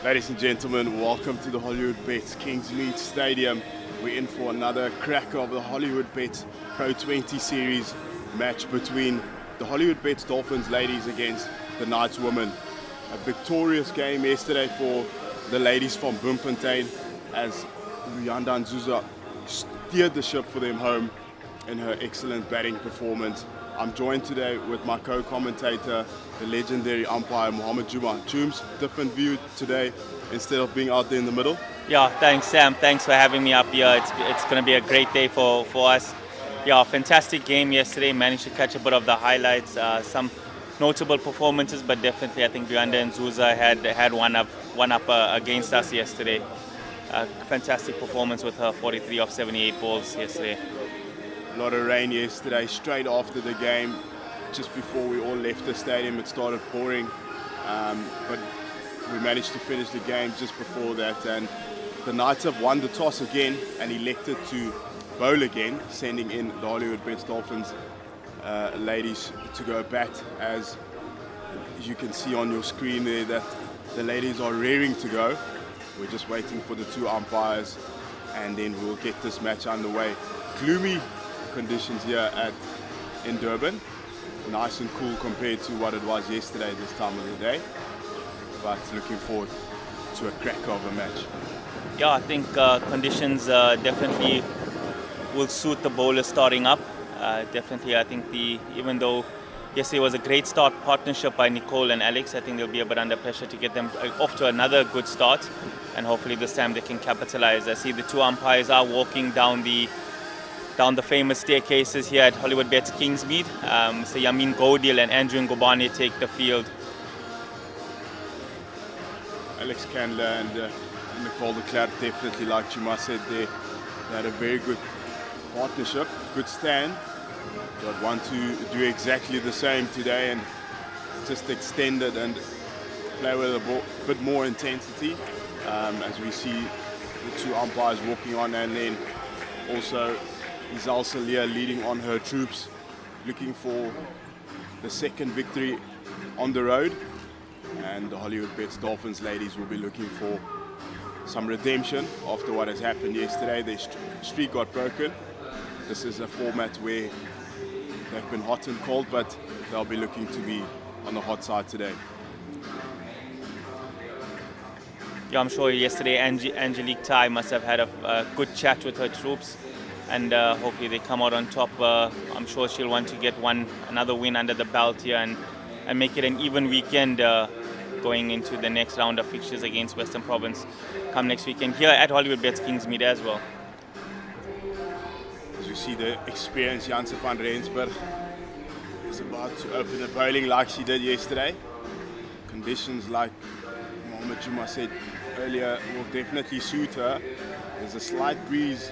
Ladies and gentlemen, welcome to the Hollywoodbets Kingsmead Stadium. We're in for another cracker of the Hollywoodbets Pro20 series match between the Hollywoodbets Dolphins ladies against the Knights women. A victorious game yesterday for the ladies from Bloemfontein as Luyanda Nzuza steered the ship for them home in her excellent batting performance. I'm joined today with my co-commentator, the legendary umpire Mohammed Juma. Jooms, different view today instead of being out there in the middle. Yeah, thanks Sam. Thanks for having me up here. It's going to be a great day for us. Yeah, fantastic game yesterday. Managed to catch a bit of the highlights. Some notable performances, but definitely I think Luyanda Nzuza had one up against us yesterday. Fantastic performance with her 43 off 78 balls yesterday. A lot of rain yesterday, straight after the game. Just before we all left the stadium, it started pouring. But we managed to finish the game just before that. And the Knights have won the toss again and elected to bowl again, sending in the Hollywoodbets Dolphins ladies to go bat. As you can see on your screen there, that the ladies are raring to go. We're just waiting for the two umpires and then we'll get this match underway. Gloomy conditions here in Durban. Nice and cool compared to what it was yesterday this time of the day. But looking forward to a cracker of a match. Yeah, I think conditions definitely will suit the bowlers starting up. Definitely, I think even though yesterday was a great start partnership by Nicole and Alex, I think they'll be a bit under pressure to get them off to another good start, and hopefully this time they can capitalize. I see the two umpires are walking down the famous staircases here at Hollywoodbets Kingsmead. So Yamin Godil and Andrew Ngobane take the field. Alex Candler and Nicole de Klerk, definitely, like Juma said, they had a very good partnership, good stand. But want to do exactly the same today and just extend it and play with a bit more intensity, as we see the two umpires walking on, and then also Izal Salia leading on her troops, looking for the second victory on the road. And the Hollywoodbets Dolphins ladies will be looking for some redemption after what has happened yesterday. Their streak got broken. This is a format where they've been hot and cold, but they'll be looking to be on the hot side today. Yeah, I'm sure yesterday Angelique Tai must have had a good chat with her troops, and hopefully they come out on top. I'm sure she'll want to get another win under the belt here and make it an even weekend going into the next round of fixtures against Western Province come next weekend here at Hollywoodbets Kingsmead as well. As we see the experienced Janse van Rensburg is about to open the bowling like she did yesterday. Conditions, like Mohammed Juma said earlier, will definitely suit her. There's a slight breeze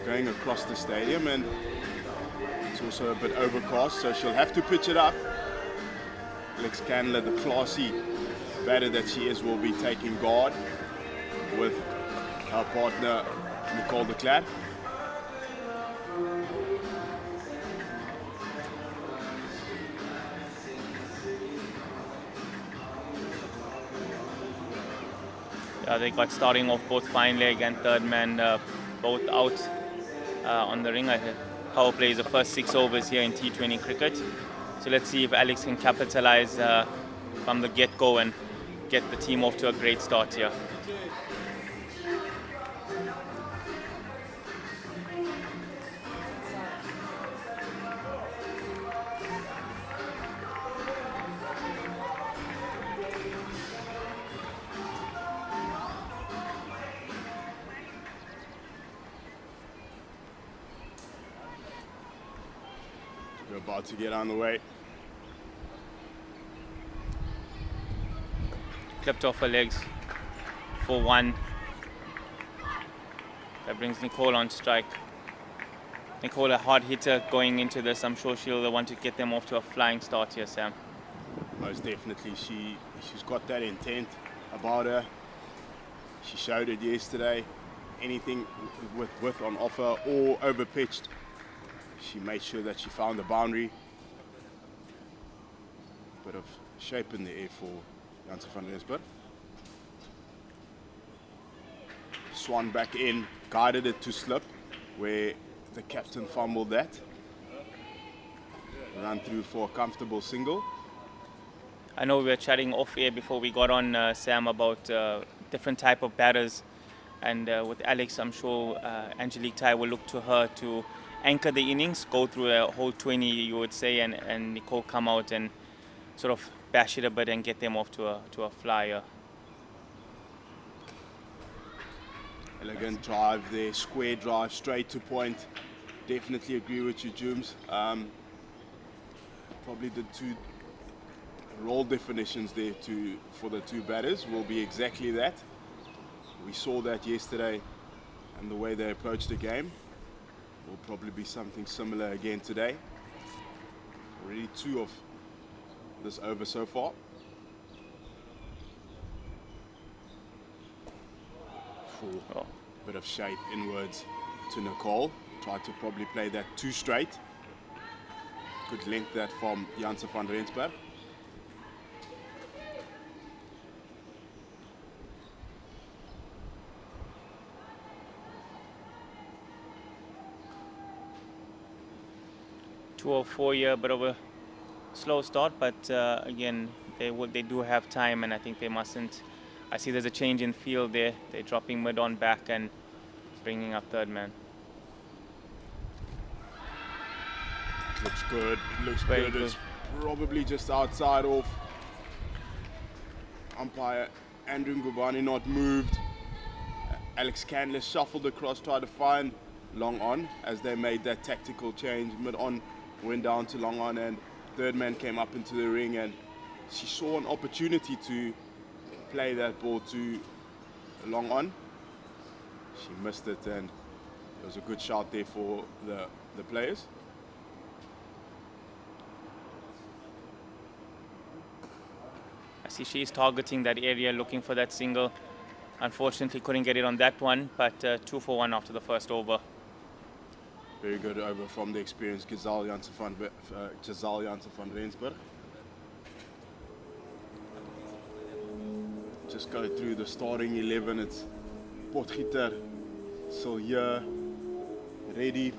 going across the stadium and it's also a bit overcast, so she'll have to pitch it up. Alex Candler, the classy batter that she is, will be taking guard with her partner Nicole de Klerk. Yeah, they got starting off both fine leg and third man both out on the ring. Power play is the first 6 overs here in T20 cricket. So let's see if Alex can capitalize from the get-go and get the team off to a great start here. We're about to get on the way. Clipped off her legs for 1. That brings Nicole on strike. Nicole, a hard hitter going into this. I'm sure she'll want to get them off to a flying start here, Sam. Most definitely, she's got that intent about her. She showed it yesterday. Anything with width on offer or over pitched, she made sure that she found the boundary. Bit of shape in the air for Janse van Rensburg. swung back in, guided it to slip, where the captain fumbled that. Run through for a comfortable single. I know we were chatting off air before we got on, Sam, about different type of batters. And with Alex, I'm sure Angelique Tai will look to her to anchor the innings, go through a whole 20, you would say, and Nicole come out and sort of bash it a bit and get them off to a flyer. Elegant drive there, square drive, straight to point. Definitely agree with you, Jooms. Probably the two role definitions there for the two batters will be exactly that. We saw that yesterday, and the way they approached the game will probably be something similar again today. Already 2 of this over so far. Full bit of shape inwards to Nicole. Tried to probably play that too straight. Good length that from Janse van Rensburg. .204 here, bit of a slow start, but again, they do have time, and I think they mustn't. I see there's a change in field there. They're dropping mid on back and bringing up third man. Looks good. Looks Very good. good. It's probably just outside off. Umpire Andrew Ngubane not moved. Alex Candler shuffled across, tried to find long on as they made that tactical change. Mid on went down to long on, and third man came up into the ring, and she saw an opportunity to play that ball to long on. She missed it, and it was a good shot there for the players. I see she's targeting that area, looking for that single. Unfortunately, couldn't get it on that one, but 2 for 1 after the first over. Very good over from the experienced Giselle Janse van Rensburg. Just go through the starting 11. It's Potgieter, Silje, Reddy,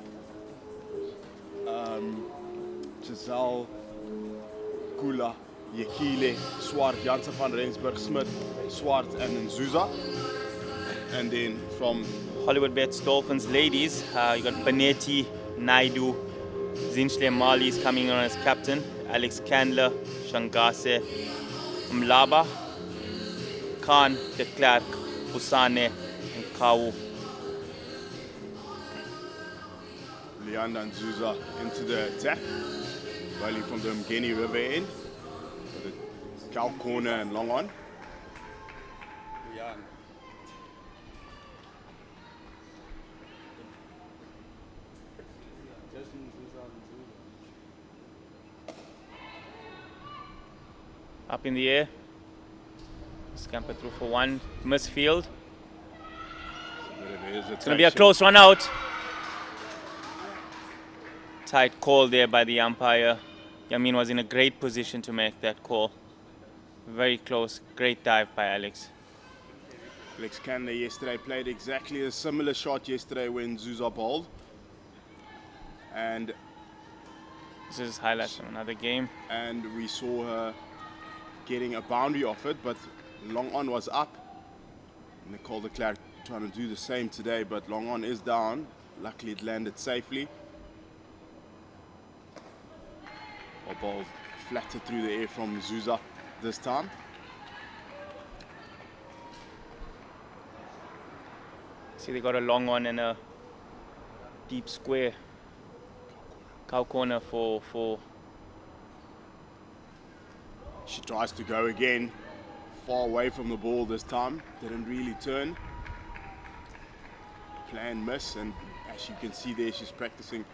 Giselle, Kula, Yekile, Swart, Janse van Rensburg, Smith, Swart, and Nzuza. And then from Hollywoodbets Dolphins ladies, you got Benetti, Naidu, Zinchle Mali's coming on as captain, Alex Candler, Shangase, Mlaba, Khan, De Klerk, Usane, and Kawu. Leanda Nzuza into the attack, bowling from the Mgeni River end, with the cow corner and long on. Up in the air, scamper through for 1, miss field. It's going to be a close run out. Tight call there by the umpire. Yamin was in a great position to make that call. Very close, great dive by Alex. Alex Candler yesterday played exactly a similar shot yesterday when Zuza bowled. And this is highlights from another game. And we saw her getting a boundary off it, but long on was up. Nicole de Klerk trying to do the same today, but long on is down. Luckily it landed safely. Or ball flattered through the air from Zuza this time. See, they got a long one and a deep square. Cow corner for. She tries to go again, far away from the ball this time. Didn't really turn. Plan miss, and as you can see there, she's practicing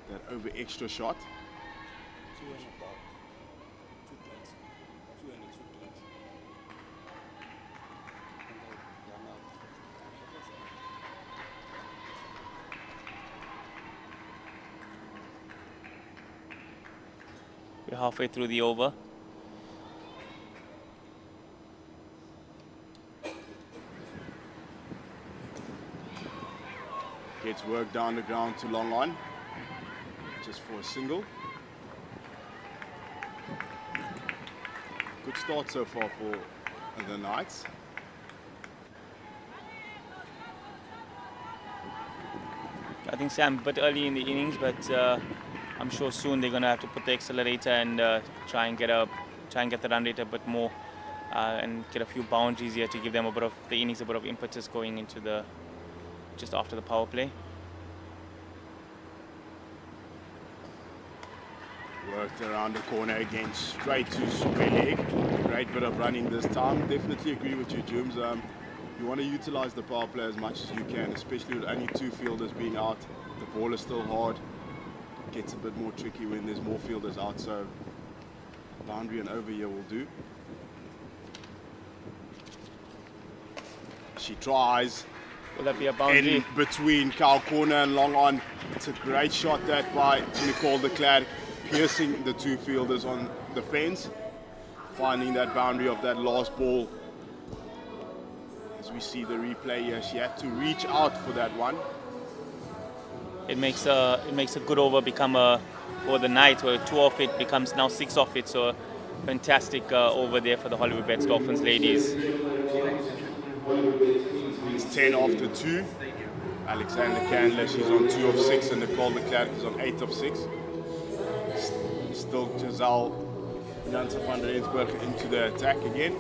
that over extra shot. We're halfway through the over. Gets work down the ground to long on, just for a single. Good start so far for the Knights. I think Sam a bit early in the innings, but I'm sure soon they're going to have to put the accelerator and try and get the run rate a bit more and get a few boundaries here to give them the innings a bit of impetus going into just after the power play. Worked around the corner again, straight to square leg. Great bit of running this time. Definitely agree with you, Jooms. You want to utilize the power play as much as you can, especially with only 2 fielders being out. The ball is still hard. It gets a bit more tricky when there's more fielders out, so boundary and over here will do. She tries. Will that be a boundary? In between cow corner and long on. It's a great shot that by Nicole de Klerk, piercing the 2 fielders on the fence, finding that boundary of that last ball. As we see the replay here, she had to reach out for that one. It makes a good over become for the Knights, where 2 off it becomes now 6 off it. So fantastic over there for the Hollywoodbets Dolphins ladies. It's 10 after 2. Alexander Candler, she's on 2 of 6, and Nicole de Klerk is on 8 of 6. Still Giselle Janssen van Rensburg into the attack again.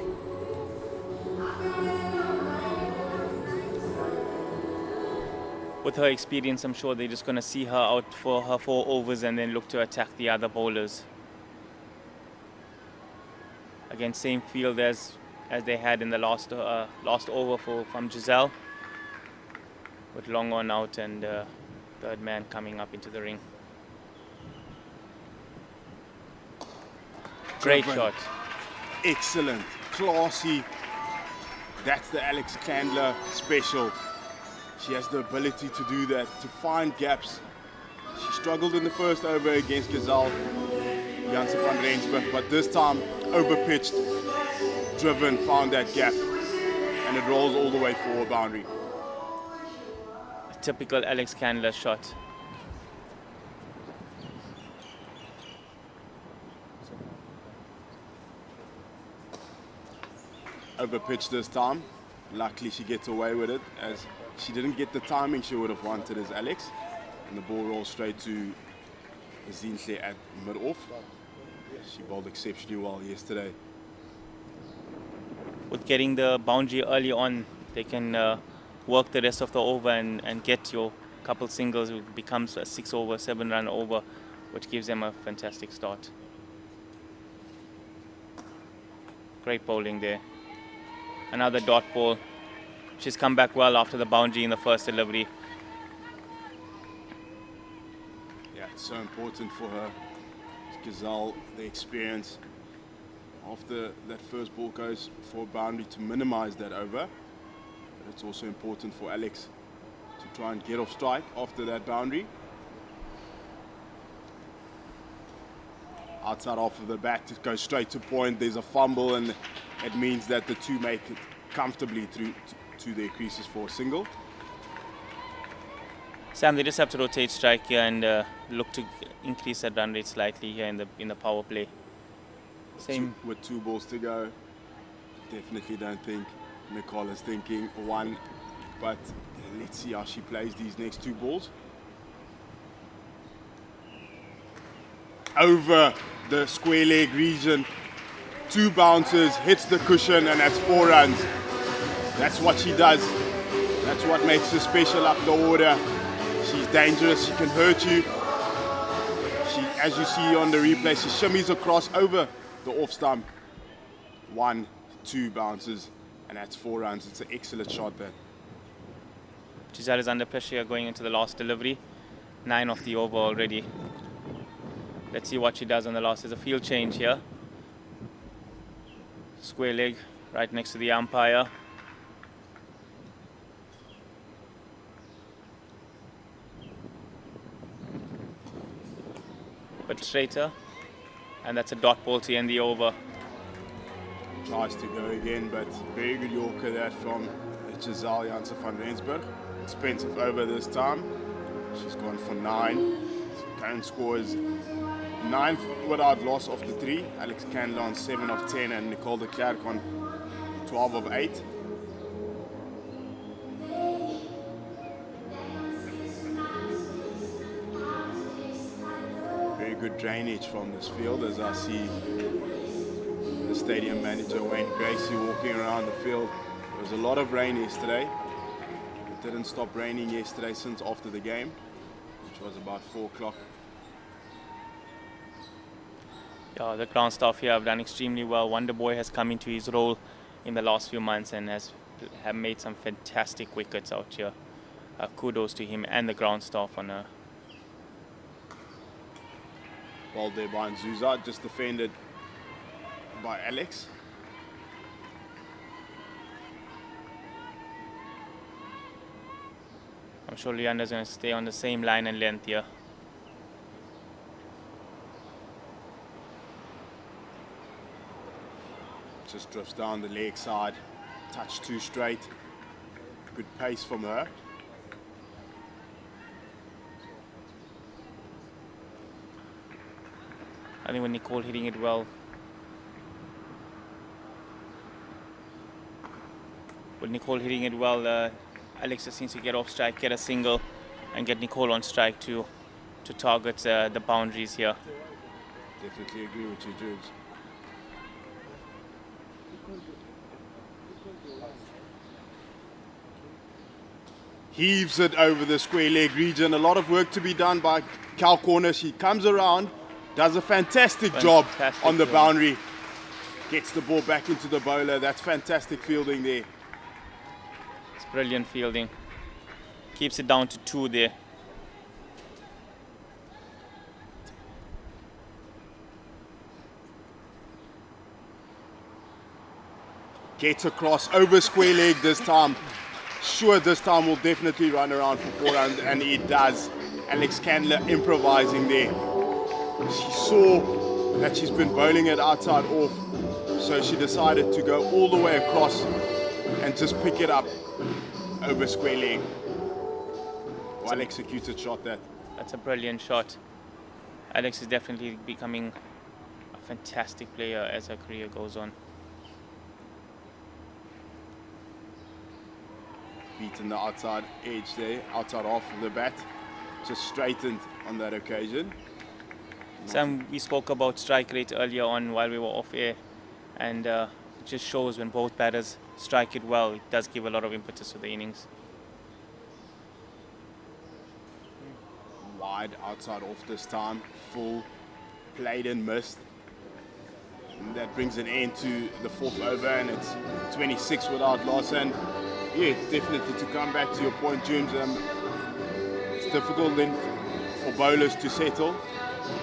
With her experience, I'm sure they're just going to see her out for her 4 overs and then look to attack the other bowlers. Again, same field as they had in the last over from Giselle, with long on out and third man coming up into the ring. Great shot. Excellent, classy. That's the Alex Candler special. She has the ability to do that, to find gaps. She struggled in the first over against Giselle Janssen van Rensburg, but this time overpitched, driven, found that gap, and it rolls all the way for a boundary. A typical Alex Candler shot. Overpitched this time. Luckily she gets away with it, as she didn't get the timing she would have wanted as Alex. And the ball rolls straight to Zinhle at mid-off. She bowled exceptionally well yesterday. With getting the boundary early on, they can work the rest of the over and get your couple singles. It becomes a 6 over, 7 run over, which gives them a fantastic start. Great bowling there. Another dot ball. She's come back well after the boundary in the first delivery. Yeah, it's so important for her. Giselle, the experience. After that first ball goes for a boundary to minimize that over. But it's also important for Alex to try and get off strike after that boundary. Outside off of the bat, it goes straight to point. There's a fumble, and it means that the 2 make it comfortably through to their creases for a single. Sam, they just have to rotate strike here and look to increase that run rate slightly here in the power play. Same with 2 balls to go. Definitely don't think Nicole is thinking 1, but let's see how she plays these next 2 balls. Over the square leg region, 2 bounces, hits the cushion, and that's 4 runs. That's what she does. That's what makes her special up the order. She's dangerous, she can hurt you. She, as you see on the replay, she shimmies across over the off stump. 1, 2 bounces, and that's 4 runs. It's an excellent shot there. Giselle is under pressure going into the last delivery. 9 off the over already. Let's see what she does on the last. There's a field change here. Square leg right next to the umpire. But straighter. And that's a dot ball to end the over. Tries to go again, but very good Yorker that from Giselle Janssen van Rensburg. Expensive over this time. She's gone for 9. Current score is 9 without loss of the 3. Alex Candler on 7 of 10 and Nicole de Klerk on 12 of 8. Very good drainage from this field, as I see the stadium manager Wayne Gracie walking around the field. There was a lot of rain yesterday. It didn't stop raining yesterday since after the game, which was about 4 o'clock. Yeah, the ground staff here have done extremely well. Wonder Boy has come into his role in the last few months and have made some fantastic wickets out here. Kudos to him and the ground staff on a ball there by Nzuza, just defended by Alex. I'm sure Leander's going to stay on the same line and length here. Just drifts down the leg side, touch too straight. Good pace from her. I think with Nicole hitting it well. With Nicole hitting it well, Alex just needs to get off strike, get a single, and get Nicole on strike to target the boundaries here. Definitely agree with you, Jules. Heaves it over the square leg region. A lot of work to be done by Cal Corner. She comes around, does a fantastic job on the boundary, gets the ball back into the bowler. That's fantastic fielding there. It's brilliant fielding. Keeps it down to 2 there. Gets across over square leg this time. Sure, this time will definitely run around for 4 runs, and it does. Alex Candler improvising there. She saw that she's been bowling it outside off, so she decided to go all the way across and just pick it up over square leg. Well executed shot that. That's a brilliant shot. Alex is definitely becoming a fantastic player as her career goes on. Beaten the outside edge there, outside half of the bat. Just straightened on that occasion. Sam, we spoke about strike rate earlier on while we were off air, and it just shows when both batters strike it well, it does give a lot of impetus to the innings. Wide outside off this time, full, played and missed. And that brings an end to the 4th over, and it's 26 without loss. And yeah, definitely to come back to your point, James, it's difficult then for bowlers to settle,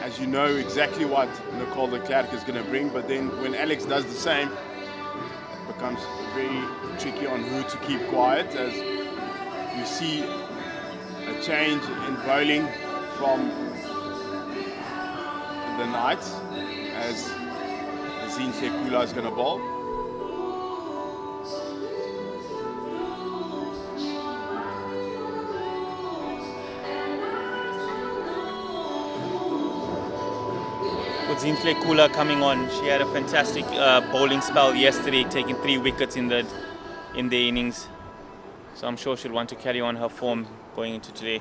as you know exactly what Nicole de Klerk is going to bring, but then when Alex does the same, it becomes very tricky on who to keep quiet, as you see a change in bowling from the Knights, as Zinhle Kula is going to bowl. With Zinhle Kula coming on, she had a fantastic bowling spell yesterday, taking 3 wickets in the innings. So I'm sure she'll want to carry on her form going into today.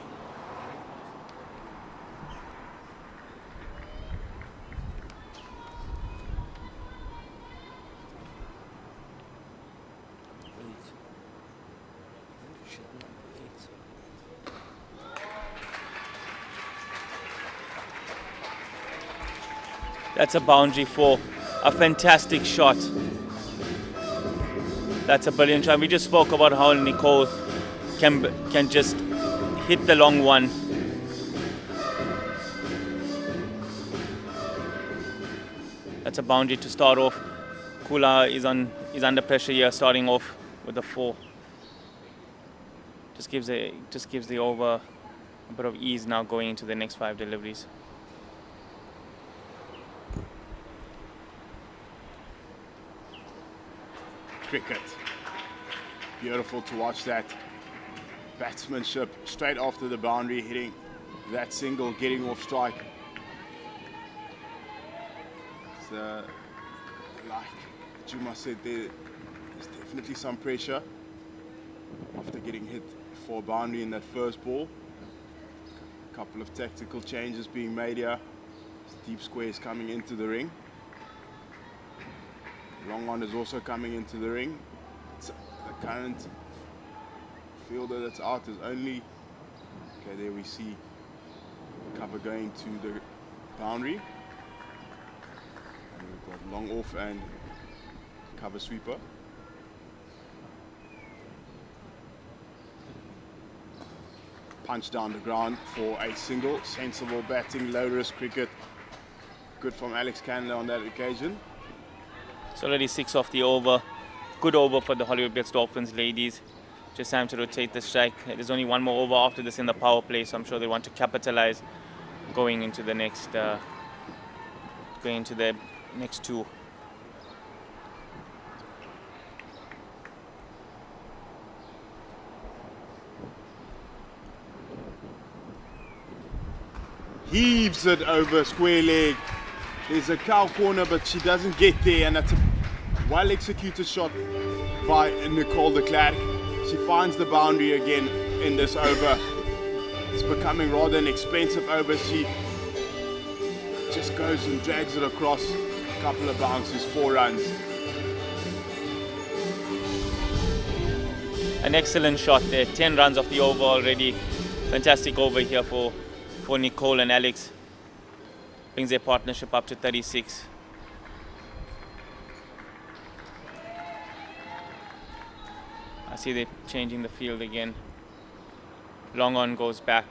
That's a boundary for a fantastic shot. That's a brilliant shot. We just spoke about how Nicole can just hit the long one. That's a boundary to start off. Kula is under pressure here, starting off with the 4. Just gives the over a bit of ease now going into the next 5 deliveries. Cricket. Beautiful to watch that batsmanship straight after the boundary, hitting that single, getting off strike. So, like Juma said, there's definitely some pressure after getting hit for a boundary in that first ball. A couple of tactical changes being made here. Deep squares coming into the ring. Long on is also coming into the ring. The current fielder that's out is only, okay, there we see cover going to the boundary. And we've got long off and cover sweeper. Punch down the ground for a single. Sensible batting, low risk cricket. Good from Alex Candler on that occasion. It's already 6 off the over. Good over for the Hollywoodbets Dolphins ladies. Just time to rotate the strike. There's only one more over after this in the power play, so I'm sure they want to capitalize going into the next two. Heaves it over square leg. There's a cow corner, but she doesn't get there, and that's a well executed shot by Nicole de Klerk. She finds the boundary again in this over. It's becoming rather an expensive over. She just goes and drags it across. A couple of bounces, 4 runs. An excellent shot there. 10 runs off the over already. Fantastic over here for Nicole and Alex. Brings their partnership up to 36. I see they're changing the field again. Long on goes back.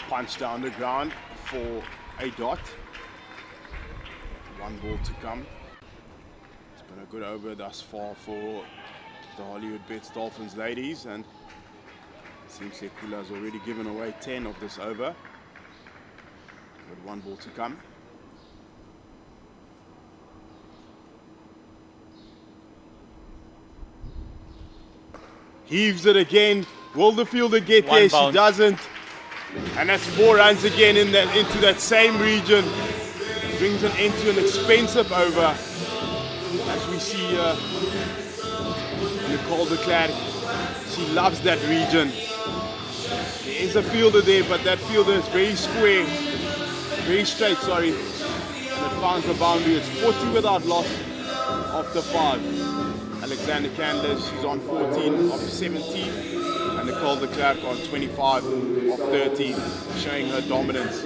Punch down the ground for a dot. 1 ball to come. It's been a good over thus far for the Hollywoodbets Dolphins ladies, and it seems like Kula has already given away 10 of this over. With 1 ball to come. Heaves it again. Will the fielder get there? She doesn't. And that's 4 runs again into that same region. Brings an end to an expensive over. As we see Nicole de Klerk, she loves that region. There is a fielder there, but that fielder is very square, very straight, sorry. And it finds the boundary. It's 40 without loss after 5. Alexander Candler, she's on 14 of 17, and Nicole de Klerk on 25 of 13, showing her dominance.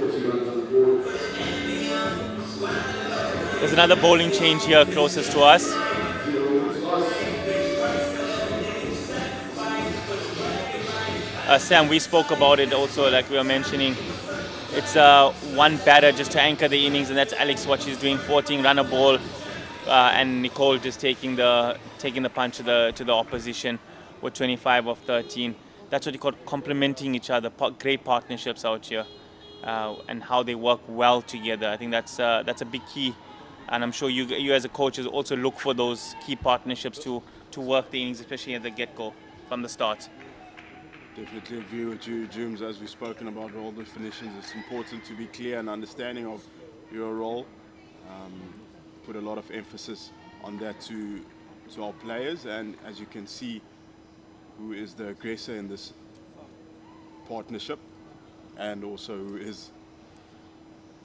There's another bowling change here closest to us. Sam, we spoke about it also, like we were mentioning. It's one batter just to anchor the innings, and that's Alex, what she's doing, 14 runner ball. And Nicole just taking the punch to the opposition with 25 of 13. That's what you call complementing each other. Great partnerships out here, and how they work well together. I think that's a big key, and I'm sure you as a coach also look for those key partnerships to work the innings, especially at the get-go from the start. Definitely agree with you, Jooms. As we've spoken about role definitions, it's important to be clear and understanding of your role. Put a lot of emphasis on that to our players, and as you can see, who is the aggressor in this partnership, and also who is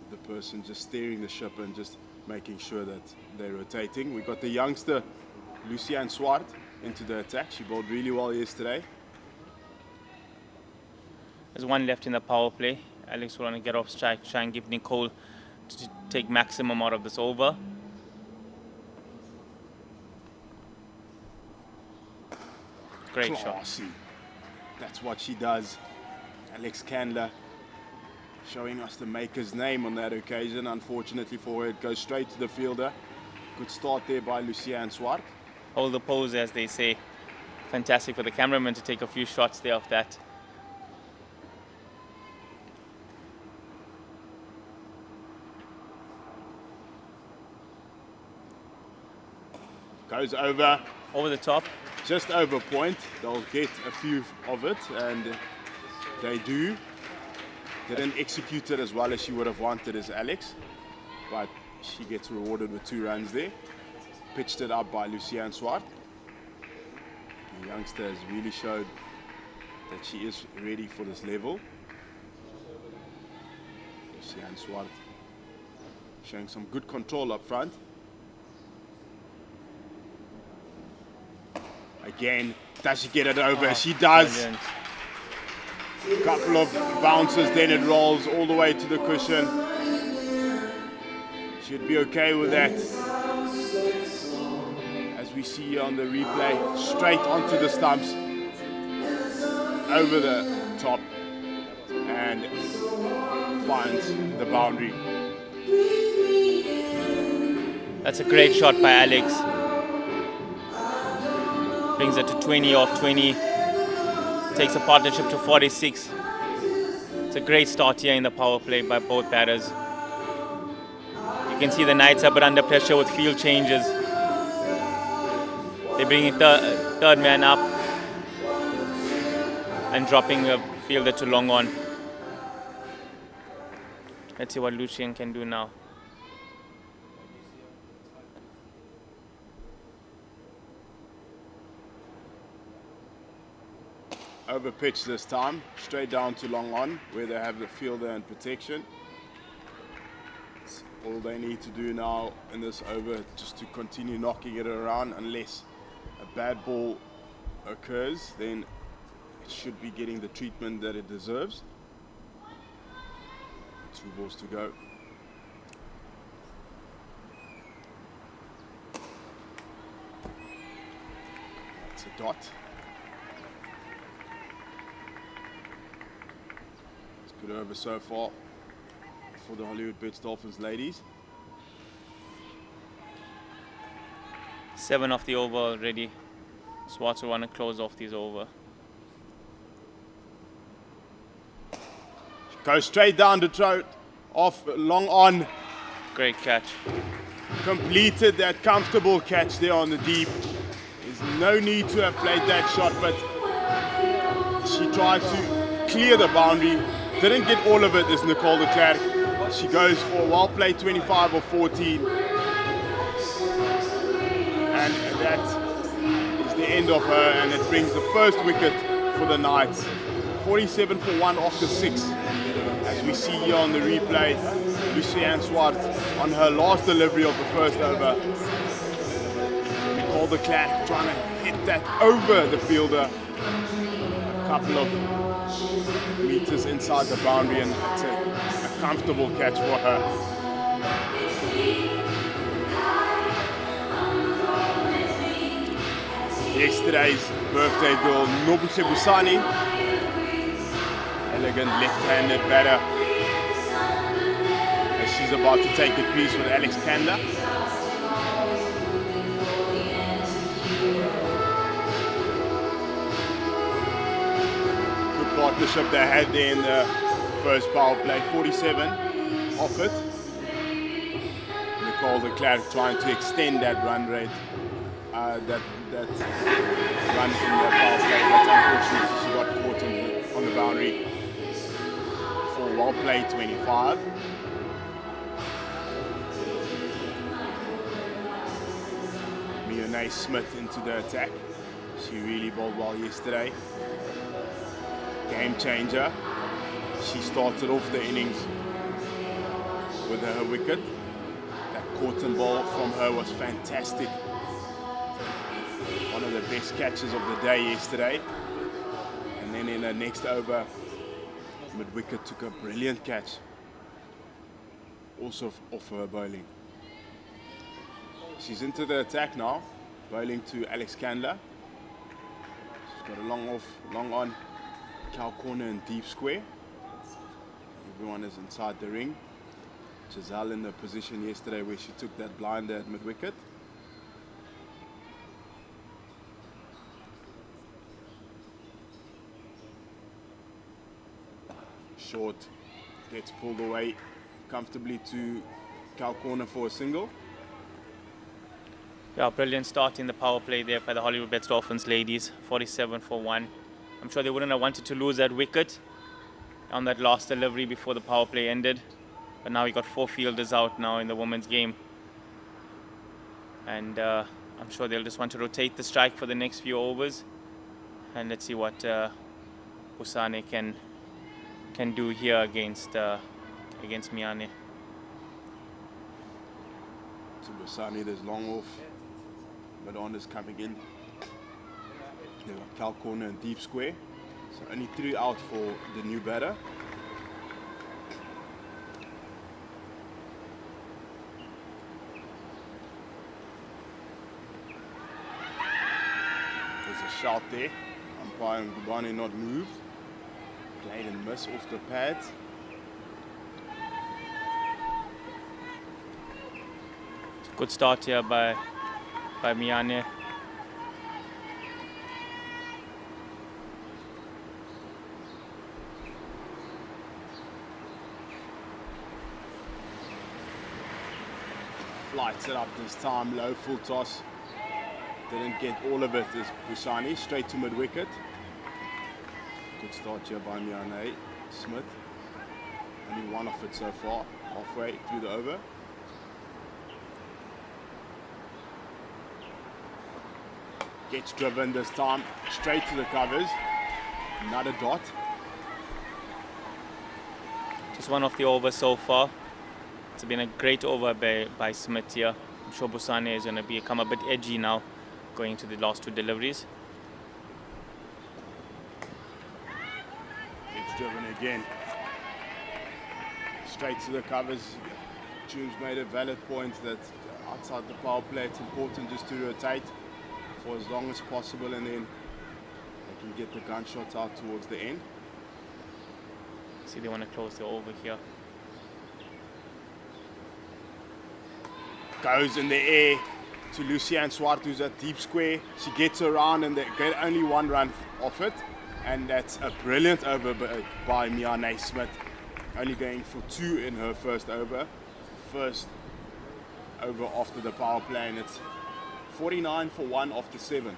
the person just steering the ship and just making sure that they're rotating. We got the youngster Lucienne Swart into the attack. She bowled really well yesterday. There's 1 left in the power play. Alex will want to get off strike, try and give Nicole to take maximum out of this over. Great Classy. shot. That's what she does. Alex Candler showing us the maker's name on that occasion. Unfortunately for her, it goes straight to the fielder. Good start there by Lucienne Swart. Hold the pose, as they say. Fantastic for the cameraman to take a few shots there of that. Goes over. Over the top. Just over point. They'll get a few of it, and they do. Didn't execute it as well as she would have wanted as Alex, but she gets rewarded with 2 runs there. Pitched it up by Lucienne Swart. The youngster has really showed that she is ready for this level. Lucienne Swart showing some good control up front. Again, does she get it over? She does. Brilliant. A couple of bounces, then it rolls all the way to the cushion. Should be okay with that. As we see on the replay, straight onto the stumps, over the top, and finds the boundary. That's a great shot by Alex. Brings it to 20 off 20. Takes the partnership to 46. It's a great start here in the power play by both batters. You can see the Knights are a bit under pressure with field changes. They're bringing third man up and dropping the fielder to long on. Let's see what Lucien can do now. Over pitch this time, straight down to long on, where they have the fielder and protection. It's all they need to do now in this over, just to continue knocking it around. Unless a bad ball occurs, then it should be getting the treatment that it deserves. 2 balls to go. That's a dot. Good over so far for the Hollywoodbets Dolphins ladies. 7 off the over already. Swartz will want to close off these over. Goes straight down the throat, off long on. Great catch. Completed that comfortable catch there on the deep. There's no need to have played that shot, but she tried to clear the boundary. Didn't get all of it, is Nicole de Klerk. She goes for a well played 25 or 14. And that is the end of her, and it brings the first wicket for the Knights. 47 for 1 after 6. As we see here on the replay, Lucienne Swart on her last delivery of the first over. Nicole de Klerk trying to hit that over the fielder. A couple of meters inside the boundary, and it's a comfortable catch for her. Yesterday's birthday girl, Nobuse Busani, elegant left-handed batter, as she's about to take the crease with Alex Kanda. Partnership they had there in the first power play. 47 off it. Nicole de Klerk trying to extend that run rate, that run in the power play, but unfortunately she got caught on the boundary for well played 25. Mionne Smith into the attack. She really bowled well yesterday. Game changer. She started off the innings with her wicket. That cotton ball from her was fantastic. One of the best catches of the day yesterday. And then in the next over, mid-wicket took a brilliant catch. Also off her bowling. She's into the attack now, bowling to Alex Kanda. She's got a long off, long on. Cow corner and deep square. Everyone is inside the ring. Giselle in the position yesterday where she took that blinder at mid-wicket. Short gets pulled away comfortably to cow corner for a single. Yeah, brilliant start in the power play there by the Hollywoodbets Dolphins ladies, 47 for 1. I'm sure they wouldn't have wanted to lose that wicket on that last delivery before the power play ended. But now we got 4 fielders out now in the women's game. And I'm sure they'll just want to rotate the strike for the next few overs. And let's see what Busane can do here against Miane. So Busane, there's long off. Madon is coming in. They've got Cal corner and deep square. So only 3 out for the new batter. There's a shout there. Umpire and Gubane not moved. Played and miss off the pads. Good start here by Miane. Flights it up this time, low full toss. Didn't get all of it as Busane, straight to mid-wicket. Good start here by Miane Smith. Only 1 off it so far, halfway through the over. Gets driven this time, straight to the covers. Another dot. Just 1 off the over so far. It's been a great over by Smith here. I'm sure Busane is going to become a bit edgy now, going into the last 2 deliveries. Gets driven again. Straight to the covers. June's made a valid point that outside the power play, it's important just to rotate for as long as possible, and then they can get the gunshots out towards the end. See, they want to close the over here. Goes in the air to Lucienne Swart, who's at deep square. She gets around and they get only 1 run off it, and that's a brilliant over by Miane Smith. Only going for 2 in her first over. First over after the power play, and it's 49 for 1 after 7.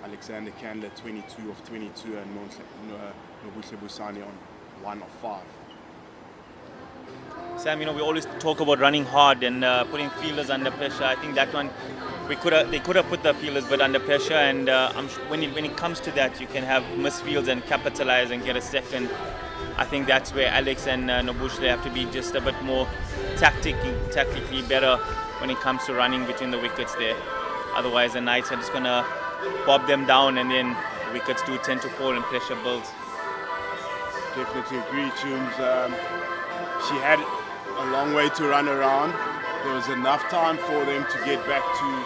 Alexander Candler 22 of 22 and Nobuse Busane on 1 of 5. Sam, we always talk about running hard and putting fielders under pressure. I think that one they could have put the fielders but under pressure, and when it comes to that, you can have misfields and capitalize and get a second. I think that's where Alex and Nobushle have to be just a bit more tactically better when it comes to running between the wickets there. Otherwise, the Knights are just going to bob them down, and then the wickets do tend to fall and pressure builds. Definitely agree, Tunes. She had a long way to run around. There was enough time for them to get back to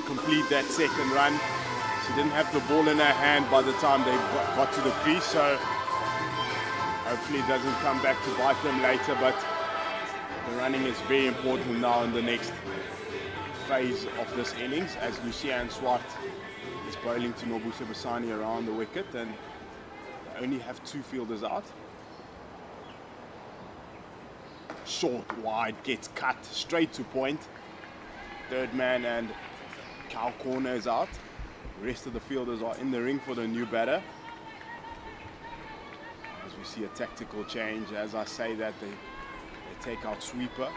complete that second run. She didn't have the ball in her hand by the time they got to the crease, so hopefully it doesn't come back to bite them later, but the running is very important now in the next phase of this innings, as Lucienne Swart is bowling to Nobuse Busane around the wicket, and they only have 2 fielders out. Short, wide, gets cut straight to point. Third man and Cal corner is out. The rest of the fielders are in the ring for the new batter. As we see a tactical change, as I say that, they take out sweeper,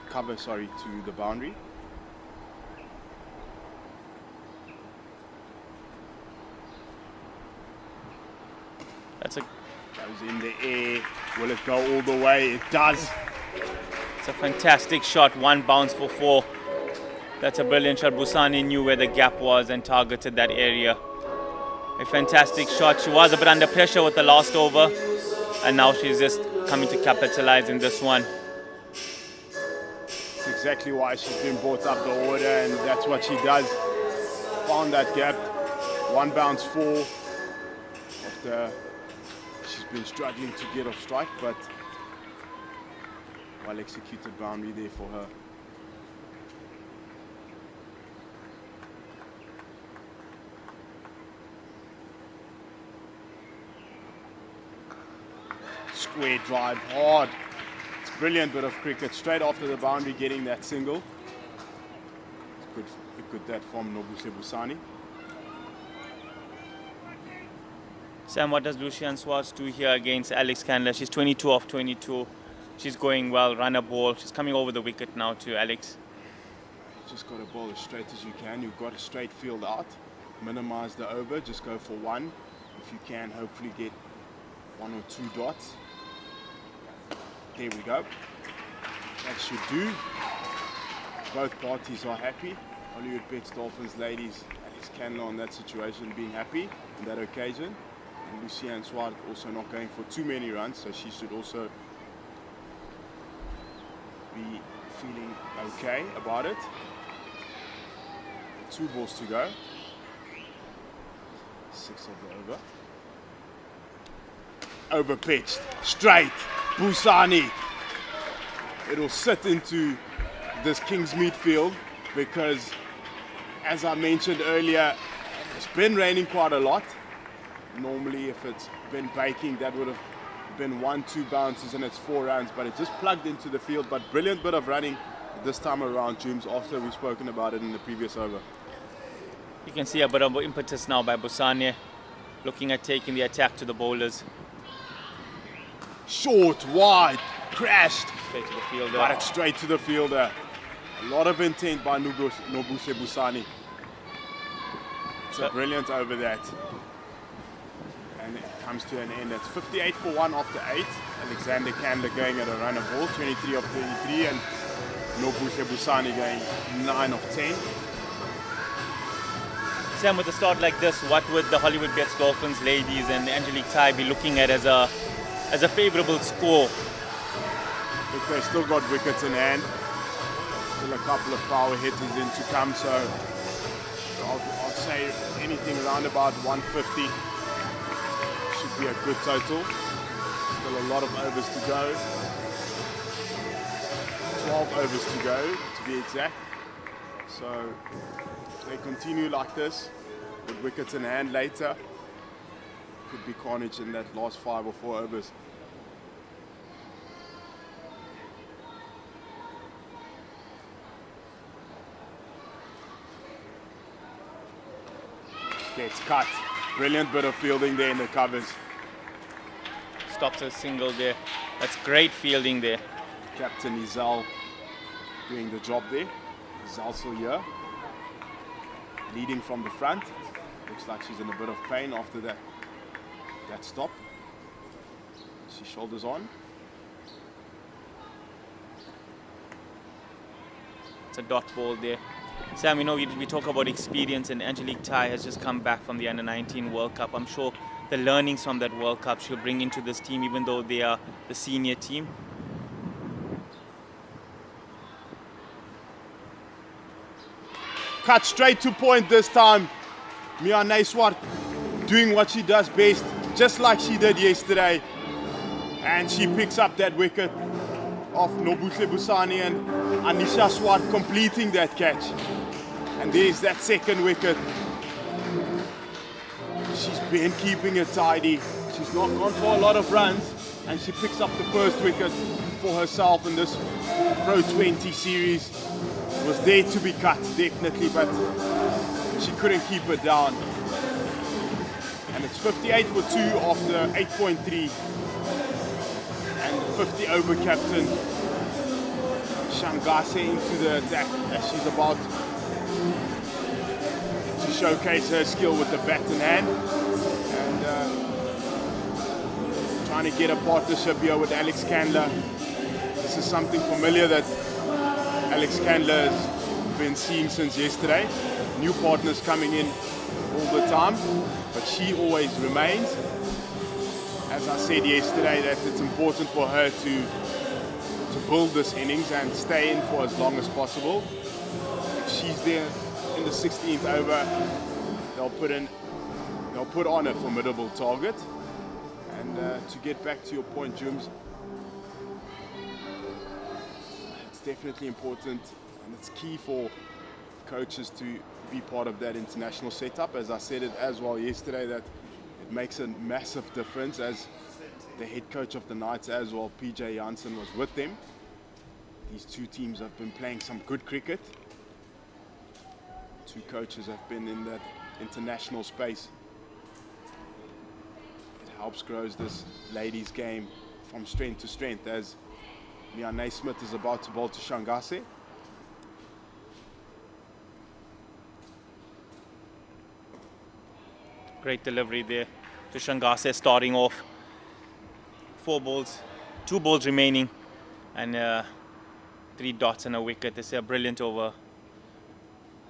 cover, to the boundary. Goes in the air. Will it go all the way? It does. It's a fantastic shot. 1 bounce for 4. That's a brilliant shot. Busane knew where the gap was and targeted that area. A fantastic shot. She was a bit under pressure with the last over, and now she's just coming to capitalize in this one. It's exactly why she's been brought up the order, and that's what she does. Found that gap. 1 bounce 4. After she's been struggling to get off strike, but well executed boundary there for her. Square drive hard. It's a brilliant bit of cricket straight after the boundary, getting that single. It's good look at that from Busani. Sam, what does Lucian Swartz do here against Alex Candler? She's 22 off 22. She's going well, run a ball. She's coming over the wicket now to Alex. You just got to bowl as straight as you can. You've got a straight field out. Minimize the over. Just go for one. If you can, hopefully get 1 or 2 dots. There we go. That should do. Both parties are happy. Hollywoodbets, Dolphins, ladies, Alex Candler on that situation being happy on that occasion. And Lucian Swartz also not going for too many runs, so she should also be feeling okay about it. 2 balls to go. 6 of the over. Over pitched, straight, Busani. It'll sit into this Kingsmead field because, as I mentioned earlier, it's been raining quite a lot. Normally, if it's been baking, that would have been 1-2 bounces and it's 4 runs, but it just plugged into the field. But brilliant bit of running this time around, Jooms, after we've spoken about it in the previous over. You can see a bit of impetus now by Busani, looking at taking the attack to the bowlers. Short, wide, crashed. Straight to the fielder. Got it straight to the fielder. A lot of intent by Nobuse Busani. It's a brilliant over that. And it comes to an end. It's 58 for 1 after 8. Alexander Candler going at a run of ball, 23 of 33, and Nobuse Busani going 9 of 10. Sam, with a start like this, what would the Hollywoodbets Dolphins ladies and Angelique Tai be looking at as a favourable score? Look, they've still got wickets in hand. Still a couple of power hitters in to come, so I'll say anything around about 150 should be a good total. Still a lot of overs to go. 12 overs to go, to be exact. So if they continue like this, with wickets in hand later, could be carnage in that last 5 or 4 overs. Gets cut. Brilliant bit of fielding there in the covers. Stops a single there. That's great fielding there. Captain Izal doing the job there. Izal still here. Leading from the front. Looks like she's in a bit of pain after that stop. She shoulders on. It's a dot ball there. Sam, you know, we talk about experience, and Angelique Tai has just come back from the Under-19 World Cup. I'm sure the learnings from that World Cup she'll bring into this team, even though they are the senior team. Cut straight to point this time. Mia Naiswart doing what she does best, just like she did yesterday. And she picks up that wicket of Nobuse Busani, and Anisha Swart completing that catch. And there's that second wicket. She's been keeping it tidy. She's not gone for a lot of runs, and she picks up the first wicket for herself in this Pro20 series. It was there to be cut, definitely, but she couldn't keep it down. And it's 58 for 2 after 8.3. And 50 over captain Shangase into the attack as she's about to showcase her skill with the bat in hand, and trying to get a partnership here with Alex Candler. This is something familiar that Alex Candler has been seeing since yesterday. New partners coming in all the time, but she always remains. As I said yesterday, that it's important for her to build this innings and stay in for as long as possible. If she's there in the 16th over, they'll put on a formidable target. And to get back to your point, Jooms, it's definitely important, and it's key for coaches to be part of that international setup. As I said it as well yesterday, that it makes a massive difference, as the head coach of the Knights as well, PJ Janssen, was with them. These two teams have been playing some good cricket. Two coaches have been in that international space. It helps grows this ladies' game from strength to strength, as Shangase Smith is about to bowl to Shangase. Great delivery there to Shangase, starting off. 4 balls, 2 balls remaining, and 3 dots and a wicket. This is a brilliant over.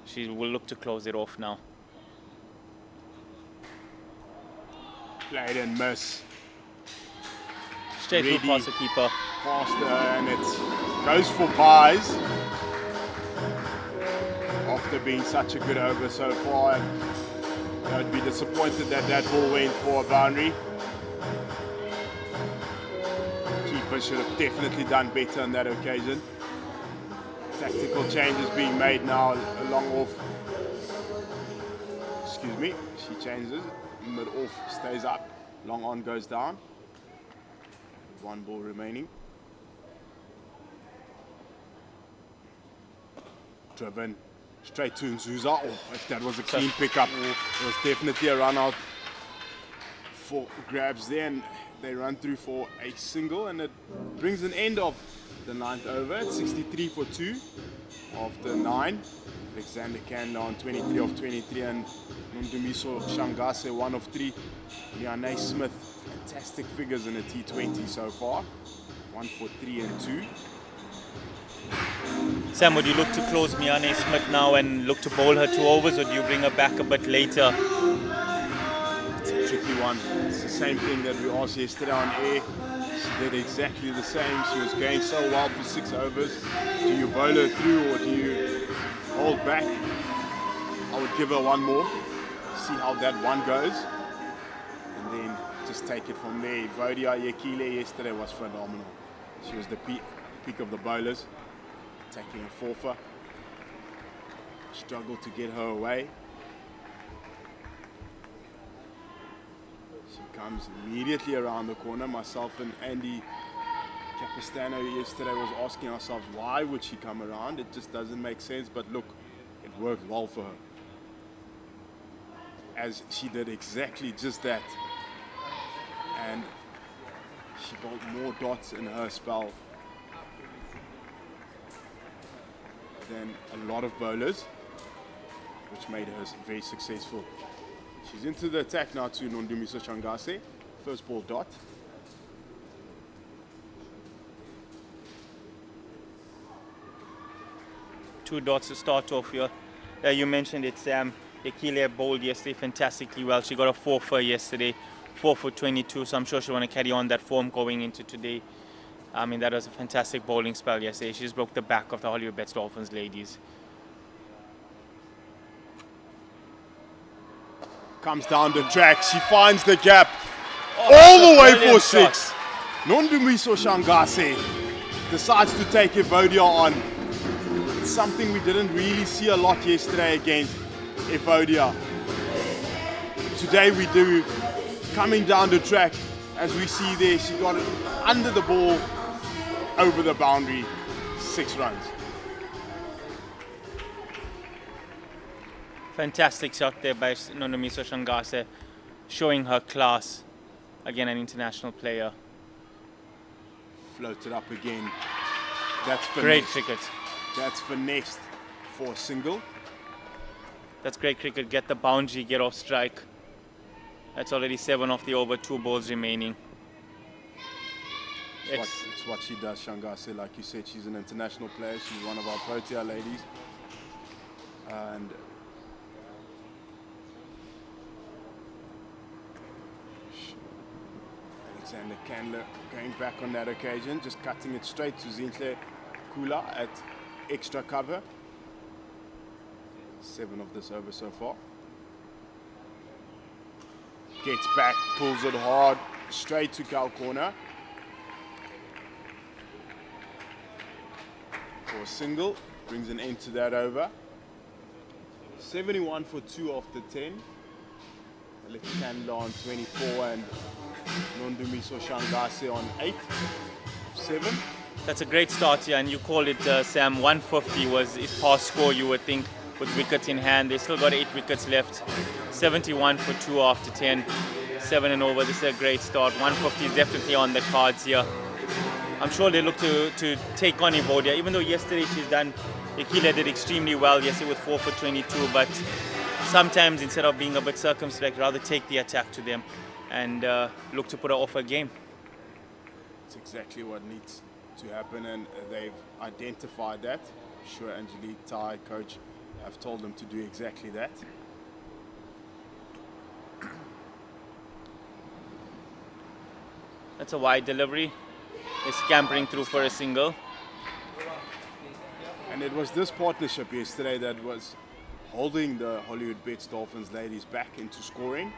She will look to close it off now. Played and miss. Straight through past the keeper. Past her, and it goes for buys. After being such a good over so far, I'd be disappointed that that ball went for a boundary. Keeper should have definitely done better on that occasion. Tactical changes being made now along off. Excuse me, she changes. Mid off stays up. Long on goes down. 1 ball remaining. Durban straight to Nzuza. Oh, if that was a clean pickup, it was definitely a run out for grabs there, and they run through for a single, and it brings an end of the 9th over. It's 63 for 2 after 9. Alexander Candler on 23 of 23, and Nondumiso Shangase 1 of 3. Shangase Smith, fantastic figures in a T20 so far. 1 for 3 and 2. Sam, would you look to close Shangase Smith now and look to bowl her 2 overs, or do you bring her back a bit later? It's a tricky one. It's the same thing that we asked yesterday on air. She did exactly the same. She was going so well for 6 overs. Do you bowl her through, or do you hold back? I would give her 1 more, see how that one goes, and then just take it from there. Vodia Yekile yesterday was phenomenal. She was the peak of the bowlers, taking a 4-fer. Struggled to get her away. She comes immediately around the corner. Myself and Andy Capistano yesterday was asking ourselves, why would she come around? It just doesn't make sense, but look, it worked well for her, as she did exactly just that, and she bowled more dots in her spell than a lot of bowlers, which made her very successful. She's into the attack now to Nondumiso Shangase. First ball dot. Two dots to start off here. You mentioned it, Sam. Yekile bowled yesterday fantastically well. She got a 4-fer yesterday, 4 for 22, so I'm sure she'll want to carry on that form going into today. I mean, that was a fantastic bowling spell yesterday. She just broke the back of the Hollywoodbets Dolphins ladies. Comes down the track, she finds the gap, all the way for 6. Nondumiso Shangase decides to take Evodia on. It's something we didn't really see a lot yesterday against Evodia. Today we do. Coming down the track, as we see there, she got it under the ball, over the boundary, 6 runs. Fantastic shot there by Nondumiso Shangase, showing her class. Again, an international player. Floated up again. That's great cricket. That's finessed for a single. That's great cricket. Get the boundary, get off strike. That's already 7 off the over, 2 balls remaining. It's what she does, Shangase. Like you said, she's an international player. She's one of our Pro20 ladies. And Alexander Candler going back on that occasion, just cutting it straight to Zinhle Kula at extra cover. 7 of this over so far. Gets back, pulls it hard, straight to Cal corner. For a single, brings an end to that over. 71 for 2 after 10. Alex Candler on 24 and Nondumiso Shangase on 8, 7. That's a great start here, and you call it, Sam, 150 was his past score, you would think, with wickets in hand. They still got 8 wickets left. 71 for 2 after 10. 7 and over. This is a great start. 150 is definitely on the cards here. I'm sure they look to take on Evodia, even though yesterday Ikhile did extremely well yesterday with 4 for 22, but sometimes instead of being a bit circumspect, rather take the attack to them and look to put her off her game. It's exactly what needs to happen, and they've identified that. Sure, Angelique, Ty, coach have told them to do exactly that. That's a wide delivery. They're scampering through for a single. And it was this partnership yesterday that was holding the Hollywoodbets Dolphins ladies back into scoring.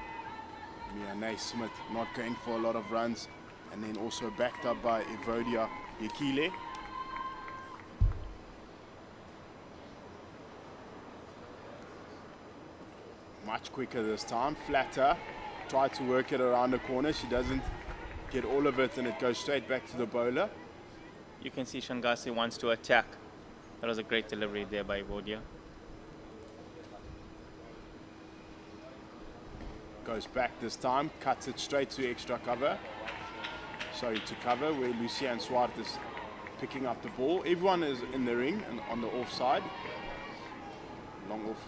Shangase Smith not going for a lot of runs, and then also backed up by Evodia Ikhile. Much quicker this time. Flatter, tried to work it around the corner. She doesn't get all of it, and it goes straight back to the bowler. You can see Shangase wants to attack. That was a great delivery there by Evodia. Goes back this time, cuts it straight to extra cover. Sorry, to cover, where Lucian Swart is picking up the ball. Everyone is in the ring and on the offside. Long off,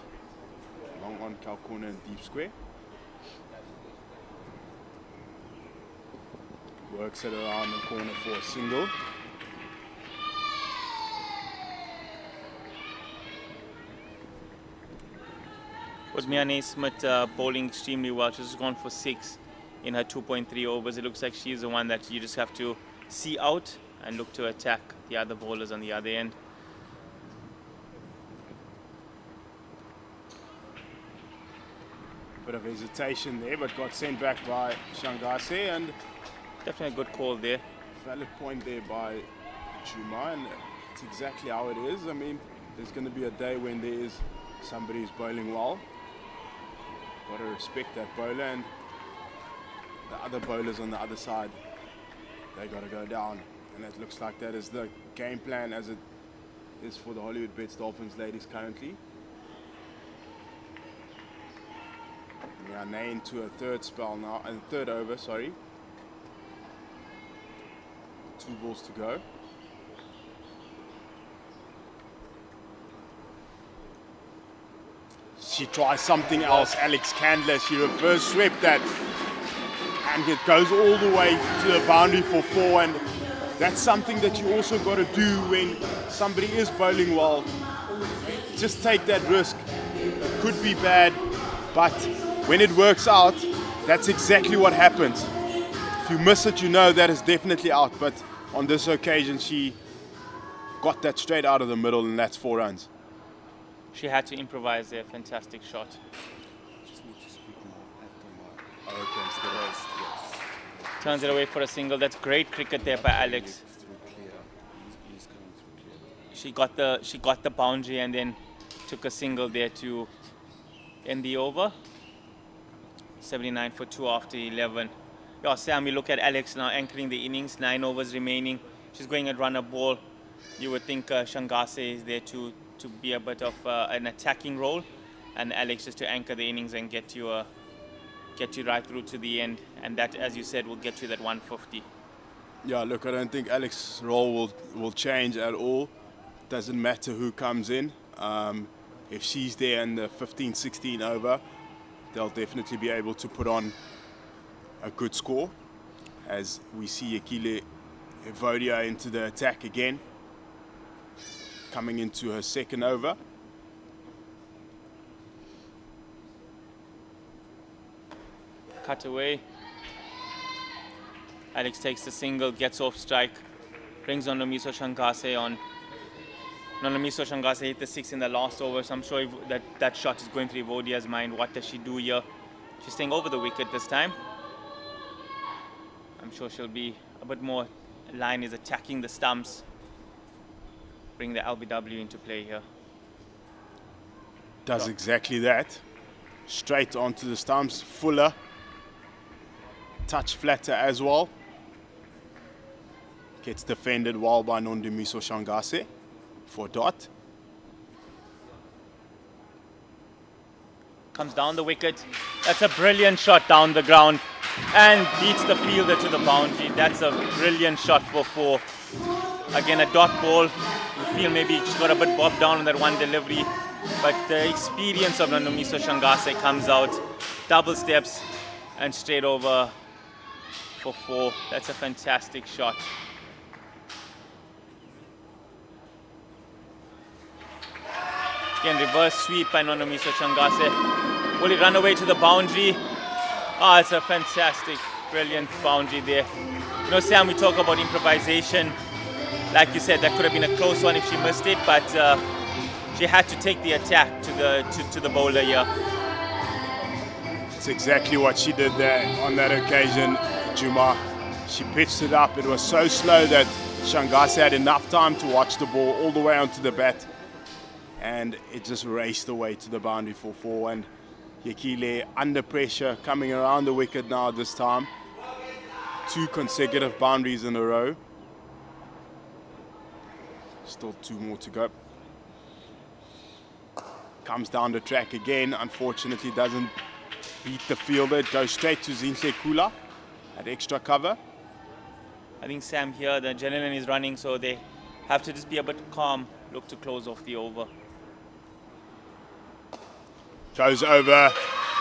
long on, cow corner and deep square. Works it around the corner for a single. With Shangase Smith bowling extremely well. She's gone for 6 in her 2.3 overs. It looks like she's the one that you just have to see out and look to attack the other bowlers on the other end. Bit of hesitation there, but got sent back by Shangase, and definitely a good call there. Valid point there by Juma, and it's exactly how it is. I mean, there's going to be a day when there is somebody who's bowling well. Got to respect that bowler, and the other bowlers on the other side, they got to go down. And it looks like that is the game plan as it is for the Hollywoodbets Dolphins ladies currently. We are now into a third spell now, and third over, sorry. 2 balls to go. She tries something else, Alex Candler. She reverse swept that, and it goes all the way to the boundary for 4. And that's something that you also got to do when somebody is bowling well. Just take that risk. It could be bad, but when it works out, that's exactly what happens. If you miss it, you know that is definitely out. But on this occasion, she got that straight out of the middle, and that's 4 runs. She had to improvise there. Fantastic shot. Just need to speak now after my... Okay, yes. Turns it away for a single. That's great cricket there by Alex. She got the boundary and then took a single there to end the over. 79 for 2 after 11. Yeah, Sam, we look at Alex now anchoring the innings. 9 overs remaining. She's going at runner ball. You would think Shangase is there to be a bit of an attacking role, and Alex just to anchor the innings and get you right through to the end, and that, as you said, will get you that 150. Yeah, look, I don't think Alex's role will change at all. Doesn't matter who comes in. If she's there in the 15-16 over, they'll definitely be able to put on a good score, as we see Ikhile Evodia into the attack again, coming into her second over. Cut away. Alex takes the single, gets off strike, brings on Nomiso Shangase on. Nomiso Shangase hit the 6 in the last over, so I'm sure that shot is going through Evodia's mind. What does she do here? She's staying over the wicket this time. I'm sure she'll be a bit more. Line is attacking the stumps. Bring the LBW into play here. Does exactly that. Straight onto the stumps. Fuller. Touch flatter as well. Gets defended well by Nondumiso Shangase for dot. comes down the wicket. That's a brilliant shot down the ground and beats the fielder to the boundary. That's a brilliant shot for 4. Again, a dot ball. You feel maybe she got a bit bobbed down on that one delivery, but the experience of Nondumiso Shangase comes out, double steps and straight over for 4. That's a fantastic shot. Again, reverse sweep by Nondumiso Shangase. Will it run away to the boundary? Ah, it's a fantastic, brilliant boundary there. You know, Sam, we talk about improvisation. Like you said, that could have been a close one if she missed it, but she had to take the attack to the bowler here. It's exactly what she did there on that occasion, Juma. She pitched it up. It was so slow that Shangase had enough time to watch the ball all the way onto the bat, and it just raced away to the boundary for 4. And Yekile under pressure, coming around the wicket now this time. 2 consecutive boundaries in a row. Still 2 more to go. Comes down the track again. Unfortunately, doesn't beat the fielder. It goes straight to Zinhle Kula at extra cover. I think, Sam, here the adrenaline is running, so they have to just be a bit calm, look to close off the over. Goes over.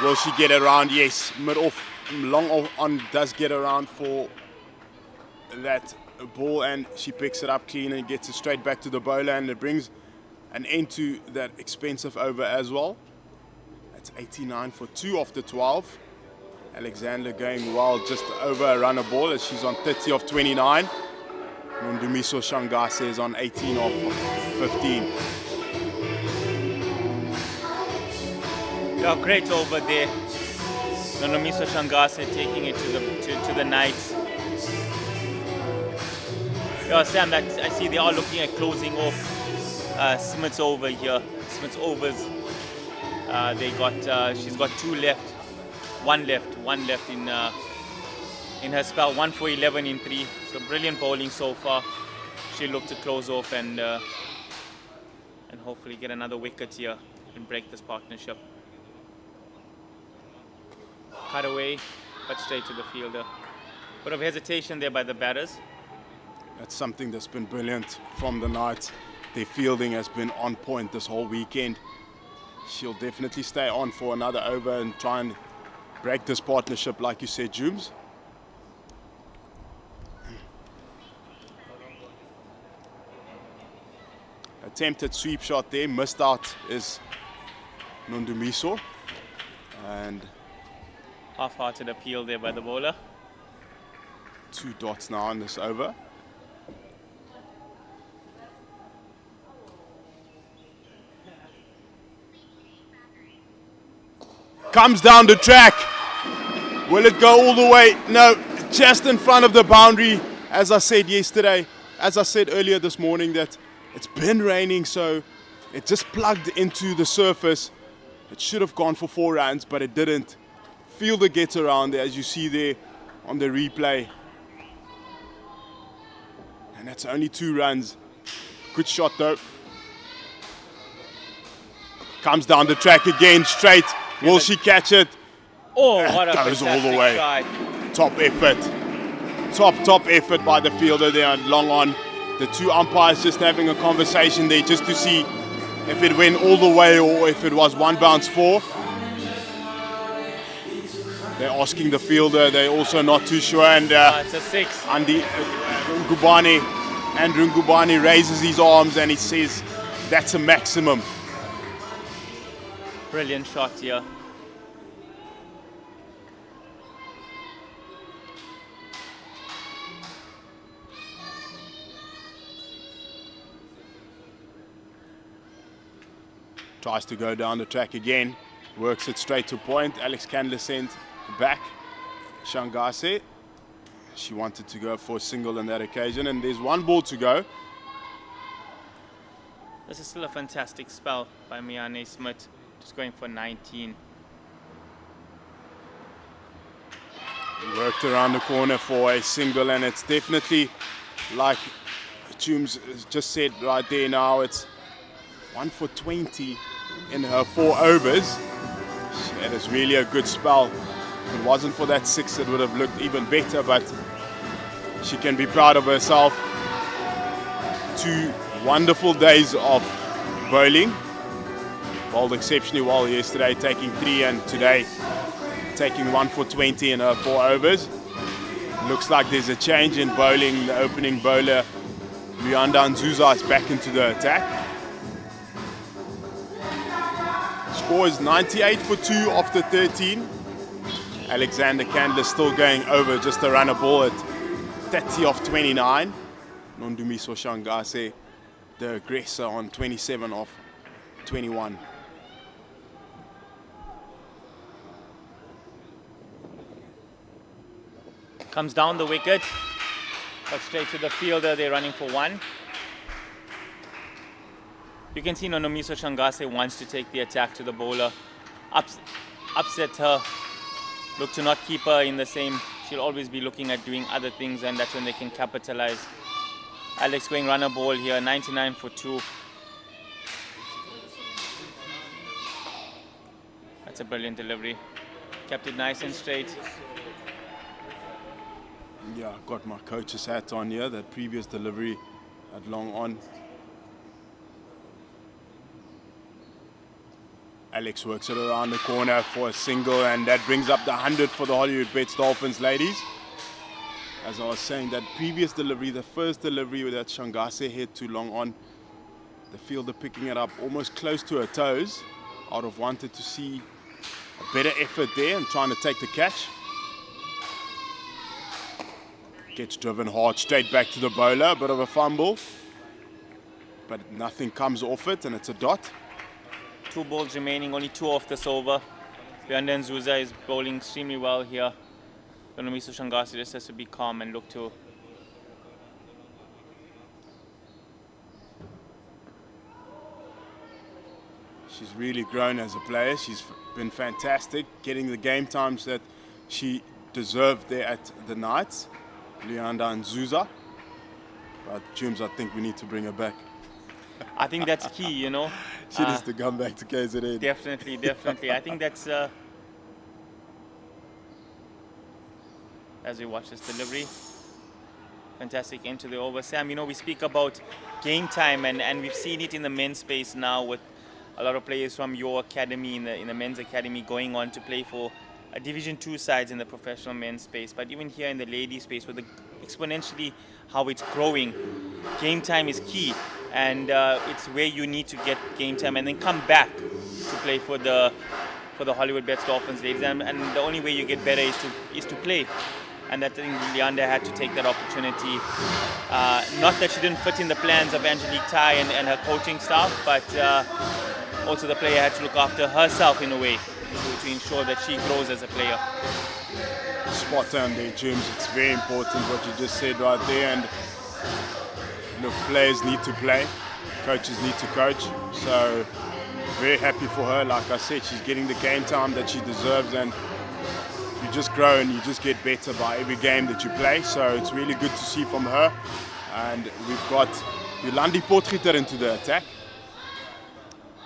Will she get around? Yes. Mid off, long off on, does get around for that ball, and she picks it up clean and gets it straight back to the bowler, and it brings an end to that expensive over as well. That's 89 for 2 off the 12. Alexander going well, just over a runner ball as she's on 30 of 29. Nondumiso Shangase is on 18 of 15. Yeah, great over there. Nondumiso Shangase taking it to the Knights. Yeah, Sam, I see they are looking at closing off Smith's over here. Smith's overs. She's got 2 left, 1 left in her spell. 1 for 11 in 3. So brilliant bowling so far. She'll look to close off and hopefully get another wicket here and break this partnership. Cut away, but straight to the fielder. Bit of hesitation there by the batters. That's something that's been brilliant from the Knights. Their fielding has been on point this whole weekend. She'll definitely stay on for another over and try and break this partnership, like you said, Jooms. Attempted sweep shot there, missed out is Nondumiso. And half-hearted appeal there by the bowler. 2 dots now on this over. Comes down the track. Will it go all the way? No, just in front of the boundary. As I said earlier this morning, that it's been raining, so it just plugged into the surface. It should have gone for 4 runs, but it didn't. Fielder gets around there, as you see there on the replay. And that's only 2 runs. Good shot though. Comes down the track again, straight. Will she catch it? Oh, what a goes all the way. try. Top effort. Top effort by the fielder there and long on. The 2 umpires just having a conversation there just to see if it went all the way or if it was 1 bounce 4. They're asking the fielder, they're also not too sure, and It's a 6. Andrew Ngubane raises his arms and he says that's a maximum. Brilliant shot here. Tries to go down the track again, works it straight to point. Alex Candler sent back Shangase. She wanted to go for a single on that occasion, and there's 1 ball to go. This is still a fantastic spell by Miane Smith, just going for 19. He worked around the corner for a single, and it's definitely, like Jooms just said right there now, it's 1 for 20 in her 4 overs. That is really a good spell. If it wasn't for that 6, it would have looked even better, but she can be proud of herself. 2 wonderful days of bowling. Bowled exceptionally well yesterday, taking 3, and today taking 1 for 20 in her 4 overs. Looks like there's a change in bowling. The opening bowler, Luyanda Nzuza, is back into the attack. Score is 98 for 2 after 13. Alexander Candler still going over, just a runner ball at 30 of 29. Nondumiso Shangase, the aggressor, on 27 of 21. Comes down the wicket, but straight to the fielder. They're running for 1. You can see Nondumiso Shangase wants to take the attack to the bowler, upset her, look to not keep her in the same. She'll always be looking at doing other things, and that's when they can capitalize. Alex going runner ball here, 99 for 2. That's a brilliant delivery. Kept it nice and straight. Yeah, I got my coach's hat on here. That previous delivery at long on. Alex works it around the corner for a single, and that brings up the 100 for the Hollywoodbets Dolphins ladies. As I was saying, that previous delivery, the first delivery with that Shangase hit too long on, the fielder picking it up almost close to her toes. I'd have wanted to see a better effort there and trying to take the catch. Gets driven hard straight back to the bowler, a bit of a fumble, but nothing comes off it, and it's a dot. 2 balls remaining, only 2 off this over. Luyanda Nzuza is bowling extremely well here. Nondumiso Shangase just has to be calm and look to. She's really grown as a player. She's been fantastic, getting the game times that she deserved there at the Knights. Luyanda Nzuza. But Jums, I think we need to bring her back. I think that's key, you know. She needs to come back to KZN. Definitely, definitely. I think that's, as we watch this delivery, fantastic end to the over. Sam, you know, we speak about game time, and we've seen it in the men's space now with a lot of players from your academy, in the men's academy, going on to play for Division 2 sides in the professional men's space. But even here in the ladies space, with exponentially how it's growing, game time is key, and it's where you need to get game time and then come back to play for the Hollywoodbets Dolphins ladies, and the only way you get better is to play. And that thing, Luyanda had to take that opportunity. Not that she didn't fit in the plans of Angelique Tai and her coaching staff, but also the player had to look after herself in a way to ensure that she grows as a player. Spot on there, James. It's very important what you just said right there. And look, players need to play, coaches need to coach. So very happy for her. Like I said, she's getting the game time that she deserves, and you just grow and you just get better by every game that you play. So it's really good to see from her. And we've got Yolandi Potgieter into the attack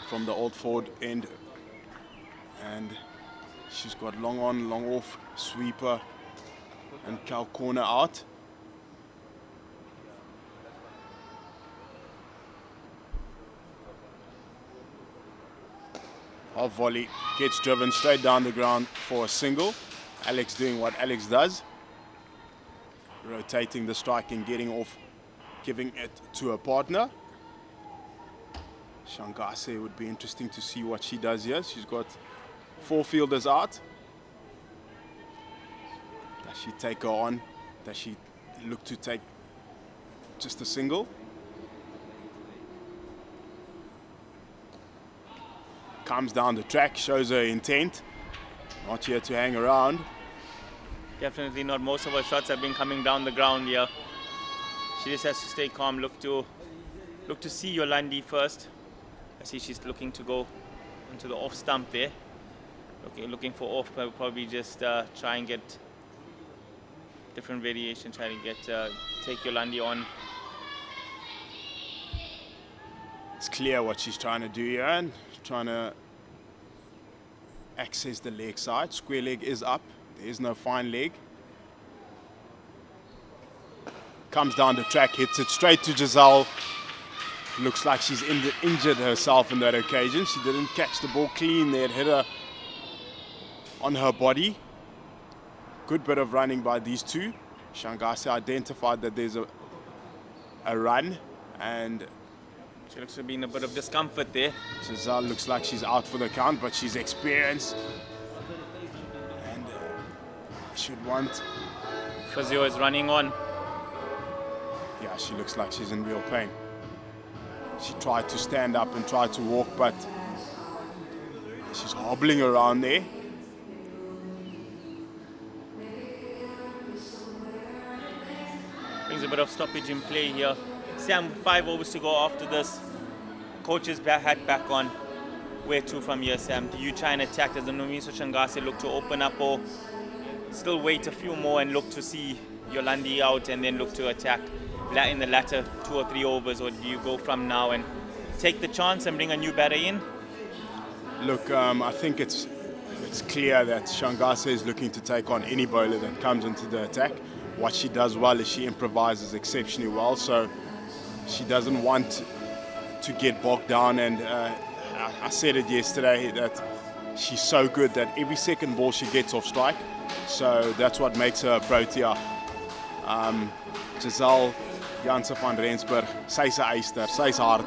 from the Old Ford end. And she's got long on, long off, sweeper and cow corner out. Off volley, gets driven straight down the ground for a single. Alex doing what Alex does. Rotating the strike and getting off, giving it to a partner. Shangase would be interesting to see what she does here. She's got 4 fielders out. Does she take her on? Does she look to take just a single? Comes down the track, shows her intent. Not here to hang around. Definitely not. Most of her shots have been coming down the ground here. She just has to stay calm. Look to see Yolandi first. I see she's looking to go into the off stump there. Looking for off, but probably just try and get different variation. Try to get take Yolandi on. It's clear what she's trying to do here, and trying to access the leg side. Square leg is up. There is no fine leg. Comes down the track, hits it straight to Giselle. Looks like she's injured herself on that occasion. She didn't catch the ball clean there. It hit her on her body. Good bit of running by these two. Shangase identified that there's a run, and she looks to be in a bit of discomfort there. Giselle looks like she's out for the count, but she's experienced and should want. Physio is running on. Yeah, she looks like she's in real pain. She tried to stand up and tried to walk, but she's hobbling around there. Brings a bit of stoppage in play here. Sam, 5 overs to go after this. Coach's hat back on. Where to from here, Sam? Do you try and attack? Does the Nomiso Shangase look to open up, or still wait a few more and look to see Yolandi out and then look to attack in the latter 2 or 3 overs, or do you go from now and take the chance and bring a new batter in? Look, I think it's clear that Shangase is looking to take on any bowler that comes into the attack. What she does well is she improvises exceptionally well, so she doesn't want to get bogged down, and I said it yesterday that she's so good that every second ball she gets off strike, so that's what makes her a Protea. Giselle Janse van Rensburg, sy's 'n eyster, sy's hard,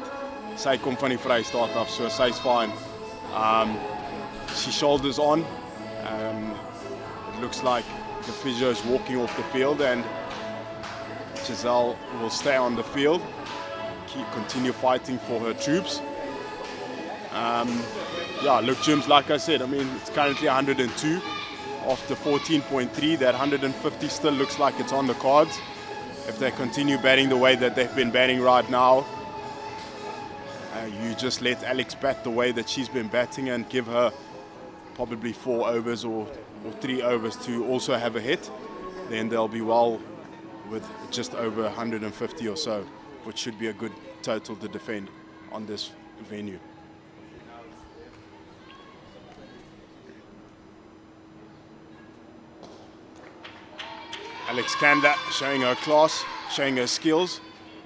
sy kom van die Vrystaat af, so sy's fine. She shoulders on. It looks like the physio is walking off the field, and Giselle will stay on the field, continue fighting for her troops. Yeah, look, Jims, like I said, I mean, it's currently 102 after 14.3. That 150 still looks like it's on the cards. If they continue batting the way that they've been batting right now, you just let Alex bat the way that she's been batting and give her probably 4 overs or 3 overs to also have a hit. Then they'll be well with just over 150 or so, which should be a good total to defend on this venue. Alex Kanda showing her class, showing her skills.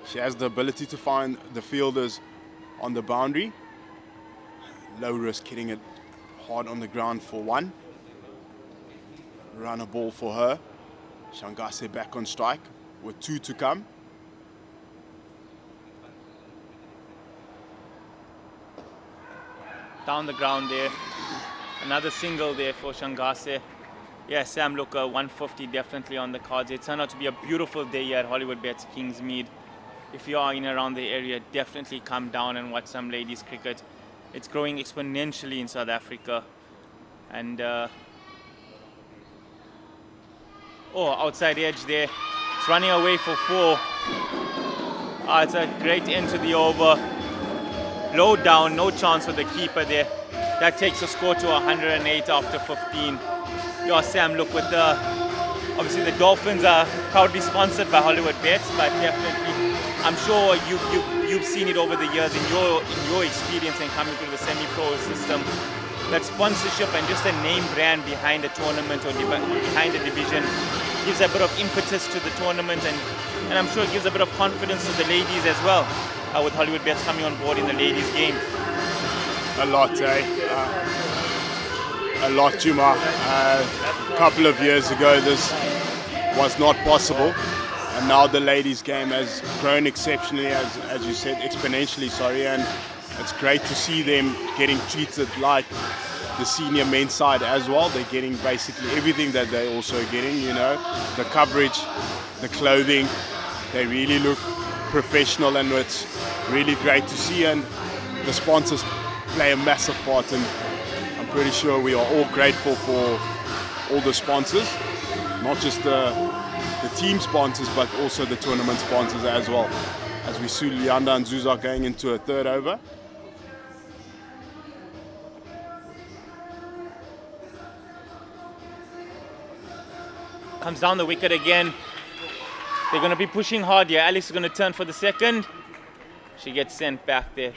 She has the ability to find the fielders on the boundary. Low risk, hitting it hard on the ground for 1. Run a ball for her. Shangase back on strike with 2 to come. Down the ground there. Another single there for Shangase. Yeah, Sam, look, 150 definitely on the cards. It turned out to be a beautiful day here at Hollywoodbets Kingsmead. If you are in around the area, definitely come down and watch some ladies cricket. It's growing exponentially in South Africa. And outside edge there. It's running away for 4. It's a great end to the over. Low down, no chance for the keeper there. That takes the score to 108 after 15. Yeah, Sam, look, with obviously the Dolphins are proudly sponsored by Hollywoodbets, but definitely, I'm sure you've seen it over the years in your experience in coming through the semi-pro system. That sponsorship and just a name brand behind a tournament or behind a division gives a bit of impetus to the tournament, and I'm sure it gives a bit of confidence to the ladies as well, with Hollywoodbets coming on board in the ladies' game. A lot, eh? A lot, Juma. A couple of years ago, this was not possible, and now the ladies' game has grown exceptionally, as you said, exponentially. Sorry, and it's great to see them getting treated like the senior men's side as well. They're getting basically everything that they're also getting. You know, the coverage, the clothing. They really look professional, and it's really great to see. And the sponsors play a massive part in. I'm pretty sure we are all grateful for all the sponsors, not just the team sponsors, but also the tournament sponsors as well. As we see Lianda and Zuza going into a 3rd over. Comes down the wicket again. They're going to be pushing hard here. Alex is going to turn for the 2nd. She gets sent back there.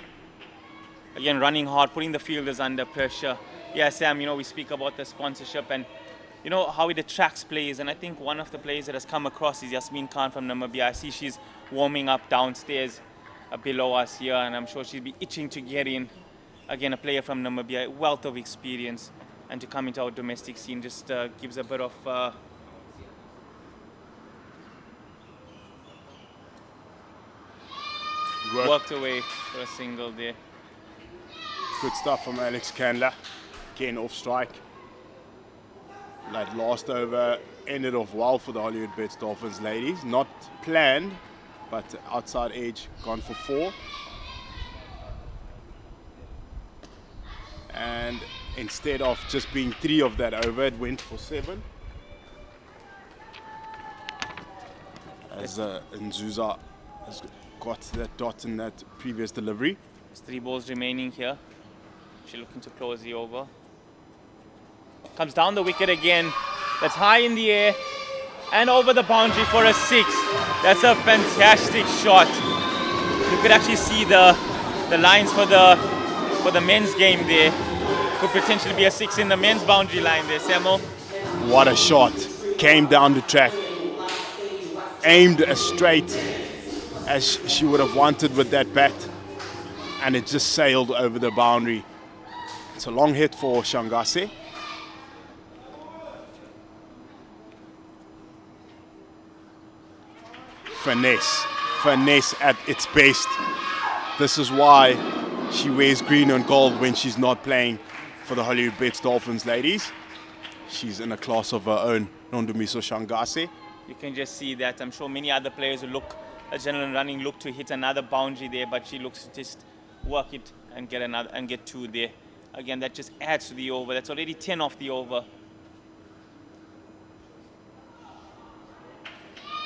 Again, running hard, putting the fielders under pressure. Yeah, Sam, we speak about the sponsorship and how it attracts players, and I think one of the players that has come across is Yasmin Khan from Namibia. I see she's warming up downstairs below us here, and I'm sure she'll be itching to get in. Again, a player from Namibia, a wealth of experience, and to come into our domestic scene just gives a bit of worked away for a single there. Good stuff from Alex Candler. Again, off strike. That last over ended off well for the Hollywoodbets Dolphins ladies. Not planned, but outside edge, gone for 4. And instead of just being 3 of that over, it went for 7. As Nzuza has got that dot in that previous delivery. There's 3 balls remaining here. She's looking to close the over. Comes down the wicket again. That's high in the air and over the boundary for a 6. That's a fantastic shot. You could actually see the lines for the men's game there. Could potentially be a 6 in the men's boundary line there, Samuel. What a shot. Came down the track. Aimed as straight as she would have wanted with that bat. And it just sailed over the boundary. It's a long hit for Shangase. Finesse at its best. This is why she wears green and gold when she's not playing for the Hollywoodbets Dolphins ladies. She's in a class of her own, Nondumiso Shangase. You can just see that. I'm sure many other players will look, a general running look to hit another boundary there, but she looks to just work it and get another and get 2 there. Again, that just adds to the over. That's already 10 off the over.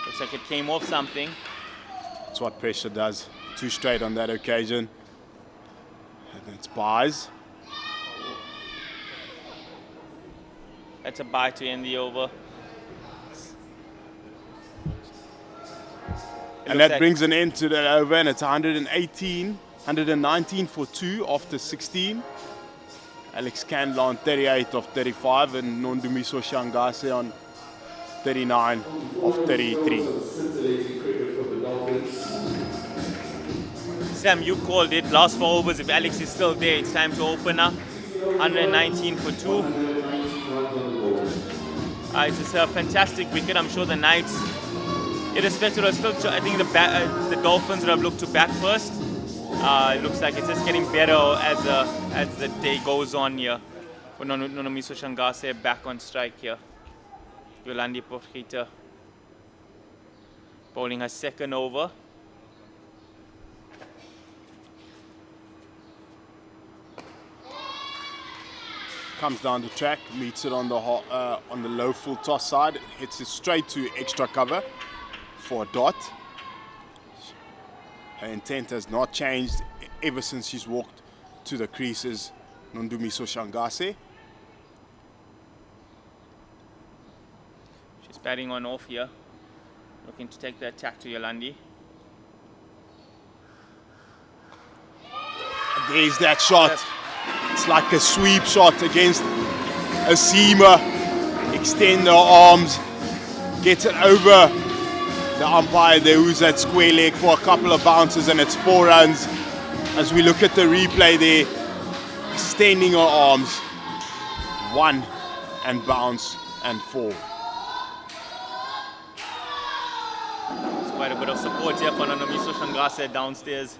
Looks like it came off something. That's what pressure does. 2 straight on that occasion. And it's buys. That's a buy to end the over. And that brings an end to that over, and it's 119 for 2 after 16. Alex Candler on 38 of 35 and Nondumiso Shangase on 39 of 33. Sam, you called it. Last 4 overs. If Alex is still there, it's time to open up. 119 for 2. It's a fantastic wicket. I'm sure the Knights, irrespective of still, I think the Dolphins would have looked to bat first. It looks like it's just getting better as the day goes on here. For Nondumiso Shangase back on strike here. Yolandi Porchita bowling her 2nd over. Comes down the track, meets it on the low full toss side, hits it straight to extra cover for a dot. Her intent has not changed ever since she's walked to the creases, Nondumiso Shangase. She's batting on off here, looking to take the attack to Yolandi. There's that shot. It's like a sweep shot against a seamer. Extend her arms, gets it over the umpire there, who's at square leg for a couple of bounces, and it's 4 runs. As we look at the replay there, extending her arms, 1 and bounce and 4. There's quite a bit of support here for Nondumiso Shangase downstairs.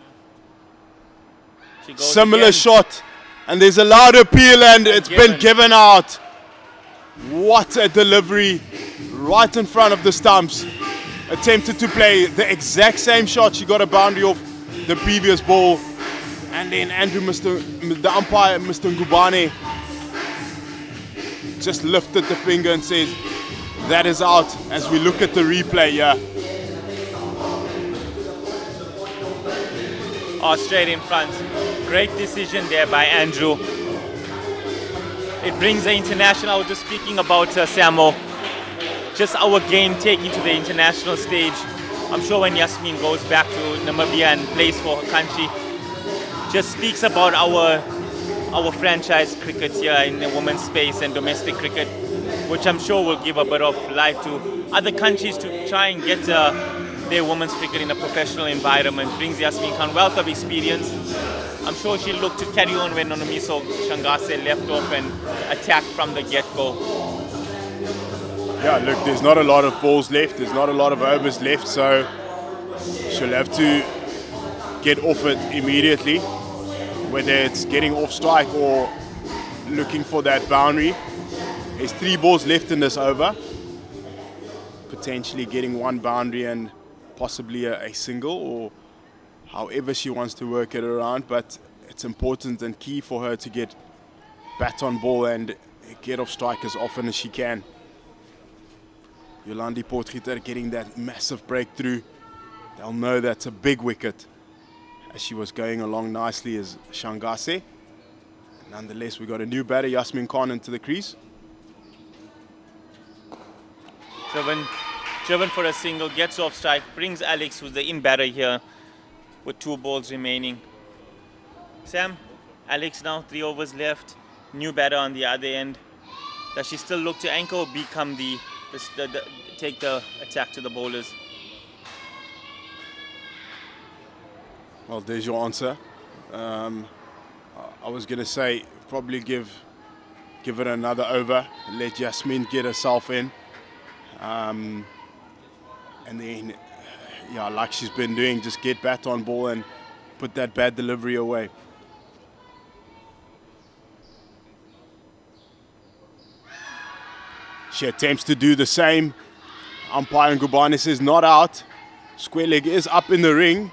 She goes Similar again. shot, and there's a loud appeal, and it's been given out. What a delivery, right in front of the stumps. Attempted to play the exact same shot. She got a boundary off the previous ball, and then the umpire, Mr. Ngubane, just lifted the finger and says that is out. As we look at the replay here. Oh, straight in front. Great decision there by Andrew. It brings the international. I was just speaking about Samo. Just our game taking to the international stage. I'm sure when Yasmin goes back to Namibia and plays for her country, just speaks about our franchise cricket here in the women's space and domestic cricket, which I'm sure will give a bit of life to other countries to try and get their women's cricket in a professional environment. Brings Yasmin Khan wealth of experience. I'm sure she'll look to carry on when Nonomiso Shangase left off and attack from the get-go. Yeah, look, there's not a lot of balls left, there's not a lot of overs left, so she'll have to get off it immediately, whether it's getting off strike or looking for that boundary. There's 3 balls left in this over, potentially getting 1 boundary and possibly a single, or however she wants to work it around, but it's important and key for her to get bat on ball and get off strike as often as she can. Yolandi Potgieter getting that massive breakthrough. They'll know that's a big wicket, as she was going along nicely as Shangase. Nonetheless, we got a new batter, Yasmin Khan, into the crease. Driven for a single, gets off strike, brings Alex, who's the in batter here, with 2 balls remaining. Sam, Alex now 3 overs left, new batter on the other end. Does she still look to anchor or become take the attack to the bowlers? Well, there's your answer. I was going to say probably give it another over, let Yasmin get herself in. And then, yeah, like she's been doing, just get bat on ball and put that bad delivery away. She attempts to do the same. Umpire Ngubane says not out. Square leg is up in the ring,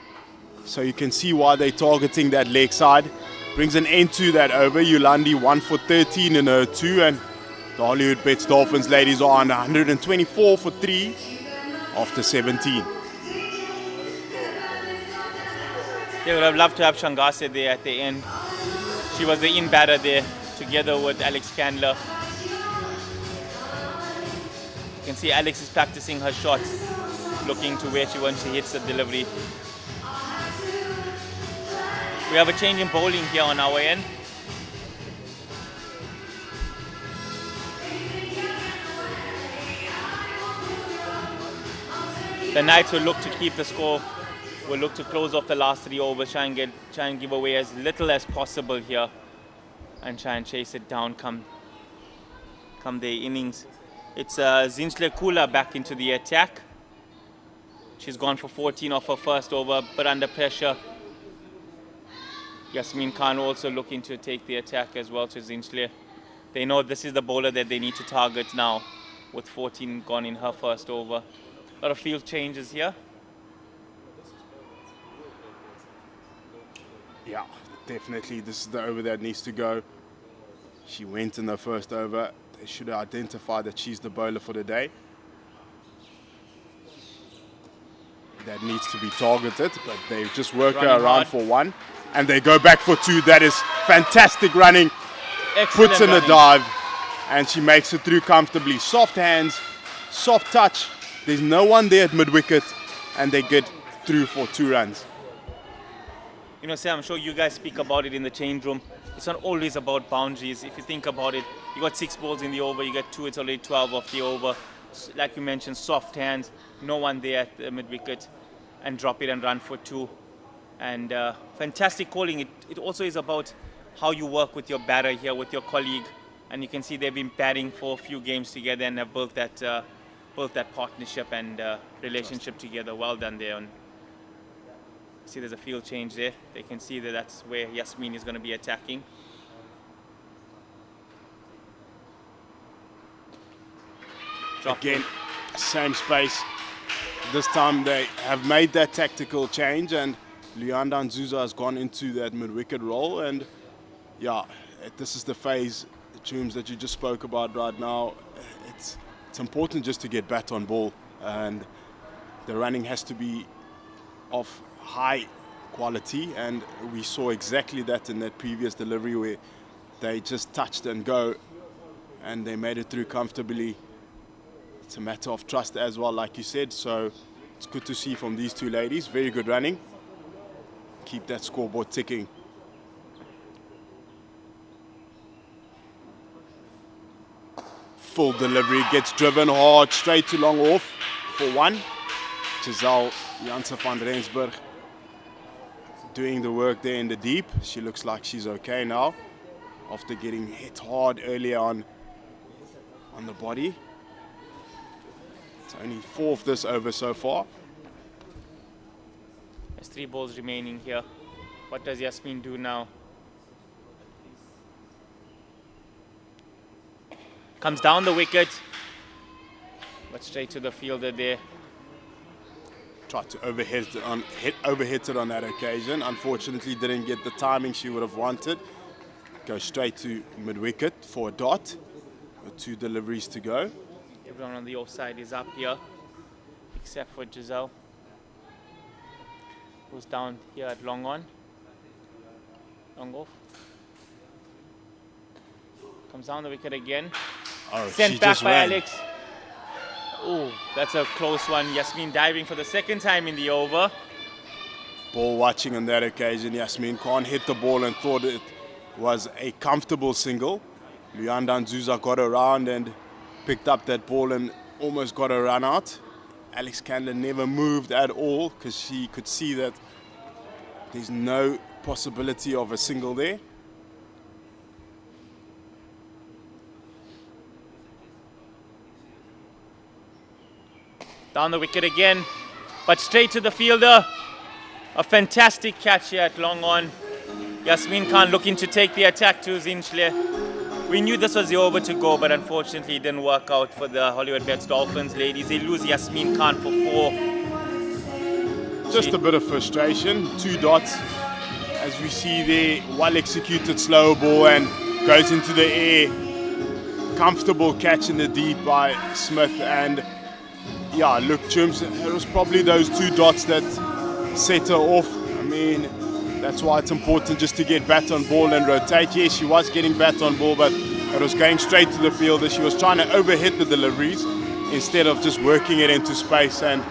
so you can see why they're targeting that leg side. Brings an end to that over. Yolandi 1 for 13 in her 2, and the Hollywoodbets Dolphins ladies are on 124 for 3 after 17. They would have loved to have Shangase there at the end. She was the in batter there together with Alex Candler. You can see Alex is practicing her shots, looking to where she wants to hit the delivery. We have a change in bowling here on our end. The Knights will look to keep the score. Will look to close off the last 3 overs, try and give away as little as possible here, and try and chase it down come their innings. It's Zinhle Kula back into the attack. She's gone for 14 off her first over, but under pressure. Yasmin Khan also looking to take the attack as well to Zinhle. They know this is the bowler that they need to target now, with 14 gone in her first over. A lot of field changes here. Yeah, definitely this is the over that needs to go. She went in the first over. They should identify that she's the bowler for the day. That needs to be targeted, but they just work her around for 1. And they go back for 2. That is fantastic running. Excellent Puts in running. a dive, and she makes it through comfortably. Soft hands, soft touch. There's no one there at mid-wicket, and they get through for 2 runs. You know, Sam, I'm sure you guys speak about it in the change room. It's not always about boundaries. If you think about it, you got 6 balls in the over, you get 2, it's already 12 off the over. Like you mentioned, soft hands, no one there at the mid-wicket, and drop it and run for 2. And fantastic calling. It also is about how you work with your batter here, with your colleague. And you can see they've been batting for a few games together and have built that partnership and relationship together. Well done there. And see there's a field change there. They can see that that's where Yasmin is going to be attacking. Again, same space. This time they have made that tactical change, and Luyanda Nzuza has gone into that mid-wicket role. And yeah, this is the phase, the tunes that you just spoke about right now. It's important just to get bat on ball, and the running has to be of high quality, and we saw exactly that in that previous delivery where they just touched and go, and they made it through comfortably. It's a matter of trust as well, like you said, so it's good to see from these 2 ladies. Very good running. Keep that scoreboard ticking. full delivery, gets driven hard, straight to long off for 1. Giselle Janse van Rensburg doing the work there in the deep. She looks like she's okay now after getting hit hard earlier on the body. It's only 4 of this over so far. There's 3 balls remaining here. What does Yasmin do now? Comes down the wicket, but straight to the fielder there. Tried to overhit it on that occasion. Unfortunately, didn't get the timing she would have wanted. Goes straight to mid-wicket for a dot. With 2 deliveries to go. Everyone on the offside is up here, except for Giselle, who's down here at long on. Long off. Comes down the wicket again. Oh, sent back by Alex. Oh, that's a close one. Yasmin diving for the 2nd time in the over. Ball watching on that occasion. Yasmin can't hit the ball and thought it was a comfortable single. Luyanda Nzuza got around and picked up that ball and almost got a run out. Alex Candler never moved at all because she could see that there's no possibility of a single there. Down the wicket again, but straight to the fielder. A fantastic catch here at long on. Yasmin Khan looking to take the attack to Zinchle. We knew this was the over to go, but unfortunately it didn't work out for the Hollywoodbets Dolphins ladies. They lose Yasmin Khan for 4. Just a bit of frustration. 2 dots. As we see there, well executed slow ball and goes into the air. Comfortable catch in the deep by Smith, and yeah, look, Chums, it was probably those 2 dots that set her off. I mean, that's why it's important just to get bat on ball and rotate. Yes, she was getting bat on ball, but it was going straight to the fielder. She was trying to overhit the deliveries instead of just working it into space, and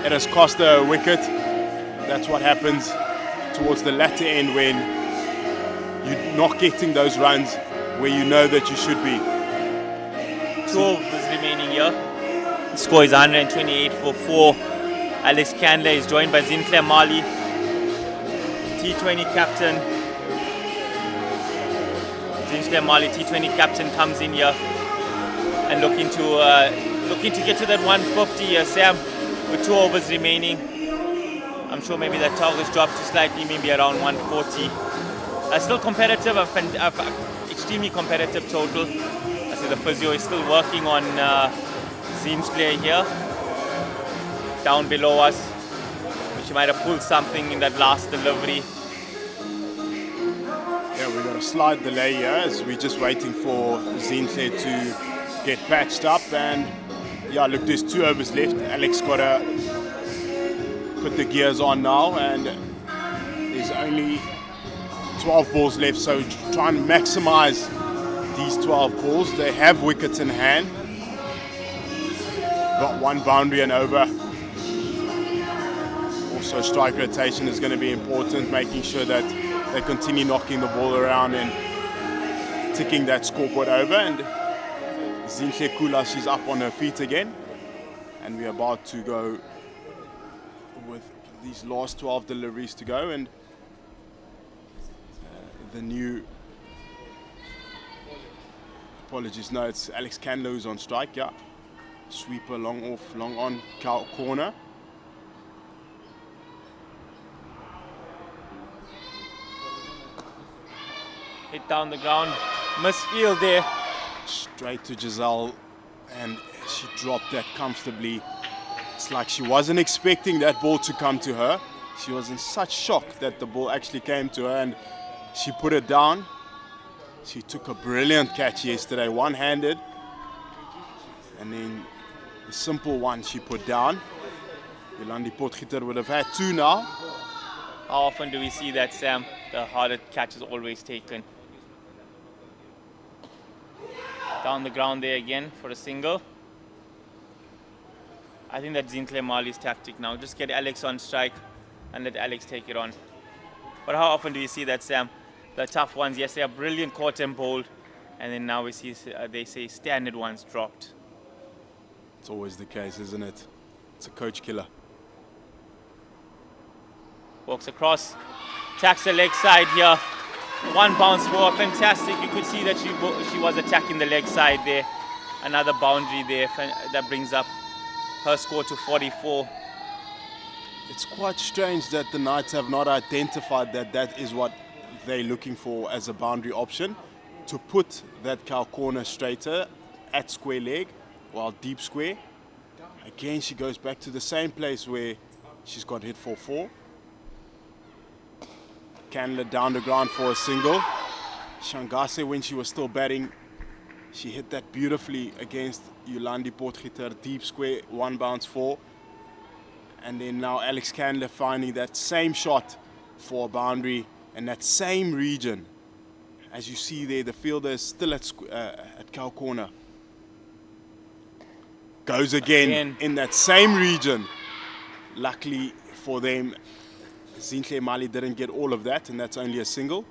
it has cost her a wicket. That's what happens towards the latter end when you're not getting those runs where you know that you should be. 2 overs remaining here. The score is 128 for 4. Alex Candler is joined by Zinchle Mali, T20 captain. Zinchle Mali, T20 captain, comes in here and looking to get to that 150 here, Sam, with 2 overs remaining. I'm sure maybe that target's dropped to slightly, maybe around 140. Still competitive, extremely competitive total. I see the physio is still working on Zinchle here, down below us. She might have pulled something in that last delivery. Yeah, we got a slight delay here as we're just waiting for Zinchle to get patched up, and yeah, look, there's 2 overs left. Alex got to put the gears on now, and there's only 12 balls left, so try and maximize these 12 balls. They have wickets in hand. Got 1 boundary and over. Also, strike rotation is going to be important, making sure that they continue knocking the ball around and ticking that scoreboard over. And Zinchle Kula, she's up on her feet again, and we're about to go with these last 12 deliveries to go, and the new, apologies, no, it's Alex Candler who's on strike. Yeah, sweeper, long off, long on, corner. Hit down the ground, misfield there. Straight to Giselle, and she dropped that comfortably. It's like she wasn't expecting that ball to come to her. She was in such shock that the ball actually came to her, and she put it down. She took a brilliant catch yesterday, one-handed, and then the simple one she put down. Yolandi Potgieter would have had 2 now. How often do we see that, Sam? The harder catch is always taken. Down the ground there again for a single. I think that's Zinchle Mali's tactic now. Just get Alex on strike and let Alex take it on. But how often do you see that, Sam? The tough ones, yes, they are brilliant caught and bowled, And then now we see, they say standard ones dropped. It's always the case, isn't it? It's a coach killer. Walks across, attacks the leg side here. One bounce for fantastic. You could see that she was attacking the leg side there. Another boundary there that brings up her score to 44. It's quite strange that the Knights have not identified that that is what they're looking for as a boundary option, to put that cow corner straighter at square leg while deep square. Again, she goes back to the same place where she's got hit for 4. Candler down the ground for a single. Shangase, when she was still batting, she hit that beautifully against Yolandi Potgieter, deep square, 1 bounce 4. And then now Alex Candler finding that same shot for a boundary in that same region. As you see there, the fielder is still at cow corner. Goes again in that same region. Luckily for them, Zinhle Mali didn't get all of that, and that's only a single.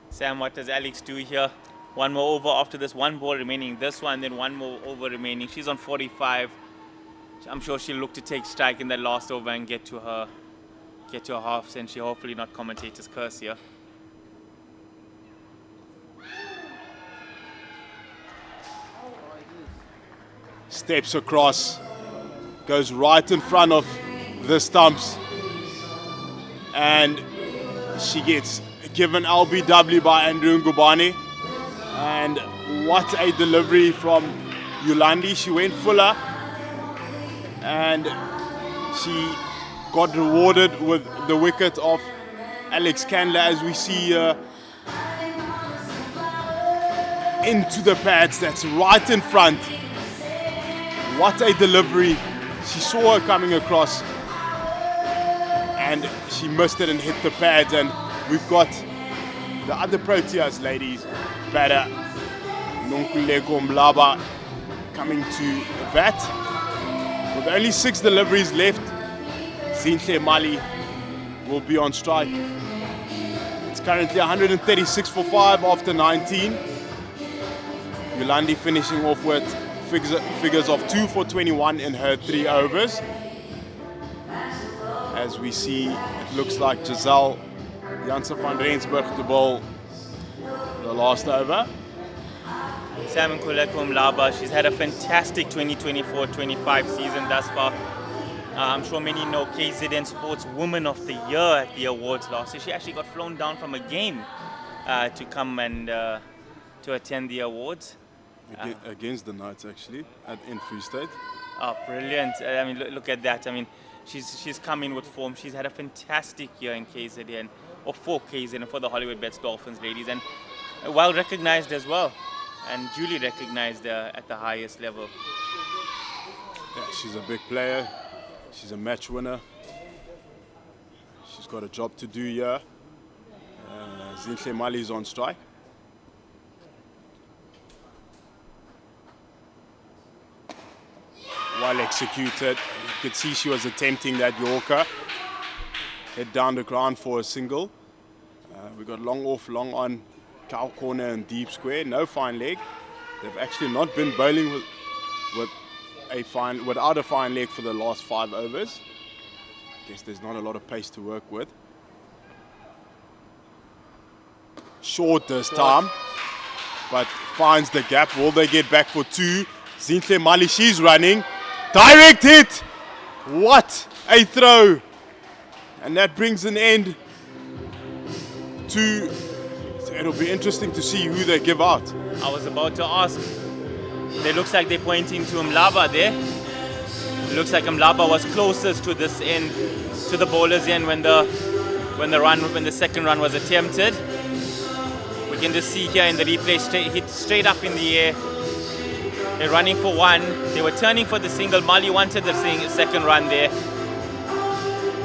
Sam, what does Alex do here? 1 more over after this, 1 ball remaining. This one, then 1 more over remaining. She's on 45. I'm sure she'll look to take strike in that last over and get to her half century. Hopefully not commentator's curse here. Steps across, goes right in front of the stumps, and she gets given LBW by Andrew Ngubane. And what a delivery from Yolandi. She went fuller and she got rewarded with the wicket of Alex Candler, as we see into the pads. That's right in front. What a delivery. She saw her coming across and she missed it and hit the pads. And we've got the other Proteas ladies batter, Nonkuleko Mlaba, coming to bat. With only 6 deliveries left, Zinhle Mali will be on strike. It's currently 136 for 5 after 19. Yolandi finishing off with figures of 2 for 21 in her 3 overs. As we see, it looks like Giselle Janssen van Rensburg to bowl the last over. Sam Nkuleko Mlaba, she's had a fantastic 2024-25 season thus far. I'm sure many know KZN Sports Woman of the Year at the awards last year. She actually got flown down from a game to come and to attend the awards. Against the Knights, actually, in Free State. Oh, brilliant. I mean, look at that. I mean, she's come in with form. She's had a fantastic year in KZN, or for KZN, for the Hollywoodbets Dolphins ladies, and well recognized as well, and duly recognized at the highest level. Yeah, she's a big player. She's a match winner. She's got a job to do here. Zinhle Mali is on strike. Well executed. You could see she was attempting that Yorker. Head down the ground for a single. We got long off, long on, cow corner and deep square. No fine leg. They've actually not been bowling without a fine leg for the last 5 overs. I guess there's not a lot of pace to work with. Short this time, but finds the gap. Will they get back for 2? Zinhle Mali, she's running. Direct hit! What a throw! And that brings an end to... It'll be interesting to see who they give out. I was about to ask. It looks like they're pointing to Mlaba there. It looks like Mlaba was closest to this end, to the bowler's end when the second run was attempted. We can just see here in the replay, hit straight up in the air. They're running for 1. They were turning for the single. Mali wanted the second run there.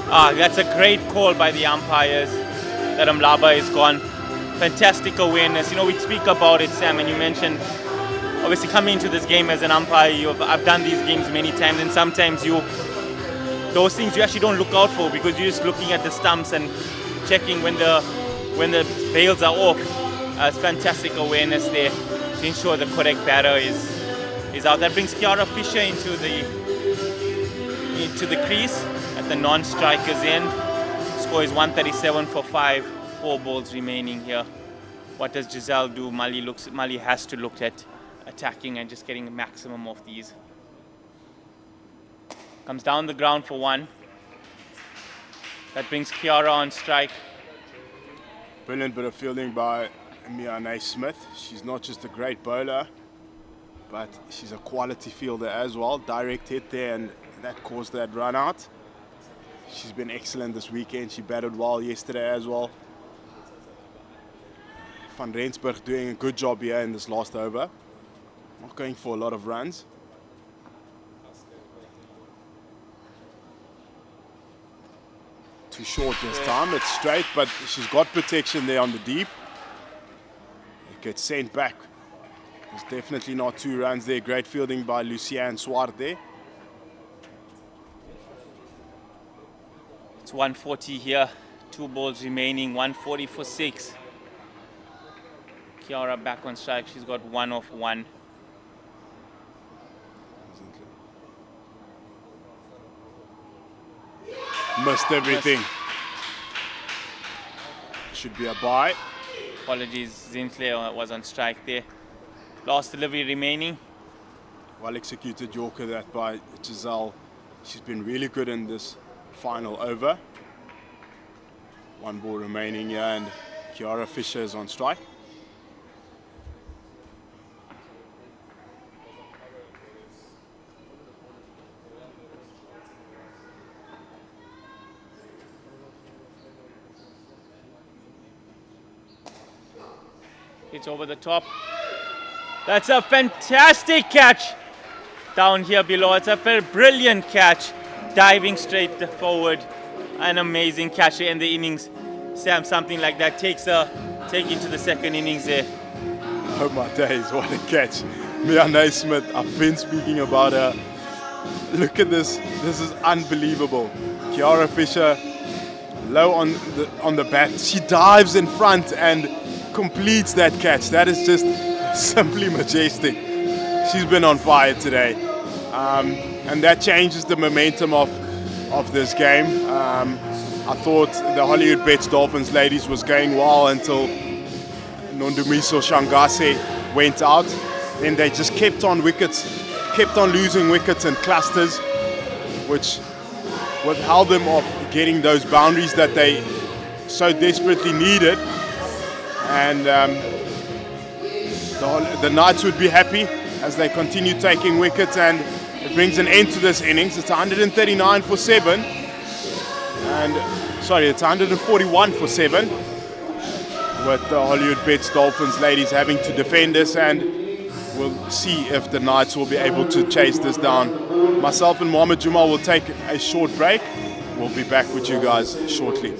That's a great call by the umpires that Mlaba is gone. Fantastic awareness. You know, we speak about it, Sam, and you mentioned obviously coming into this game as an umpire. I've done these games many times, and sometimes those things you actually don't look out for because you're just looking at the stumps and checking when the bails are off. It's fantastic awareness there to ensure the correct batter is out. That brings Kiara Fisher into the crease at the non-striker's end. Score is 137 for 5, 4 balls remaining here. What does Giselle do? Mali has to look at attacking and just getting the maximum of these. Comes down the ground for 1. That brings Kiara on strike. Brilliant bit of fielding by Miane Smith. She's not just a great bowler, but she's a quality fielder as well. Direct hit there, and that caused that run out. She's been excellent this weekend. She batted well yesterday as well. Van Rensburg doing a good job here in this last over. Not going for a lot of runs. Too short this time. It's straight, but she's got protection there on the deep. It gets sent back. There's definitely not 2 runs there. Great fielding by Luciane Swart there. It's 140 here. 2 balls remaining. 140 for 6. Kiara back on strike. She's got 1 off 1. Missed everything. Should be a bye. Apologies, Zintle was on strike there. Last delivery remaining. Well executed Yorker that by Giselle. She's been really good in this final over. 1 ball remaining here, and Kiara Fisher is on strike. It's over the top. That's a fantastic catch down here below. It's a very brilliant catch. Diving straight forward. An amazing catch in the innings. Sam, something like that take into the second innings there. Oh my days, what a catch. Miane Smith, I've been speaking about her. Look at this. This is unbelievable. Kiara Fisher, low on the bat. She dives in front and completes that catch. That is just simply majestic. She's been on fire today, and that changes the momentum of this game. I thought the Hollywoodbets Dolphins ladies was going well until Nondumiso Shangase went out. Then they just kept on losing wickets in clusters, which withheld them of getting those boundaries that they so desperately needed. And the Knights would be happy as they continue taking wickets, and it brings an end to this innings. It's 139 for 7, and sorry, it's 141 for 7, with the Hollywoodbets Dolphins ladies having to defend this, and we'll see if the Knights will be able to chase this down. Myself and Mohamed Juma will take a short break. We'll be back with you guys shortly.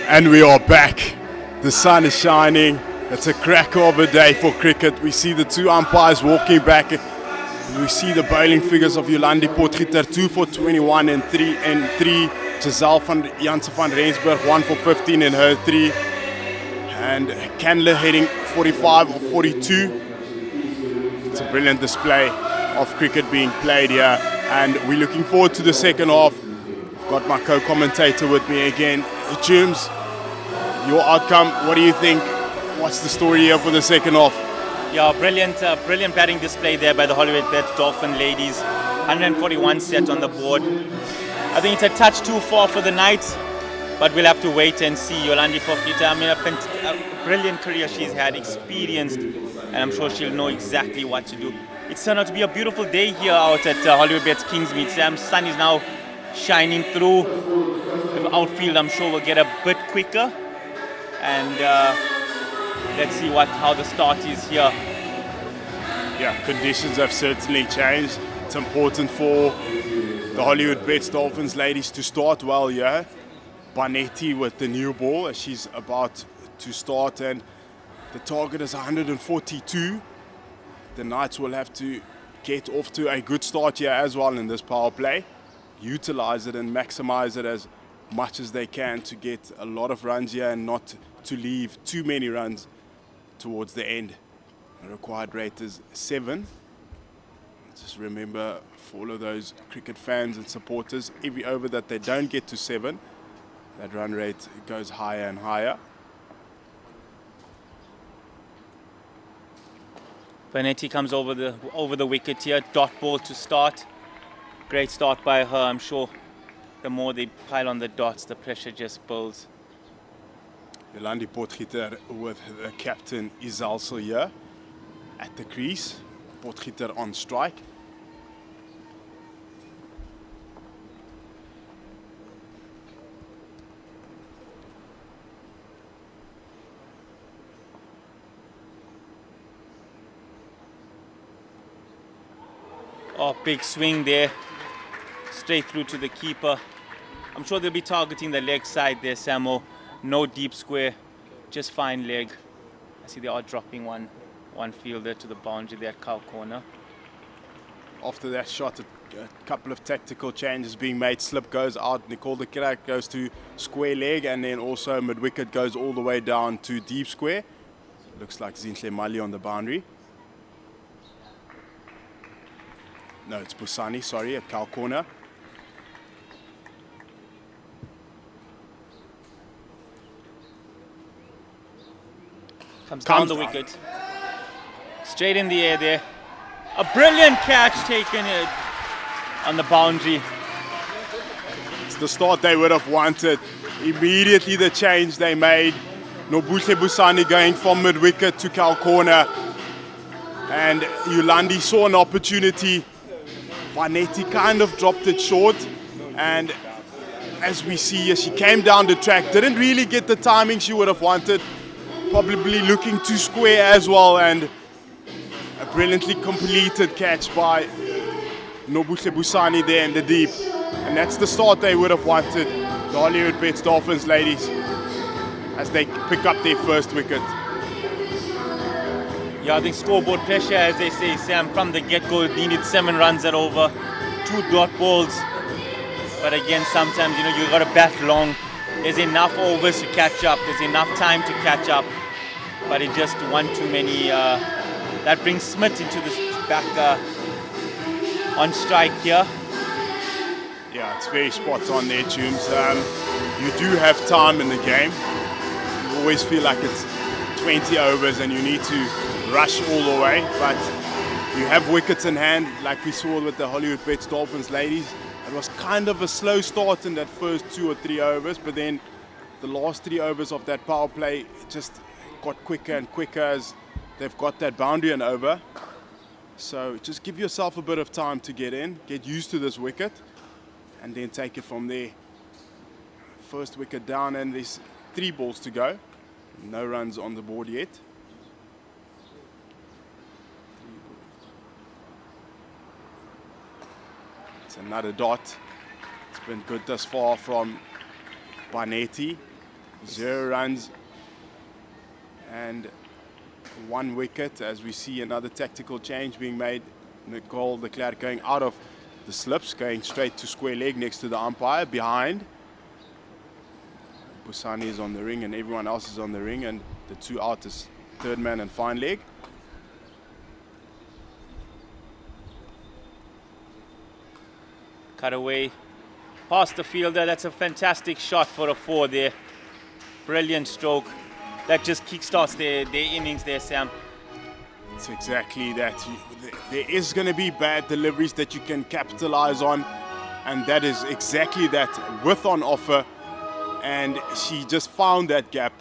And we are back. The sun is shining. It's a cracker of a day for cricket. We see the two umpires walking back. We see the bowling figures of Yolandi Potgieter, 2 for 21 and 3 and 3. Giselle van Janssen van Rensburg, 1 for 15 in her 3. And Candler hitting 45 or 42. It's a brilliant display of cricket being played here. And we're looking forward to the second half. I've got my co-commentator with me again. Jooms, your outcome, what do you think? What's the story here for the second half? Yeah, brilliant batting display there by the Hollywoodbets Dolphin ladies. 141 set on the board. I think it's a touch too far for the night, but we'll have to wait and see. Yolandi Potgieter, I mean, a brilliant career she's had, experienced, and I'm sure she'll know exactly what to do. It's turned out to be a beautiful day here out at Hollywoodbets Kingsmead. Sam's sun is now shining through. The outfield, I'm sure, will get a bit quicker. And let's see how the start is here. Yeah, conditions have certainly changed. It's important for the Hollywoodbets Dolphins ladies to start well here. Banetti with the new ball as she's about to start, and the target is 142. The Knights will have to get off to a good start here as well in this power play. Utilize it and maximize it as much as they can to get a lot of runs here and not to leave too many runs towards the end. The required rate is 7. Just remember, for all of those cricket fans and supporters, every over that they don't get to 7, that run rate goes higher and higher. Banetti comes over the wicket here, dot ball to start. Great start by her. I'm sure the more they pile on the dots, the pressure just builds. Yolandi Potgieter with the captain is also here at the crease. Potgieter on strike. Oh, big swing there. Straight through to the keeper. I'm sure they'll be targeting the leg side there, Samo. No deep square, just fine leg. I see they are dropping one fielder to the boundary there at cow corner. After that shot, a couple of tactical changes being made. Slip goes out, Nicole de Klerk goes to square leg, and then also mid-wicket goes all the way down to deep square. Looks like Zinhle Mali on the boundary. No, it's Busani, sorry, at cow corner. Comes down the wicket. Straight in the air there. A brilliant catch taken on the boundary. It's the start they would have wanted. Immediately the change they made. Nobuhle Busani going from mid-wicket to cow corner. And Yolandi saw an opportunity. Banetti kind of dropped it short. And as we see, she came down the track. Didn't really get the timing she would have wanted. Probably looking too square as well, and a brilliantly completed catch by Nobuhle Busani there in the deep. And that's the start they would have wanted, the Hollywoodbets Dolphins ladies, as they pick up their first wicket. Yeah, I think scoreboard pressure, as they say, Sam, from the get-go, needed 7 runs at over, 2 dot balls. But again, sometimes, you've got to bat long. There's enough overs to catch up. There's enough time to catch up. But it just one too many. That brings Smith into the back on strike here. Yeah, it's very spot on there, Toombs. You do have time in the game. You always feel like it's 20 overs and you need to rush all the way. But you have wickets in hand, like we saw with the Hollywoodbets Dolphins ladies. It was kind of a slow start in that first 2 or 3 overs, but then the last 3 overs of that power play just got quicker and quicker as they've got that boundary and over. So just give yourself a bit of time to get in, get used to this wicket, and then take it from there. First wicket down, and there's 3 balls to go. No runs on the board yet. Another dot. It's been good thus far from Banetti. 0 runs and 1 wicket, as we see another tactical change being made. Nicole de Klerk going out of the slips, going straight to square leg next to the umpire behind. Busani is on the ring and everyone else is on the ring, and the 2 out is third man and fine leg. Cut away past the fielder. That's a fantastic shot for a 4 there. Brilliant stroke. That just kickstarts their innings there, Sam. It's exactly that. There is going to be bad deliveries that you can capitalize on, and that is exactly that, with on offer. And she just found that gap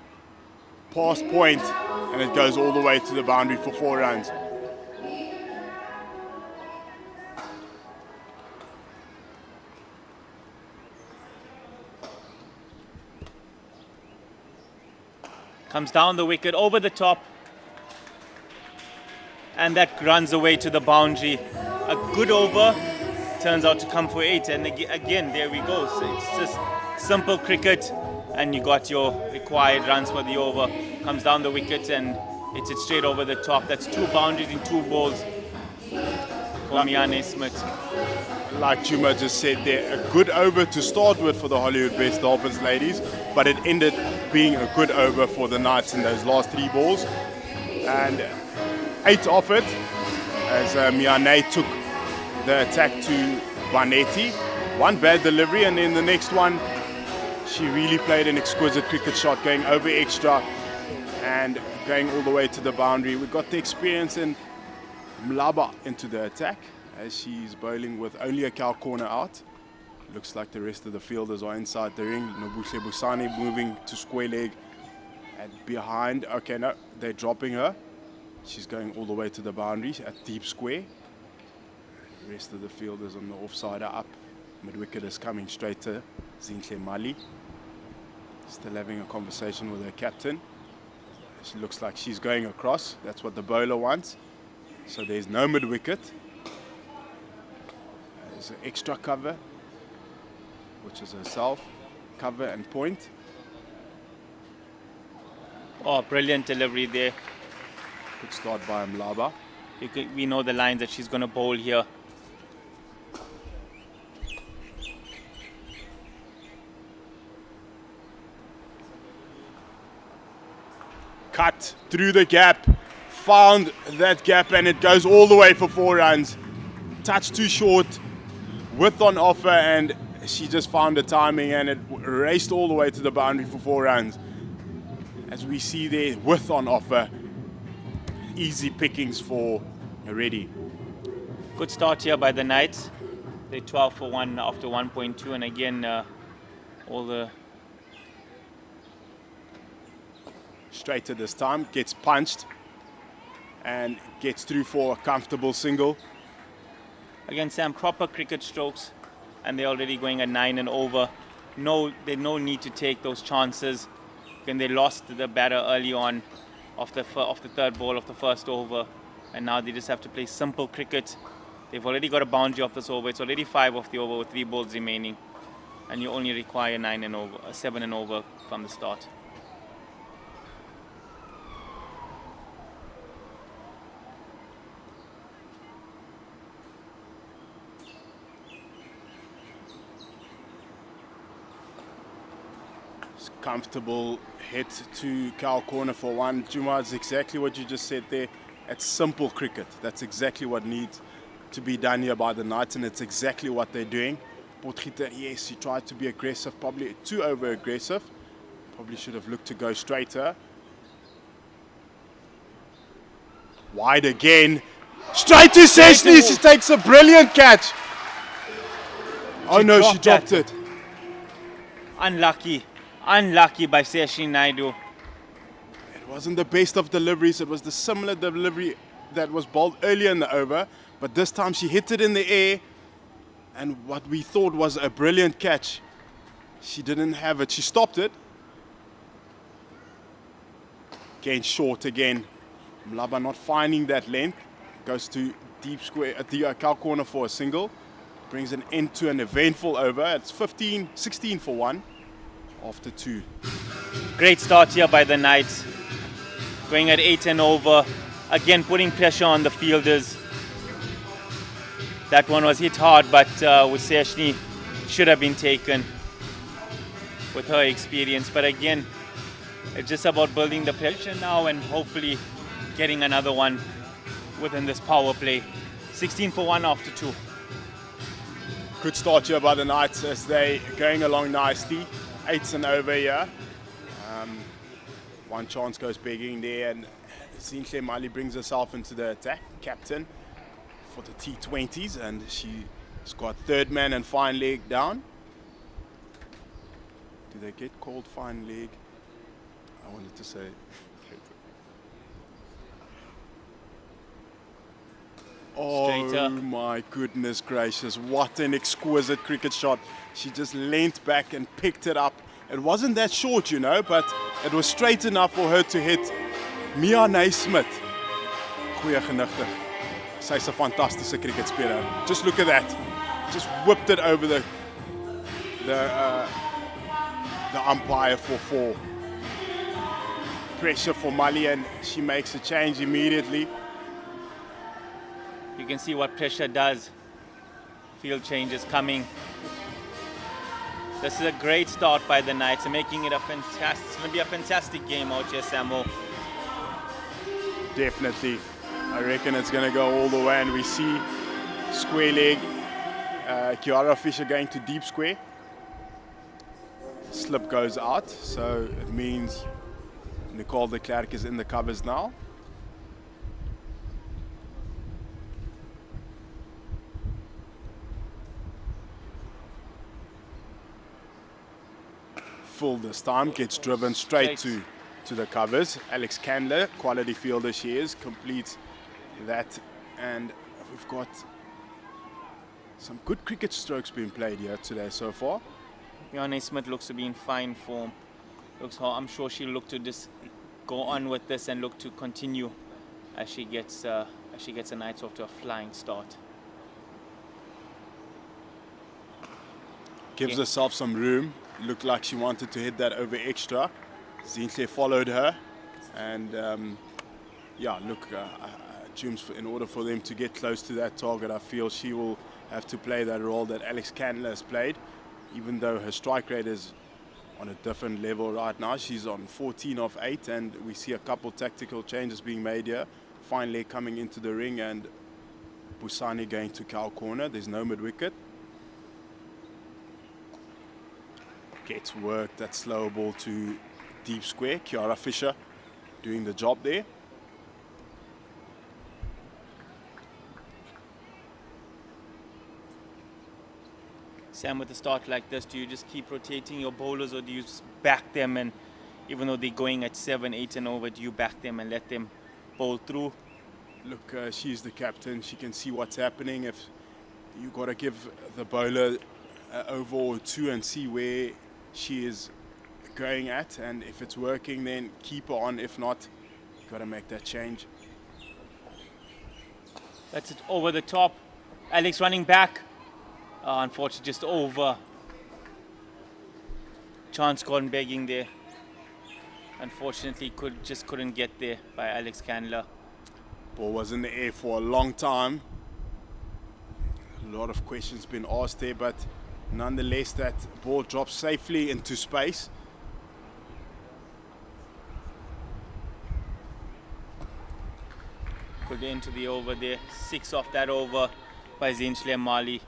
past point, and it goes all the way to the boundary for 4 runs. Comes down the wicket, over the top. And that runs away to the boundary. A good over turns out to come for 8. And again, there we go. So it's just simple cricket. And you got your required runs for the over. Comes down the wicket and hits it straight over the top. That's 2 boundaries in 2 balls for Miane Smith. Like Chuma just said there, a good over to start with for the Hollywoodbets Dolphins ladies, but it ended being a good over for the Knights in those last 3 balls. And 8 off it, as Miane took the attack to Vanetti. 1 bad delivery, and then the next one, she really played an exquisite cricket shot, going over extra and going all the way to the boundary. We got the experience in Mlaba into the attack, as she's bowling with only a cow corner out. Looks like the rest of the fielders are inside the ring. Nobuhle Busani moving to square leg and behind. Okay, no, they're dropping her. She's going all the way to the boundary at deep square. The rest of the fielders on the offside are up. Mid-wicket is coming straight to Zinhle Mali. Still having a conversation with her captain. She looks like she's going across. That's what the bowler wants. So there's no mid-wicket. There's an extra cover, which is herself, cover and point. Oh, brilliant delivery there. Good start by Mlaba. We know the lines that she's going to bowl here. Cut through the gap, found that gap, and it goes all the way for 4 runs. Touch too short, width on offer, and she just found the timing, and it raced all the way to the boundary for 4 runs. As we see there, width on offer, easy pickings for Reddy. Good start here by the Knights. They're 12 for 1 after 1.2, and again, all the straighter this time, gets punched and gets through for a comfortable single. Again, Sam, proper cricket strokes, and they're already going at 9 and over. There's no need to take those chances. Again, they lost the batter early on off the 3rd ball of the 1st over, and now they just have to play simple cricket. They've already got a boundary off this over. It's already 5 off the over with 3 balls remaining, and you only require 9 and over, 7 and over from the start. Comfortable hit to cow corner for 1. Juma, it's exactly what you just said there. It's simple cricket. That's exactly what needs to be done here by the Knights, and it's exactly what they're doing. Potgieter, yes, he tried to be aggressive, probably too over aggressive. Probably should have looked to go straighter. Wide again. Straight to Sesni. She takes a brilliant catch. Oh no, she dropped it. Unlucky by Sesni Naidu. It wasn't the best of deliveries. It was the similar delivery that was bowled earlier in the over, but this time she hit it in the air, and what we thought was a brilliant catch, she didn't have it. She stopped it. Again, short again. Mlaba not finding that length. Goes to deep square at the cow corner for a single. Brings an end to an eventful over. It's 16 for 1. after 2. Great start here by the Knights. Going at 8 and over. Again, putting pressure on the fielders. That one was hit hard, but Wuseshni should have been taken with her experience. But again, it's just about building the pressure now and hopefully getting another one within this power play. 16 for 1 after 2. Good start here by the Knights as they going along nicely. 8 and over here. One chance goes begging there, and Zinhle Mali brings herself into the attack, captain for the T20s, and she's got third man and fine leg down. Do they get called fine leg? I wanted to say. Oh my goodness gracious, what an exquisite cricket shot. She just leant back and picked it up. It wasn't that short, you know, but it was straight enough for her to hit Mia Naismith. Goeie genigtig. Sy's 'n fantastiese cricket speler. Just look at that. Just whipped it over the umpire for 4. Pressure for Mali, and she makes a change immediately. You can see what pressure does. Field change is coming. This is a great start by the Knights and making it it's going to be a fantastic game out here, Samo. Definitely. I reckon it's going to go all the way, and we see square leg. Kiara Fisher going to deep square. Slip goes out, so it means Nicole de Klerk is in the covers now. Full this time, gets driven straight to the covers. Alex Candler, quality fielder she is, completes that, and we've got some good cricket strokes being played here today so far. Yana Smith looks to be in fine form. I'm sure she'll look to just go on with this and look to continue as she gets the Knights off to a flying start. Gives herself some room. Looked like she wanted to hit that over extra. Zinhle followed her, and yeah, look, in order for them to get close to that target, I feel she will have to play that role that Alex Candler has played, even though her strike rate is on a different level right now. She's on 14 of 8, and we see a couple tactical changes being made here. Fine leg coming into the ring, and Busani going to cow corner. There's no mid-wicket. Gets worked, that slow ball to deep square. Kiara Fisher doing the job there. Sam, with a start like this, do you just keep rotating your bowlers, or do you just back them, and even though they're going at 7, 8 and over, do you back them and let them bowl through? Look, she's the captain. She can see what's happening. If you got to give the bowler an over or 2 and see where she is going at, and if it's working, then keep her on. If not, you got to make that change. That's it, over the top. Alex running back. Unfortunately, just over. Chance gone begging there. Unfortunately, couldn't get there by Alex Candler. Ball was in the air for a long time. A lot of questions been asked there, but nonetheless, that ball drops safely into space. Put into the over there. 6 off that over by Zinhle Mali.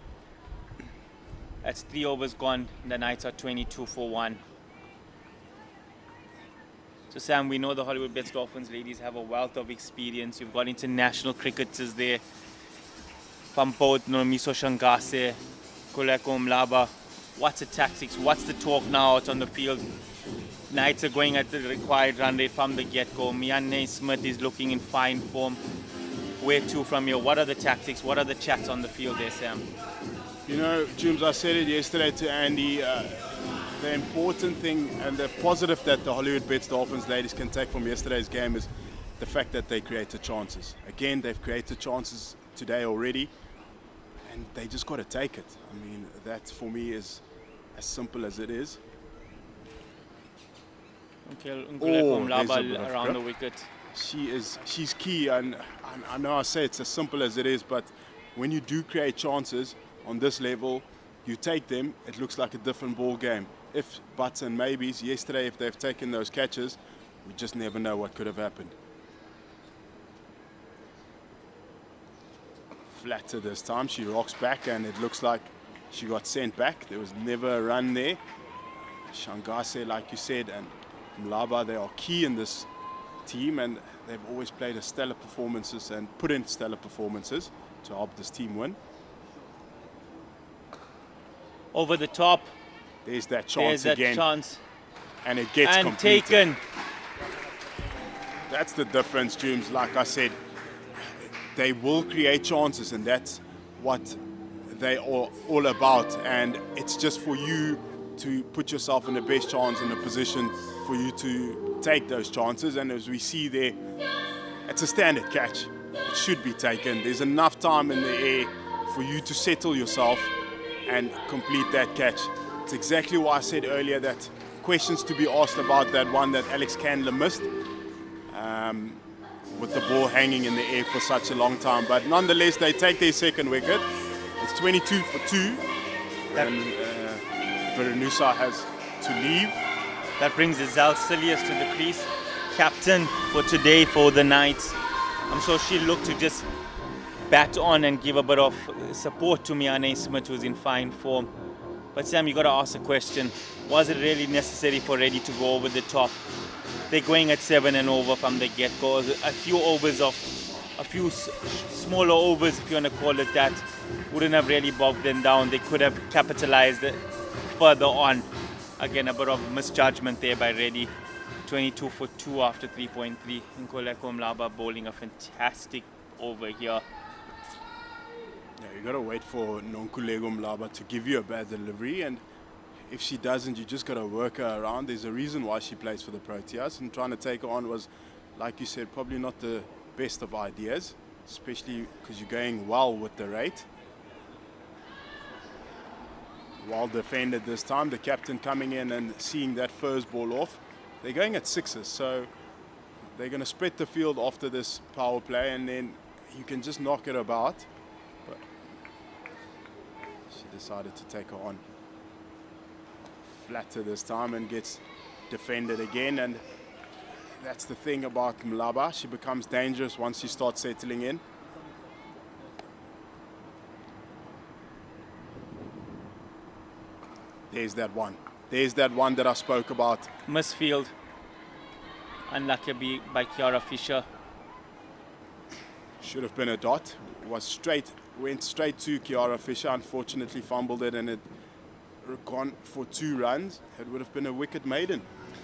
That's 3 overs gone. The Knights are 22 for 1. So Sam, we know the Hollywoodbets Dolphins ladies have a wealth of experience. You've got international cricketers there. From both Miso Shangase, Kuleko Mlaba. What's the tactics? What's the talk now out on the field? Knights are going at the required run rate from the get-go. Mia Smith is looking in fine form. Where to from here? What are the tactics? What are the chats on the field there, Sam? You know, Jooms, I said it yesterday to Andy, the important thing and the positive that the Hollywoodbets Dolphins ladies can take from yesterday's game is the fact that they created chances. Again, they've created chances today already, and they just got to take it. I mean, that for me is as simple as it is. Nkululeko Mlaba around the wicket. She's key, and I know I say it's as simple as it is, but when you do create chances on this level, you take them, it looks like a different ball game. If buts and maybes, yesterday if they've taken those catches, we just never know what could have happened. Flatter this time, she rocks back and it looks like she got sent back. There was never a run there. Shangase, like you said, and Mlaba, they are key in this team, and they've always played a stellar performances and put in stellar performances to help this team win. Over the top. There's that chance again. There's that chance. And it gets completed. Taken. That's the difference, Jooms. Like I said, they will create chances, and that's what they are all about. And it's just for you to put yourself in the best chance in a position for you to take those chances. And as we see there, it's a standard catch. It should be taken. There's enough time in the air for you to settle yourself and complete that catch. It's exactly why I said earlier that questions to be asked about that one that Alex Candler missed, with the ball hanging in the air for such a long time. But nonetheless, they take their second wicket. It's 22 for 2, and Verenusa has to leave. That brings Zal Silius to the crease, captain for today for the Knights. I'm sure she'll look to just bat on and give a bit of support to Miane Smith, who's in fine form. But Sam, you got to ask the question, was it really necessary for Reddy to go over the top? They're going at 7 and over from the get-go. A few smaller overs, if you want to call it that, wouldn't have really bogged them down. They could have capitalized further on. Again, a bit of misjudgment there by Reddy. 22 for 2 after 3.3. Nkululeko Mlaba bowling a fantastic over here. Yeah, you got to wait for Nonkulego Mlaba to give you a bad delivery, and if she doesn't, you just got to work her around. There's a reason why she plays for the Proteas, and trying to take her on was, like you said, probably not the best of ideas, especially because you're going well with the rate. Well defended this time, the captain coming in and seeing that first ball off. They're going at 6s, so they're going to spread the field after this power play, and then you can just knock it about. But she decided to take her on. Flatter this time and gets defended again, and that's the thing about Mlaba. She becomes dangerous once she starts settling in. There's that one. There's that one that I spoke about. Misfield. Unlucky by Kiara Fisher. Should have been a dot. Went straight to Kiara Fisher. Unfortunately fumbled it, and it gone for 2 runs. It would have been a wicket maiden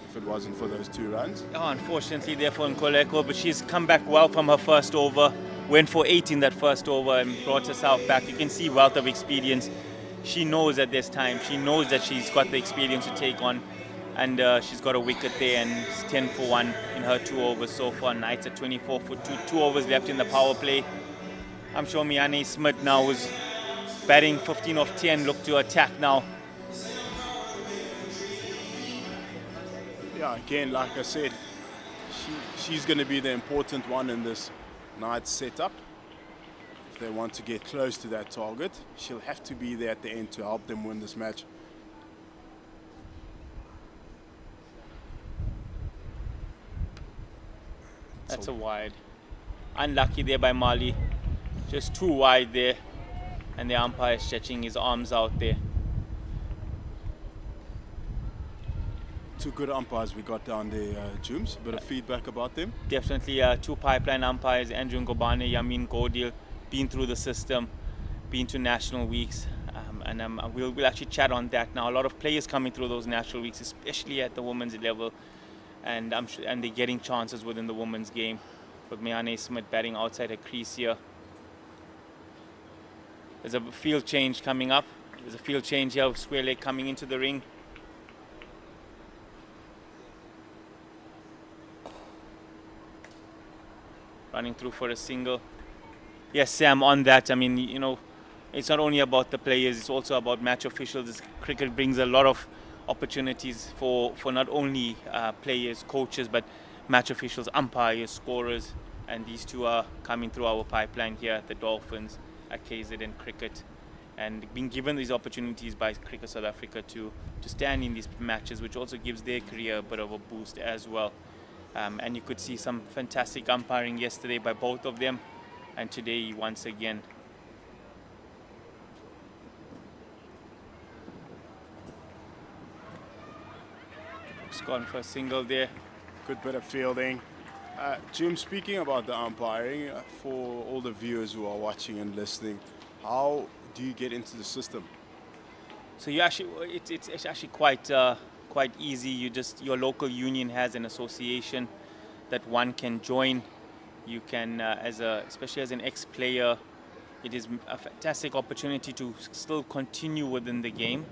if it wasn't for those 2 runs. Oh, unfortunately there for Nkululeko, but she's come back well from her first over. Went for 8 in that first over and brought herself back. You can see wealth of experience. She knows at this time. She knows that she's got the experience to take on, and she's got a wicket there, and it's 10 for 1 in her 2 overs so far. Knights at 24 for 2. 2 overs left in the power play. I'm sure Miane Smith now is batting 15 off 10. Look to attack now. Yeah, again, like I said, she's going to be the important one in this Knights setup. If they want to get close to that target, she'll have to be there at the end to help them win this match. That's a wide. Unlucky there by Mali. Just too wide there. And the umpire stretching his arms out there. 2 good umpires we got down there, Jooms. A bit of feedback about them. Definitely 2 pipeline umpires, Andrew Ngobane, Yamin Godil, been through the system, been to national weeks. And we'll actually chat on that now. A lot of players coming through those national weeks, especially at the women's level. And they're getting chances within the women's game. With Miane Smith batting outside her crease here. There's a field change coming up. There's a field change here with square leg coming into the ring. Running through for a single. Yes, Sam, on that, I mean, you know, it's not only about the players, it's also about match officials. Cricket brings a lot of opportunities for not only players, coaches, but match officials, umpires, scorers, and these two are coming through our pipeline here at the Dolphins, at KZN Cricket, and being given these opportunities by Cricket South Africa to stand in these matches, which also gives their career a bit of a boost as well. And you could see some fantastic umpiring yesterday by both of them, and today once again. Just gone for a single there. Good bit of fielding. Jim, speaking about the umpiring, for all the viewers who are watching and listening, how do you get into the system? So you actually, it's actually quite easy. Your local union has an association that one can join. You can, especially as an ex-player, it is a fantastic opportunity to still continue within the game.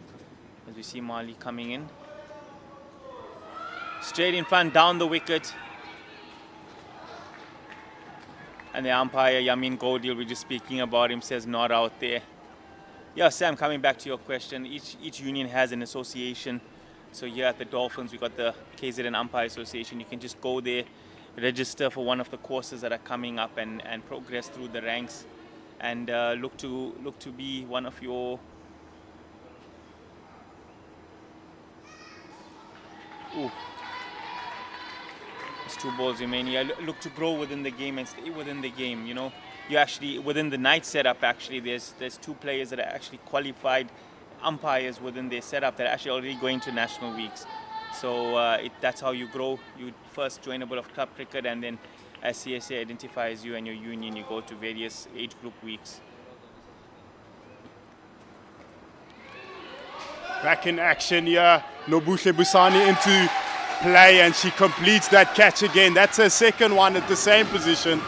As we see Mali coming in. Straight in front, down the wicket. And the umpire, Yamin Godil, we're just speaking about him, says not out there. Yeah, Sam, coming back to your question, each union has an association. So here at the Dolphins, we got the KZN Umpire Association. You can just go there, register for one of the courses that are coming up, and progress through the ranks, and look to be one of your It's 2 balls remaining. Yeah, look to grow within the game and stay within the game. You know, you actually within the night setup. Actually, there's 2 players that are actually qualified umpires within their setup that are actually already going to national weeks. So that's how you grow. You first join a bit of club cricket, and then as CSA identifies you and your union, you go to various age group weeks. Back in action here, Nobuhle Busani into play, and she completes that catch again. That's her second one at the same position.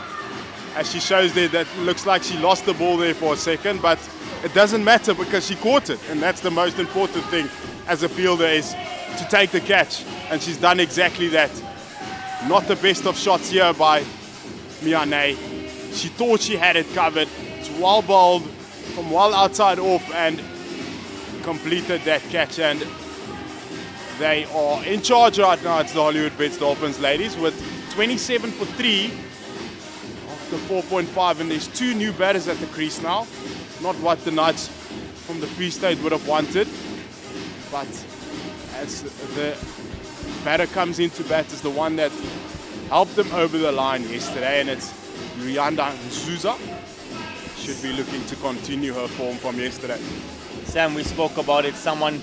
As she shows there, that looks like she lost the ball there for a second, but it doesn't matter because she caught it, and that's the most important thing as a fielder, is to take the catch, and she's done exactly that. Not the best of shots here by Miane. She thought she had it covered. It's well bowled from well outside off and completed that catch, and they are in charge right now. It's the Hollywoodbets Dolphins ladies with 27 for 3 after 4.5, and there's 2 new batters at the crease now. Not what the Knights from the Free State would have wanted, but as the batter comes into bat is the one that helped them over the line yesterday, and it's Luyanda Nzuza. Should be looking to continue her form from yesterday. Sam, we spoke about it, someone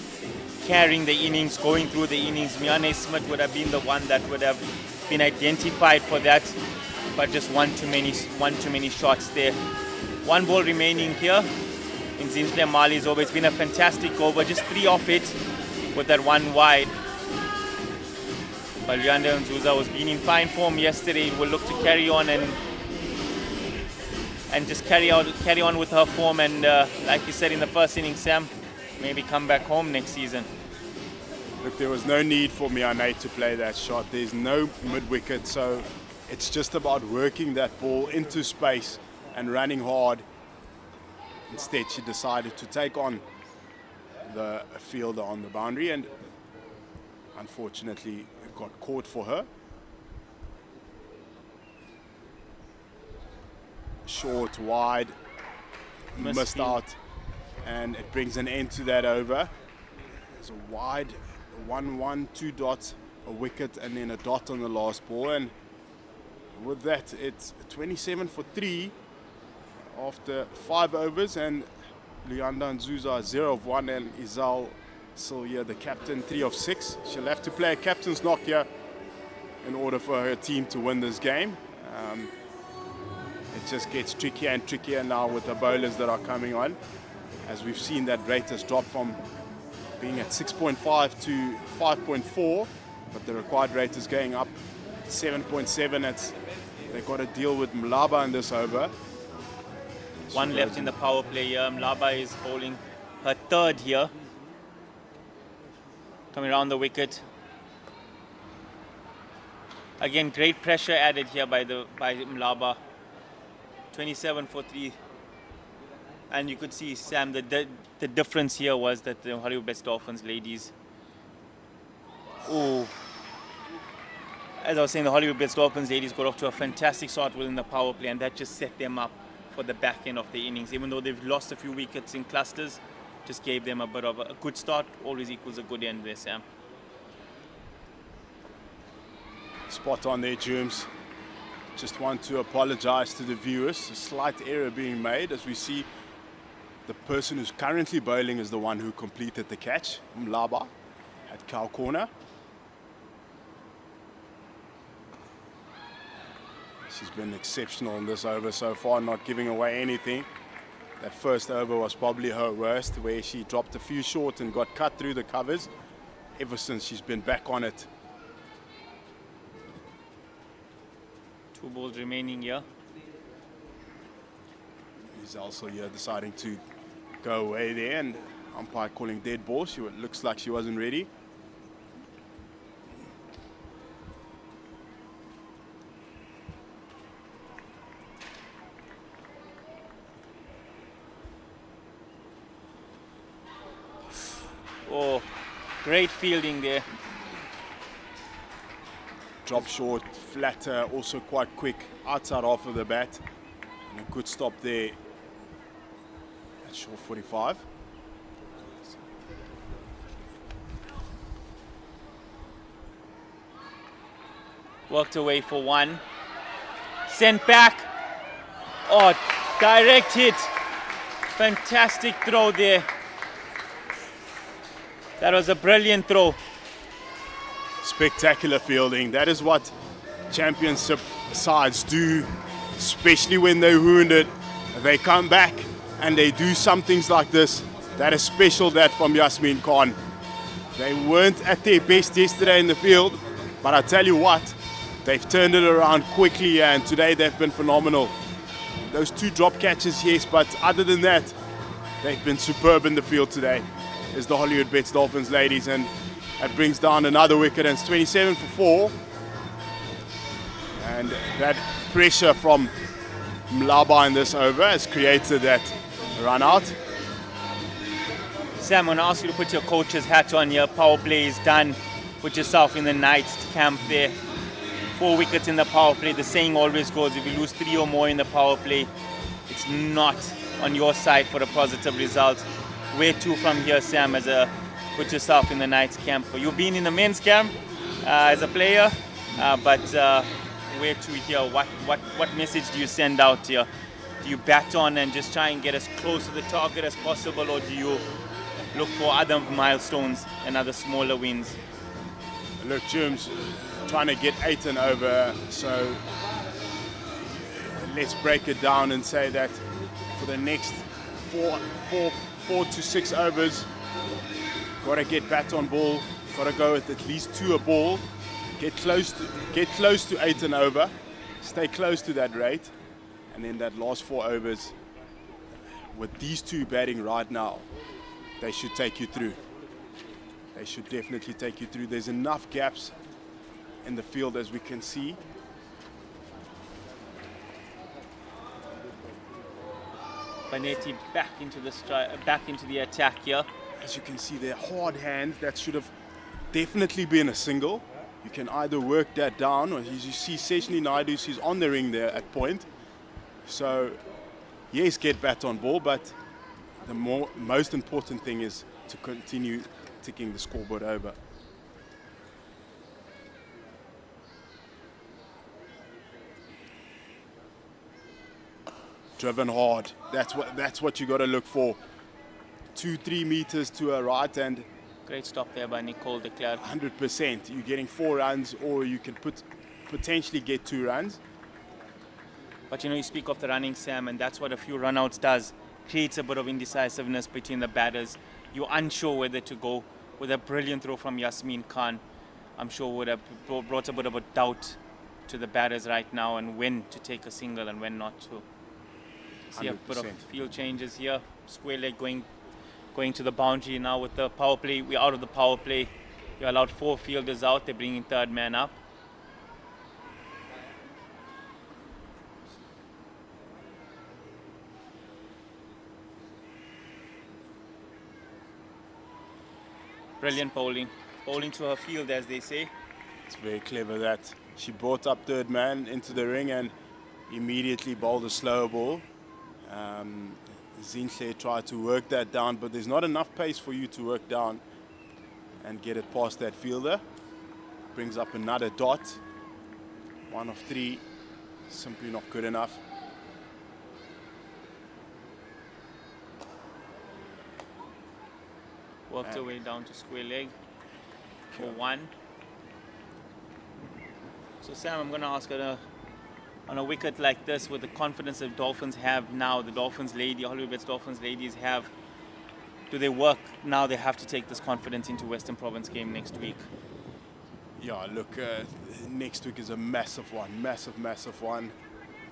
carrying the innings, going through the innings. Miane Smith would have been the one that would have been identified for that, but just one too many shots there. 1 ball remaining here in Zinhle Mali's over. It's been a fantastic over, just 3 off it with that 1 wide. But Luyanda Nzuza was being in fine form yesterday. Will look to carry on and just carry on with her form, and like you said in the first inning, Sam, maybe come back home next season. Look, there was no need for Miane to play that shot. There's no mid-wicket, so it's just about working that ball into space and running hard. Instead, she decided to take on the fielder on the boundary, and unfortunately it got caught for her. Short, wide, missed out, and it brings an end to that over. It's a wide 1-1, 2 dots, a wicket, and then a dot on the last ball, and with that it's 27 for 3 after 5 overs, and Luyanda Nzuza 0 of 1, and Izal Silya, the captain, 3 of 6. She'll have to play a captain's knock here in order for her team to win this game. It just gets trickier and trickier now with the bowlers that are coming on. As we've seen, that rate has dropped from being at 6.5 to 5.4, but the required rate is going up 7.7. They've got to deal with Mlaba in this over. 1 left in the power play here. Mlaba is bowling her 3rd here. Coming around the wicket. Again, great pressure added here by Mlaba. 27 for 3. And you could see, Sam, the difference here was that the Hollywoodbets Dolphins ladies as I was saying, the Hollywoodbets Dolphins ladies got off to a fantastic start within the power play, and that just set them up for the back end of the innings. Even though they've lost a few wickets in clusters, just gave them a bit of a good start. Always equals a good end there, Sam. Spot on there, Germs. Just want to apologize to the viewers. A slight error being made, as we see the person who's currently bowling is the one who completed the catch, Mlaba, at cow corner. She's been exceptional in this over so far, not giving away anything. That first over was probably her worst, where she dropped a few short and got cut through the covers. Ever since, she's been back on it. 2 balls remaining here. He's also here deciding to go away there, and umpire calling dead ball. She looks like she wasn't ready. Oh, great fielding there. Drop short, flatter, also quite quick outside half of the bat. And a good stop there at short 45. Worked away for 1. Sent back. Oh, direct hit. Fantastic throw there. That was a brilliant throw. Spectacular fielding. That is what championship sides do, especially when they're wounded. They come back and they do some things like this. That is special, that from Yasmin Khan. They weren't at their best yesterday in the field, but I tell you what, they've turned it around quickly, and today they've been phenomenal. Those 2 drop catches, yes, but other than that, they've been superb in the field today. Is the Hollywoodbets Dolphins ladies, and that brings down another wicket, and it's 27 for 4. And that pressure from Mlaba in this over has created that run out. Sam, I'm going to ask you to put your coach's hat on here. Power play is done. Put yourself in the Knights camp there. 4 wickets in the power play. The saying always goes, if you lose 3 or more in the power play, it's not on your side for a positive result. Where to from here, Sam, put yourself in the Knights camp? You've been in the men's camp as a player, but where to here? What message do you send out here? Do you bat on and just try and get as close to the target as possible, or do you look for other milestones and other smaller wins? Look, Germs trying to get 8 and over, so let's break it down and say that for the next 4 to 6 overs, got to get bat on ball, got to go at least 2 a ball, get close to 8 and over, stay close to that rate, and then that last 4 overs, with these 2 batting right now, they should take you through. They should definitely take you through. There's enough gaps in the field, as we can see. Banetti back into the attack here. As you can see, they're hard hands. That should have definitely been a single. You can either work that down, or as you see Seshni Naidu, she's on the ring there at point. So yes, get bat on ball, but the most important thing is to continue ticking the scoreboard over. Driven hard. That's what you got to look for. 2-3 meters to a right, and great stop there by Nicole de Klerk. 100%. You're getting 4 runs, or you can potentially get 2 runs. But you speak of the running, Sam, and that's what a few runouts does. Creates a bit of indecisiveness between the batters. You're unsure whether to go. With a brilliant throw from Yasmin Khan, I'm sure would have brought a bit of a doubt to the batters right now, and when to take a single and when not to. See 100%. A bit of field changes here. Square leg going to the boundary now with the power play. We're out of the power play. You're allowed 4 fielders out. They're bringing 3rd man up. Brilliant bowling. Bowling to her field, as they say. It's very clever, that. She brought up third man into the ring and immediately bowled a slow ball. Zinhle tried to work that down, but there's not enough pace for you to work down and get it past that fielder. Brings up another dot. 1 of 3, simply not good enough. Worked her way down to square leg for 1. So Sam, I'm going to ask her, on a wicket like this, with the confidence that Dolphins have now, the Dolphins lady, Hollywoodbets Dolphins ladies have, do they work now? They have to take this confidence into Western Province game next week. Yeah, look, next week is a massive one, massive one.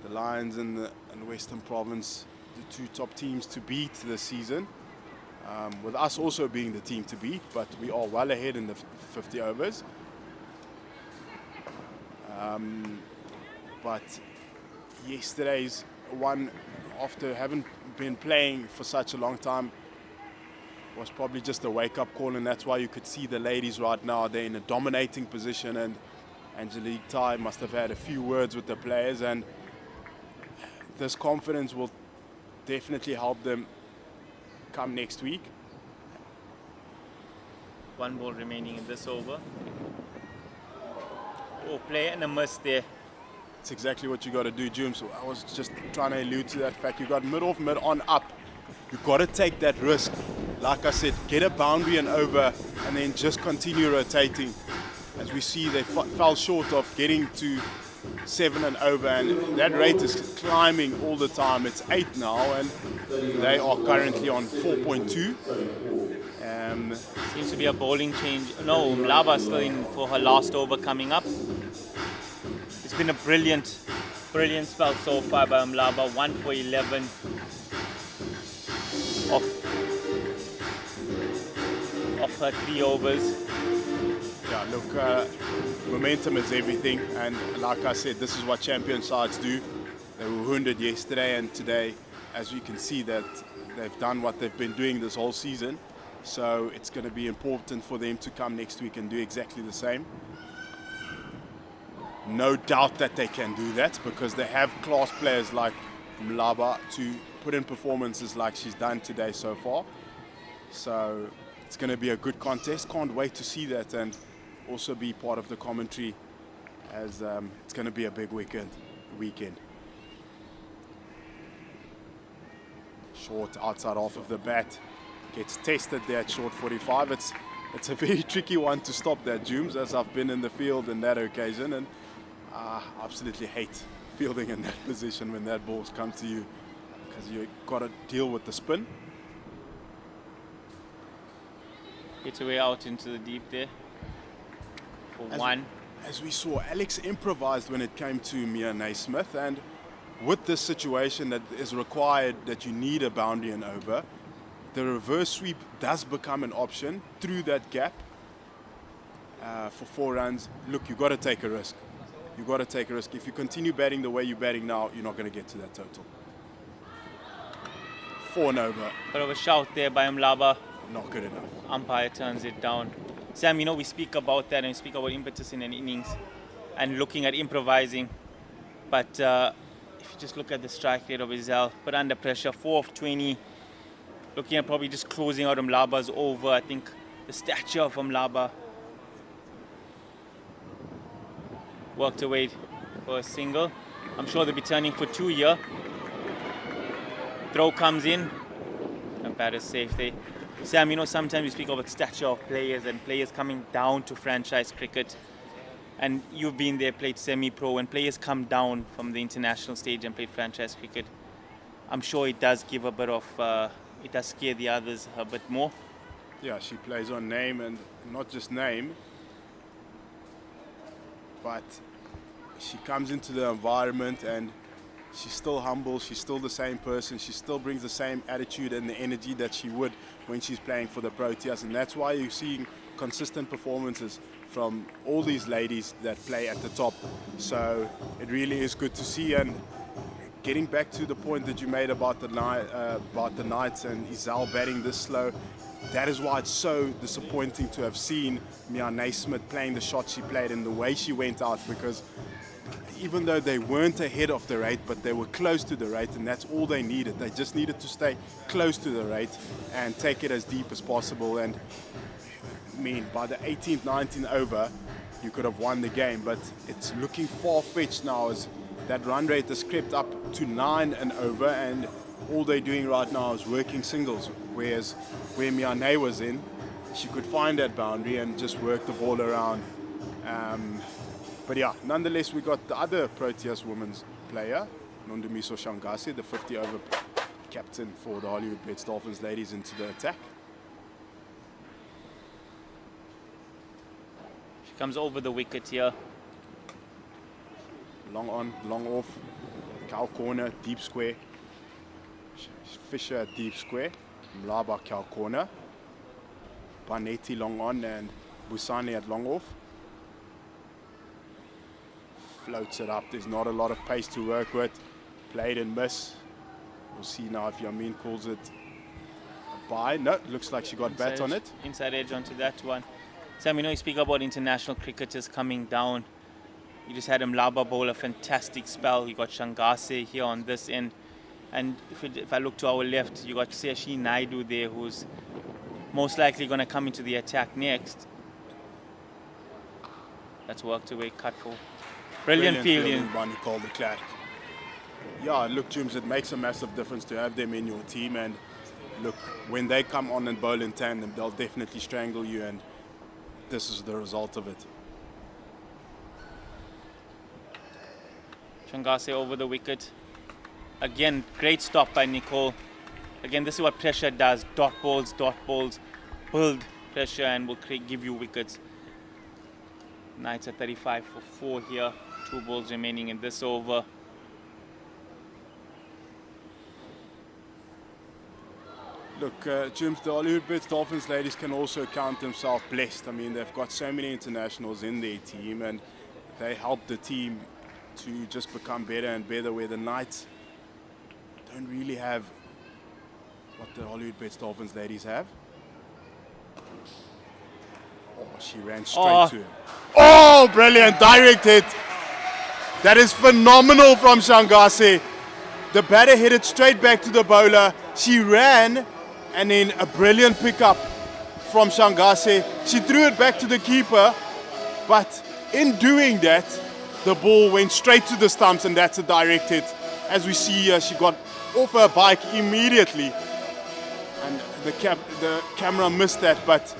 The Lions and Western Province, the 2 top teams to beat this season. With us also being the team to beat, but we are well ahead in the 50 overs. But yesterday's one, after having been playing for such a long time, was probably just a wake-up call, and that's why you could see the ladies right now. They're in a dominating position, and Angelique Tai must have had a few words with the players, and this confidence will definitely help them come next week. 1 ball remaining in this over. Oh, play and a miss there. It's exactly what you got to do, Jim. So I was just trying to allude to that fact. You got mid off, mid on, up. You got to take that risk. Like I said, get a boundary and over, and then just continue rotating. As we see, they fell short of getting to 7 and over, and that rate is climbing all the time. It's 8 now, and they are currently on 4.2. Seems to be a bowling change. No, Mlaba still in for her last over coming up. It's been a brilliant spell so far by Mlaba. 1 for 11 of her 3 overs. Yeah, look, momentum is everything, and like I said, this is what champion sides do. They were wounded yesterday, and today, as you can see, that they've done what they've been doing this whole season. So it's going to be important for them to come next week and do exactly the same. No doubt that they can do that, because they have class players like Mlaba to put in performances like she's done today so far. So it's going to be a good contest. Can't wait to see that and also be part of the commentary, as it's going to be a big weekend. Short outside half of the bat. Gets tested there at short 45. It's a very tricky one to stop that, Jooms, as I've been in the field on that occasion, and I absolutely hate fielding in that position when that ball comes to you, because you got to deal with the spin. Gets away out into the deep there for 1. As we saw, Alex improvised when it came to Mia Naismith, and with this situation that is required that you need a boundary and over, the reverse sweep does become an option through that gap for 4 runs. Look, you got to take a risk. You got to take a risk. If you continue batting the way you're batting now, you're not going to get to that total. 4 and over. Bit of a shout there by Mlaba. Not good enough. Umpire turns it down. Sam, you know, we speak about that, and we speak about impetus in an innings and looking at improvising. But if you just look at the strike rate of Izal, put under pressure, 4 of 20. Looking at probably just closing out Mlaba's over. I think the stature of Mlaba worked away for a single. I'm sure they'll be turning for 2 here. Throw comes in. The bat is safe there. Sam, you know, sometimes we speak about stature of players and players coming down to franchise cricket. And you've been there, played semi-pro, and players come down from the international stage and played franchise cricket. I'm sure it does give a bit of... it does scare the others a bit more. Yeah, she plays on name, and not just name, but she comes into the environment and she's still humble, she's still the same person, she still brings the same attitude and the energy that she would when she's playing for the Proteas, and that's why you're seeing consistent performances from all these ladies that play at the top. So it really is good to see. And getting back to the point that you made about the Knights and Izal batting this slow, that is why it's so disappointing to have seen Mia Naismith playing the shot she played and the way she went out, because even though they weren't ahead of the rate, but they were close to the rate, and that's all they needed. They just needed to stay close to the rate and take it as deep as possible. And I mean, by the 18th, 19th over, you could have won the game, but it's looking far-fetched now as that run rate has crept up to 9 and over, and all they're doing right now is working singles, whereas where Miane was in, she could find that boundary and just work the ball around. But yeah, nonetheless, we got the other Proteas women's player, Nondumiso Shangase, the 50-over captain for the Hollywoodbets Dolphins ladies, into the attack. She comes over the wicket here. Long on, long off, cow corner, deep square. Fisher at deep square, Mlaba cow corner, Banetti long on, and Busani at long off. Floats it up, there's not a lot of pace to work with. Played and miss. We'll see now if Yamin calls it a bye. No, it looks like she got bat on it. Inside edge onto that one. Sam, you know, you speak about international cricketers coming down. You just had Mlaba bowl a fantastic spell. You got Shangase here on this end. And if I look to our left, you got Seshi Naidu there, who's most likely going to come into the attack next. That's worked away, cut for. Brilliant fielding by Nicole de Klerk. Yeah, look, James, it makes a massive difference to have them in your team. And look, when they come on and bowl in tandem, they'll definitely strangle you. And this is the result of it. Shangase over the wicket. Again, great stop by Nicole. Again, this is what pressure does. Dot balls, build pressure and will give you wickets. Knights at 35 for 4 here. 2 balls remaining in this over. Look, James, the Hollywoodbets Dolphins ladies can also count themselves blessed. I mean, they've got so many internationals in their team, and they help the team to just become better and better, where the Knights don't really have what the Hollywoodbets Dolphins ladies have. Oh, she ran straight to him. Oh, brilliant, direct hit. That is phenomenal from Shangase. The batter hit it straight back to the bowler. She ran, and then a brilliant pickup from Shangase. She threw it back to the keeper, but in doing that, the ball went straight to the stumps, and that's a direct hit. As we see here, she got off her bike immediately, and the camera missed that, but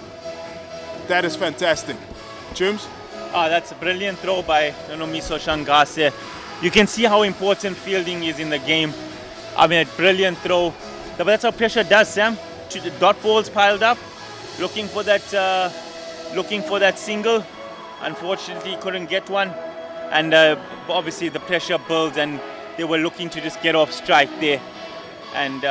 that is fantastic. James? That's a brilliant throw by Nondumiso Shangase. You can see how important fielding is in the game. I mean, a brilliant throw. But that's how pressure does, Sam. The dot balls piled up, looking for that single. Unfortunately, couldn't get one. And obviously the pressure builds, and they were looking to just get off strike there and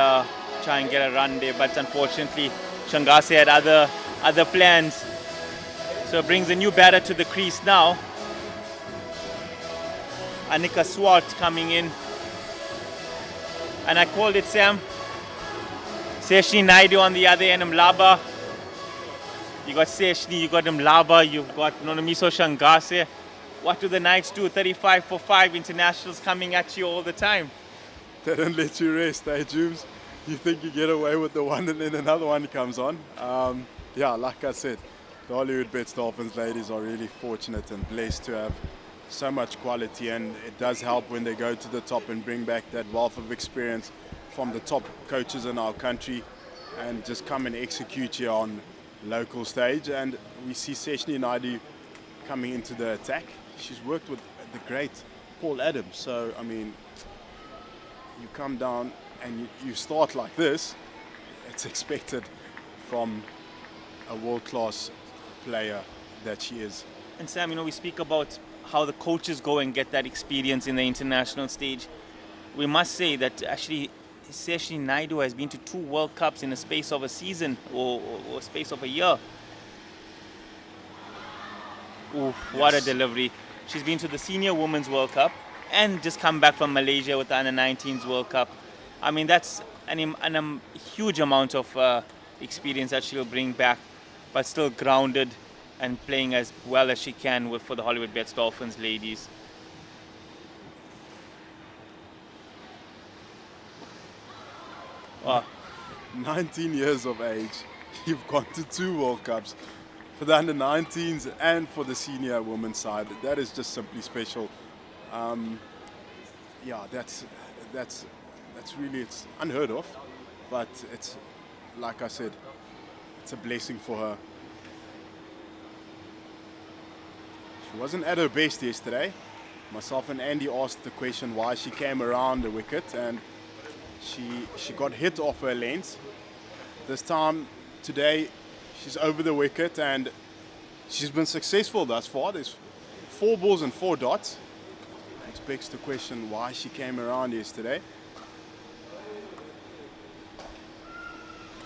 try and get a run there. But unfortunately, Shangase had other plans. So it brings a new batter to the crease now. Anika Swart coming in. And I called it, Sam. Seshi Naidu on the other end, Mlaba. You got Seshi, you got Mlaba, you've got Nondumiso Shangase. What do the Knights do? 35 for 5 internationals coming at you all the time. They don't let you rest, eh, James? You think you get away with the one and then another one comes on. Yeah, like I said, the Hollywoodbets Dolphins ladies are really fortunate and blessed to have so much quality, and it does help when they go to the top and bring back that wealth of experience from the top coaches in our country and just come and execute here on local stage. And we see Seshni Naidu coming into the attack. She's worked with the great Paul Adams, so I mean, you come down and you start like this, it's expected from a world-class player that she is. And Sam, you know, we speak about how the coaches go and get that experience in the international stage. We must say that actually Seshi Naidu has been to 2 World Cups in a space of a season or a space of a year. Oof, what a delivery. She's been to the Senior Women's World Cup and just come back from Malaysia with the Under-19s World Cup. I mean, that's a huge amount of experience that she'll bring back, but still grounded and playing as well as she can for the Hollywoodbets Dolphins ladies. Wow. 19 years of age, you've gone to 2 World Cups for the under-19s and for the senior women's side. That is just simply special. Yeah, that's really, it's unheard of, but it's, like I said, it's a blessing for her. She wasn't at her best yesterday. Myself and Andy asked the question why she came around the wicket, and she got hit off her length. This time, today, she's over the wicket and she's been successful thus far. There's 4 balls and 4 dots. Which begs the question why she came around yesterday.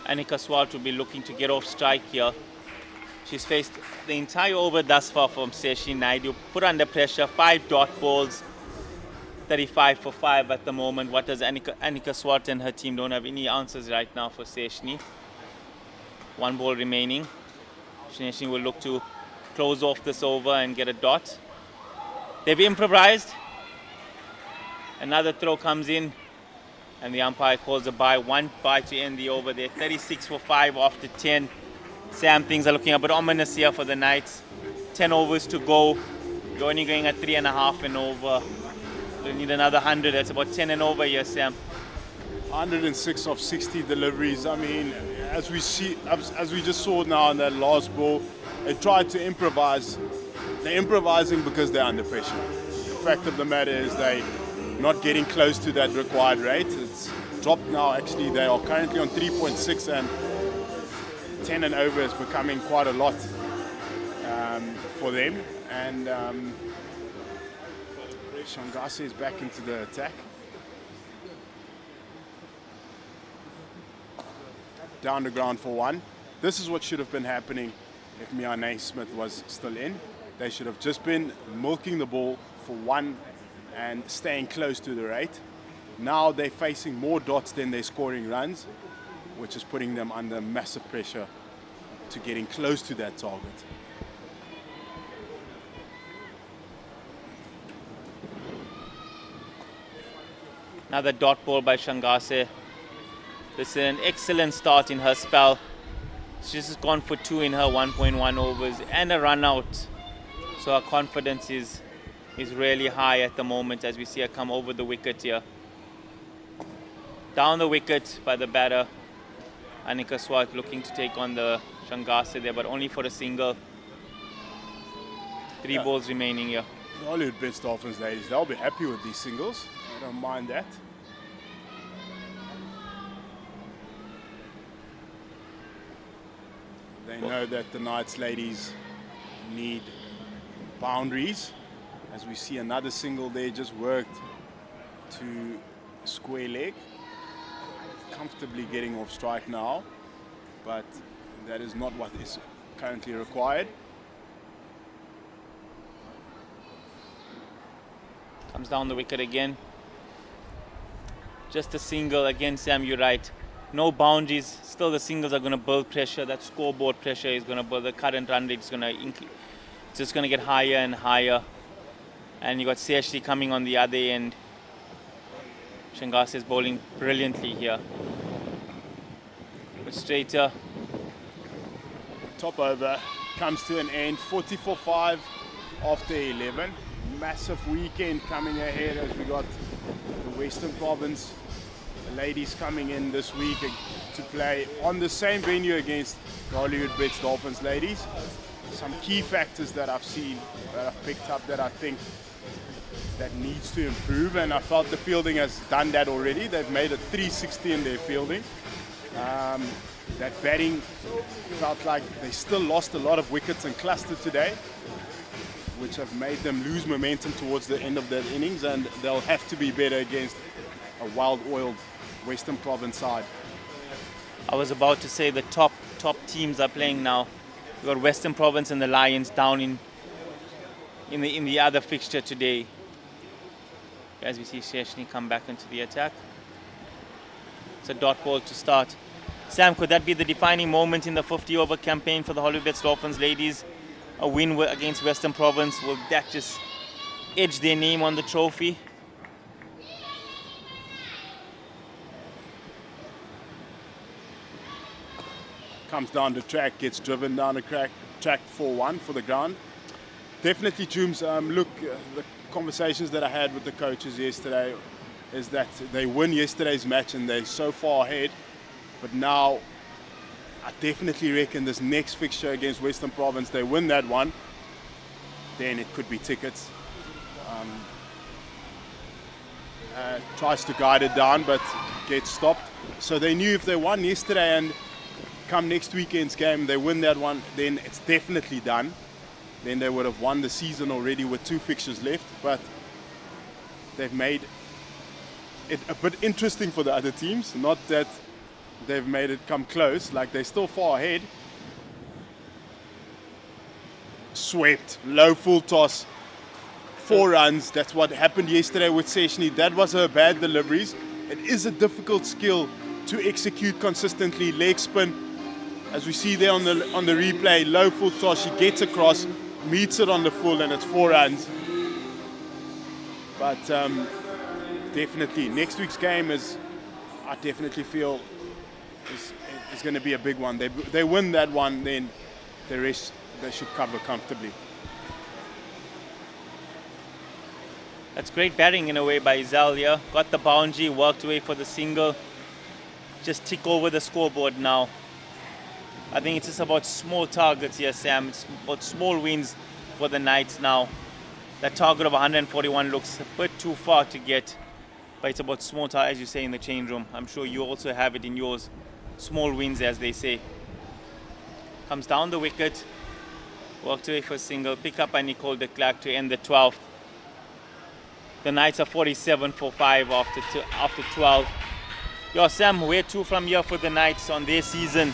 Annika Swart will be looking to get off strike here. She's faced the entire over thus far from Seshi Naidu. Put under pressure, 5 dot balls, 35 for 5 at the moment. What does Annika Swart and her team don't have any answers right now for Seshni. 1 ball remaining. Seshni will look to close off this over and get a dot. They've improvised. Another throw comes in and the umpire calls a bye. 1 bye to end the over there. 36 for 5 after 10. Sam, things are looking a bit ominous here for the Knights. 10 overs to go. You're only going at 3.5 and over. We'll need another 100. That's about 10 and over here, Sam. 106 of 60 deliveries. I mean, as we just saw now in that last ball, they tried to improvise. They're improvising because they're under pressure. The fact of the matter is they're not getting close to that required rate. It's dropped now. Actually, they are currently on 3.6, and 10 and over is becoming quite a lot for them. And Shangase is back into the attack. Down the ground for 1. This is what should have been happening if Mia Naismith was still in. They should have just been milking the ball for 1 and staying close to the rate. Now they're facing more dots than they're scoring runs, which is putting them under massive pressure to getting close to that target. Another dot ball by Shangase. This is an excellent start in her spell. She's just gone for 2 in her 1.1 overs and a run out. So her confidence is really high at the moment as we see her come over the wicket here. Down the wicket by the batter. Annika Swart looking to take on the Shangase there, but only for a single. 3 balls remaining here. The Hollywoodbets Dolphins ladies, they'll be happy with these singles. I don't mind that. They know that the Knights ladies need boundaries. As we see another single there, just worked to square leg. Comfortably getting off strike now, but that is not what is currently required. Comes down the wicket again. Just a single again, Sam, you're right. No boundaries, still the singles are going to build pressure. That scoreboard pressure is going to build, the current run rate is going to increase. It's just going to get higher and higher. And you got Seashli coming on the other end. Shangase is bowling brilliantly here. But straighter. Top over comes to an end. 44-5 after 11. Massive weekend coming ahead as we got the Western Province ladies coming in this week to play on the same venue against the Hollywoodbets Dolphins ladies. Some key factors that I've seen, that I've picked up, that I think that needs to improve, and I felt the fielding has done that already. They've made a 360 in their fielding. That batting felt like they still lost a lot of wickets and cluster today, which have made them lose momentum towards the end of that innings, and they'll have to be better against a wild-oiled Western Province side. I was about to say the top teams are playing now. We've got Western Province and the Lions down in the other fixture today. As we see Sheshni come back into the attack. It's a dot ball to start. Sam, could that be the defining moment in the 50-over campaign for the Hollywoodbets Dolphins ladies? A win against Western Province, will that just edge their name on the trophy? Comes down the track, gets driven down the track 4-1 for the ground. Definitely, Jooms, look, the conversations that I had with the coaches yesterday is that they win yesterday's match and they're so far ahead. But now, I definitely reckon this next fixture against Western Province, they win that one, then it could be tickets. Tries to guide it down, but gets stopped. So they knew if they won yesterday and come next weekend's game, they win that one, then it's definitely done. Then they would have won the season already with 2 fixtures left. But they've made it a bit interesting for the other teams. Not that they've made it come close, like they're still far ahead. Swept, low full toss, 4 runs. That's what happened yesterday with Seshni. That was her bad deliveries. It is a difficult skill to execute consistently. Leg spin, as we see there on the replay, low full toss, she gets across, meets it on the full, and it's 4 runs. But definitely, next week's game I definitely feel is going to be a big one. They win that one, then the rest they should cover comfortably. That's great batting in a way by Zalia. Got the boundary, worked away for the single. Just tick over the scoreboard now. I think it's just about small targets here, Sam. It's about small wins for the Knights now. That target of 141 looks a bit too far to get, but it's about small targets, as you say in the change room. I'm sure you also have it in yours. Small wins, as they say. Comes down the wicket. Worked away for a single. Pick up by Nicole de Klerk to end the 12th. The Knights are 47 for 5 after 12. Yo, Sam, where to from here for the Knights on their season?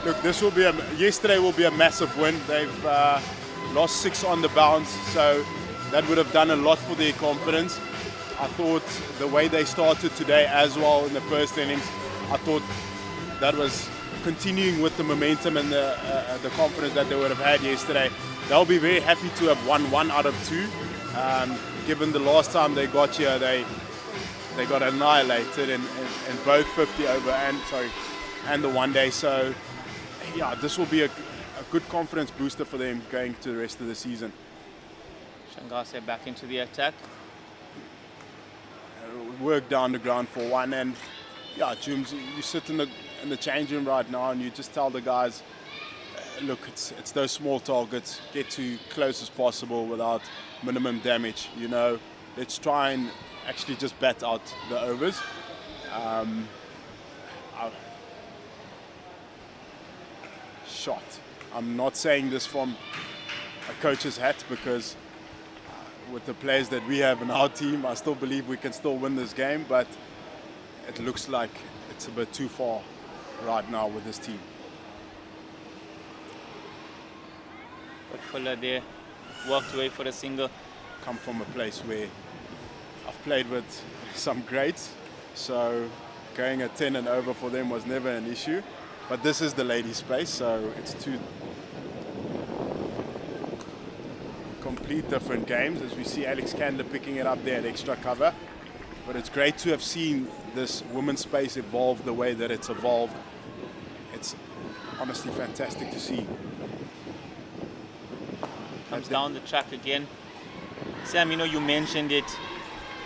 Look, yesterday will be a massive win. They've lost 6 on the bounce, so that would have done a lot for their confidence. I thought the way they started today as well in the first innings, I thought that was continuing with the momentum and the confidence that they would have had yesterday. They'll be very happy to have won 1 out of 2. Given the last time they got here, they got annihilated in both 50 over and the one day. So yeah, this will be a good confidence booster for them going to the rest of the season. Shangase back into the attack. Work down the ground for 1, and yeah, Jooms, you sit in the change room right now and you just tell the guys, look, it's those small targets, get to close as possible without minimum damage. You know, let's try and actually just bat out the overs. Shot. I'm not saying this from a coach's hat, because with the players that we have in our team, I still believe we can still win this game, but it looks like it's a bit too far right now with this team. But Fuller there worked away for a single. Come from a place where I've played with some greats, so going at 10 and over for them was never an issue. But this is the ladies' space, so it's 2 complete different games, as we see Alex Candler picking it up there at extra cover. But it's great to have seen this women's space evolve the way that it's evolved. It's honestly fantastic to see. Comes down the track again. Sam, you know, you mentioned it.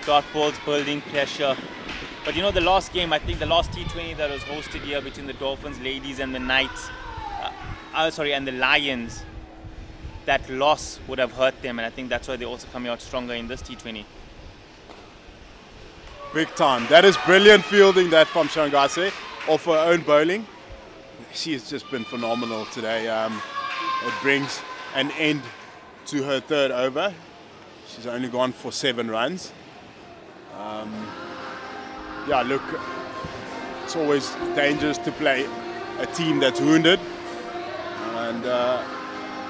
Dot balls building pressure. But you know, the last game, I think the last T20 that was hosted here between the Dolphins ladies and the Knights, and the Lions, that loss would have hurt them, and I think that's why they're also coming out stronger in this T20. Big time. That is brilliant fielding, that from Shangase, off her own bowling. She has just been phenomenal today. It brings an end to her 3rd over. She's only gone for 7 runs. Yeah, look, it's always dangerous to play a team that's wounded, and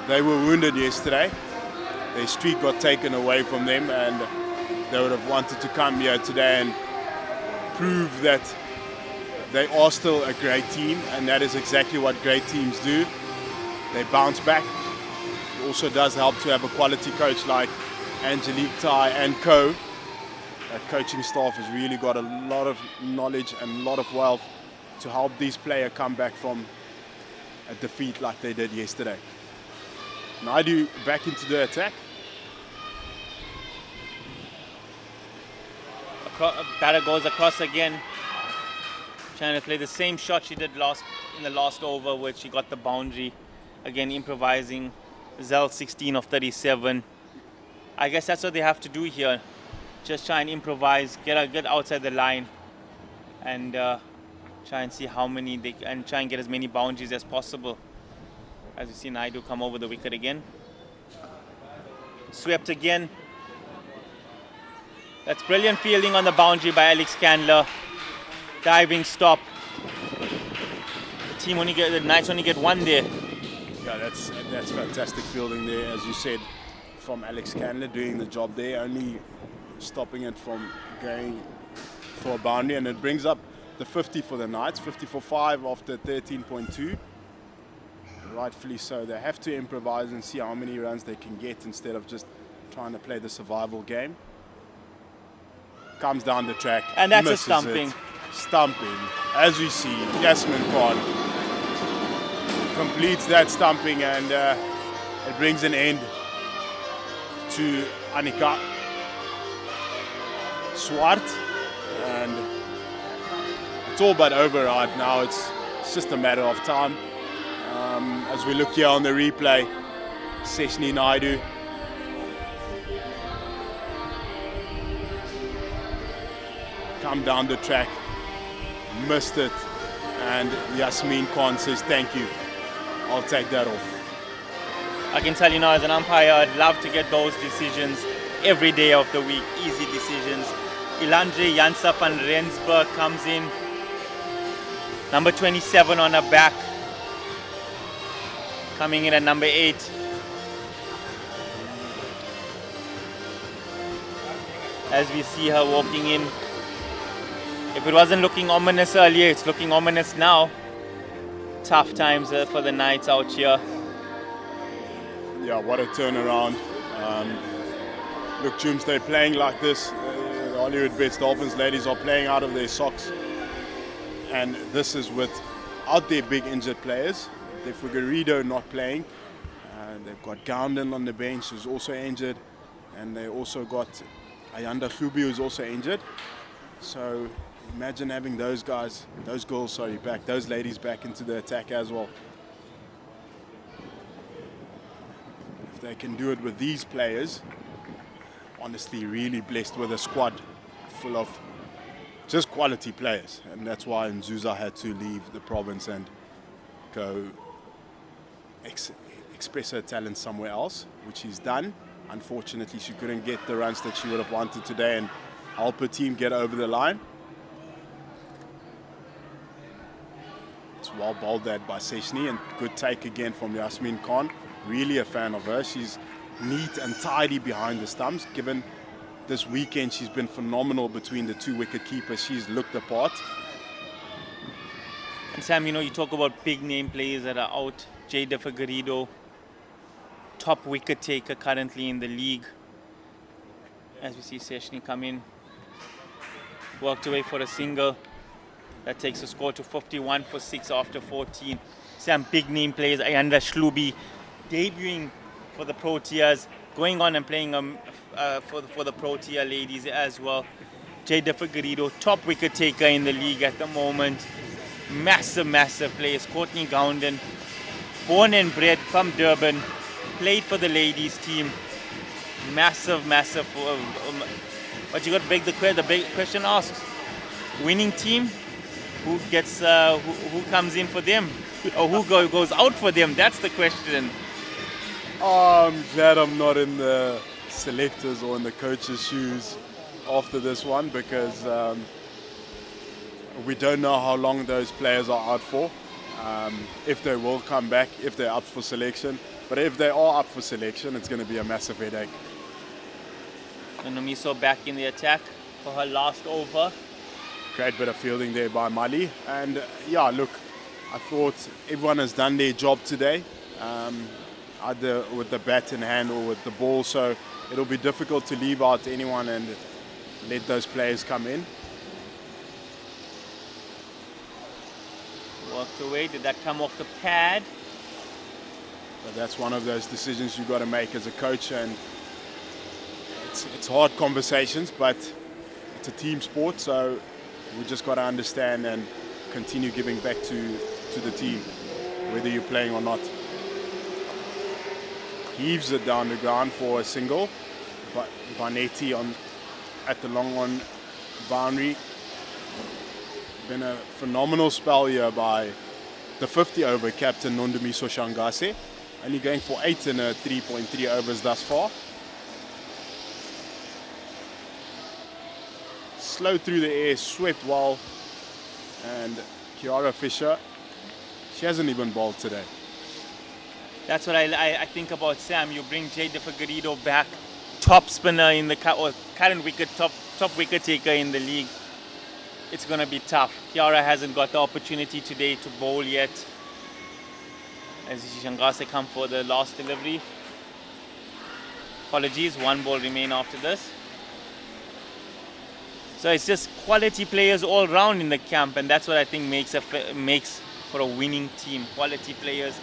they were wounded yesterday. Their streak got taken away from them, and they would have wanted to come here today and prove that they are still a great team, and that is exactly what great teams do. They bounce back. It also does help to have a quality coach like Angelique Tai and co. That coaching staff has really got a lot of knowledge and a lot of wealth to help these players come back from a defeat like they did yesterday. Naidu back into the attack. Batter goes across again, trying to play the same shot she did in the last over, where she got the boundary. Again, improvising. Zell 16 of 37. I guess that's what they have to do here. Just try and improvise, get outside the line, and try and see how many and try and get as many boundaries as possible. As you see, Naidu come over the wicket again. Swept again. That's brilliant fielding on the boundary by Alex Candler. Diving stop. The Knights only get one there. Yeah, that's fantastic fielding there, as you said, from Alex Candler doing the job there, only stopping it from going for a boundary, and it brings up the 50 for the Knights, 50 for 5 after 13.2. Rightfully so. They have to improvise and see how many runs they can get instead of just trying to play the survival game. Comes down the track, and that's a stumping. Stumping, as we see, Yasmin Khan completes that stumping, and it brings an end to Annika Swart, and it's all but over right now. It's just a matter of time. As we look here on the replay, Seshni Naidu come down the track, missed it, and Yasmin Khan says thank you, I'll take that off. I can tell you now, as an umpire, I'd love to get those decisions every day of the week, easy decisions. Ilandre Jansa van Rensburg comes in, number 27 on her back, coming in at number 8. As we see her walking in. If it wasn't looking ominous earlier, it's looking ominous now. Tough times for the Knights out here. Yeah, what a turnaround. Look, Jooms, they're playing like this. The Hollywoodbets Dolphins ladies are playing out of their socks. And this is without their big injured players. They've Figueiredo not playing. They've got Gounden on the bench, who's also injured. And they also got Ayanda Khubi, who's also injured. So imagine having those ladies back into the attack as well. If they can do it with these players, honestly, really blessed with a squad full of just quality players. And that's why Nzuza had to leave the province and go express her talent somewhere else, which he's done. Unfortunately, she couldn't get the runs that she would have wanted today and help her team get over the line. It's well bowled that by Seshni, and good take again from Yasmin Khan. Really a fan of her. She's neat and tidy behind the stumps. Given this weekend, she's been phenomenal between the two wicket keepers. She's looked the part. And Sam, you know, you talk about big name players that are out. Jada Figueiredo, top wicket taker currently in the league. As we see Seshni come in, worked away for a single. That takes the score to 51 for 6 after 14. Some big name players, Ayanda Shlubi, debuting for the Proteas, going on and playing for the Protea ladies as well. Jada Figueiredo, top wicket taker in the league at the moment. Massive players. Courtney Gounden, born and bred from Durban, played for the ladies team. Massive. But you got to beg the big question asks: winning team, who gets who comes in for them, or who goes out for them? That's the question. I'm glad I'm not in the selectors or in the coach's shoes after this one, because we don't know how long those players are out for, if they will come back, if they're up for selection. But if they are up for selection, it's going to be a massive headache. And Nomiso back in the attack for her last over. Great bit of fielding there by Mali. And yeah, look, I thought everyone has done their job today, either with the bat in hand or with the ball. So it'll be difficult to leave out anyone and let those players come in. Walked away. Did that come off the pad? But that's one of those decisions you've got to make as a coach, and it's hard conversations, but it's a team sport, so we just got to understand and continue giving back to the team, whether you're playing or not. Heaves it down the ground for a single, but Vanetti at the long on boundary. Been a phenomenal spell here by the 50 over captain Nondumiso Shangase, only going for 8 in a 3.3 overs thus far. Slow through the air, swept well, and Kiara Fisher, she hasn't even bowled today. That's what I think about, Sam. You bring Jay DeFigurido back, top spinner in the current wicket, top wicket taker in the league. It's going to be tough. Kiara hasn't got the opportunity today to bowl yet. As Shangase come for the last delivery. Apologies, 1 ball remain after this. So it's just quality players all round in the camp, and that's what I think makes for a winning team. Quality players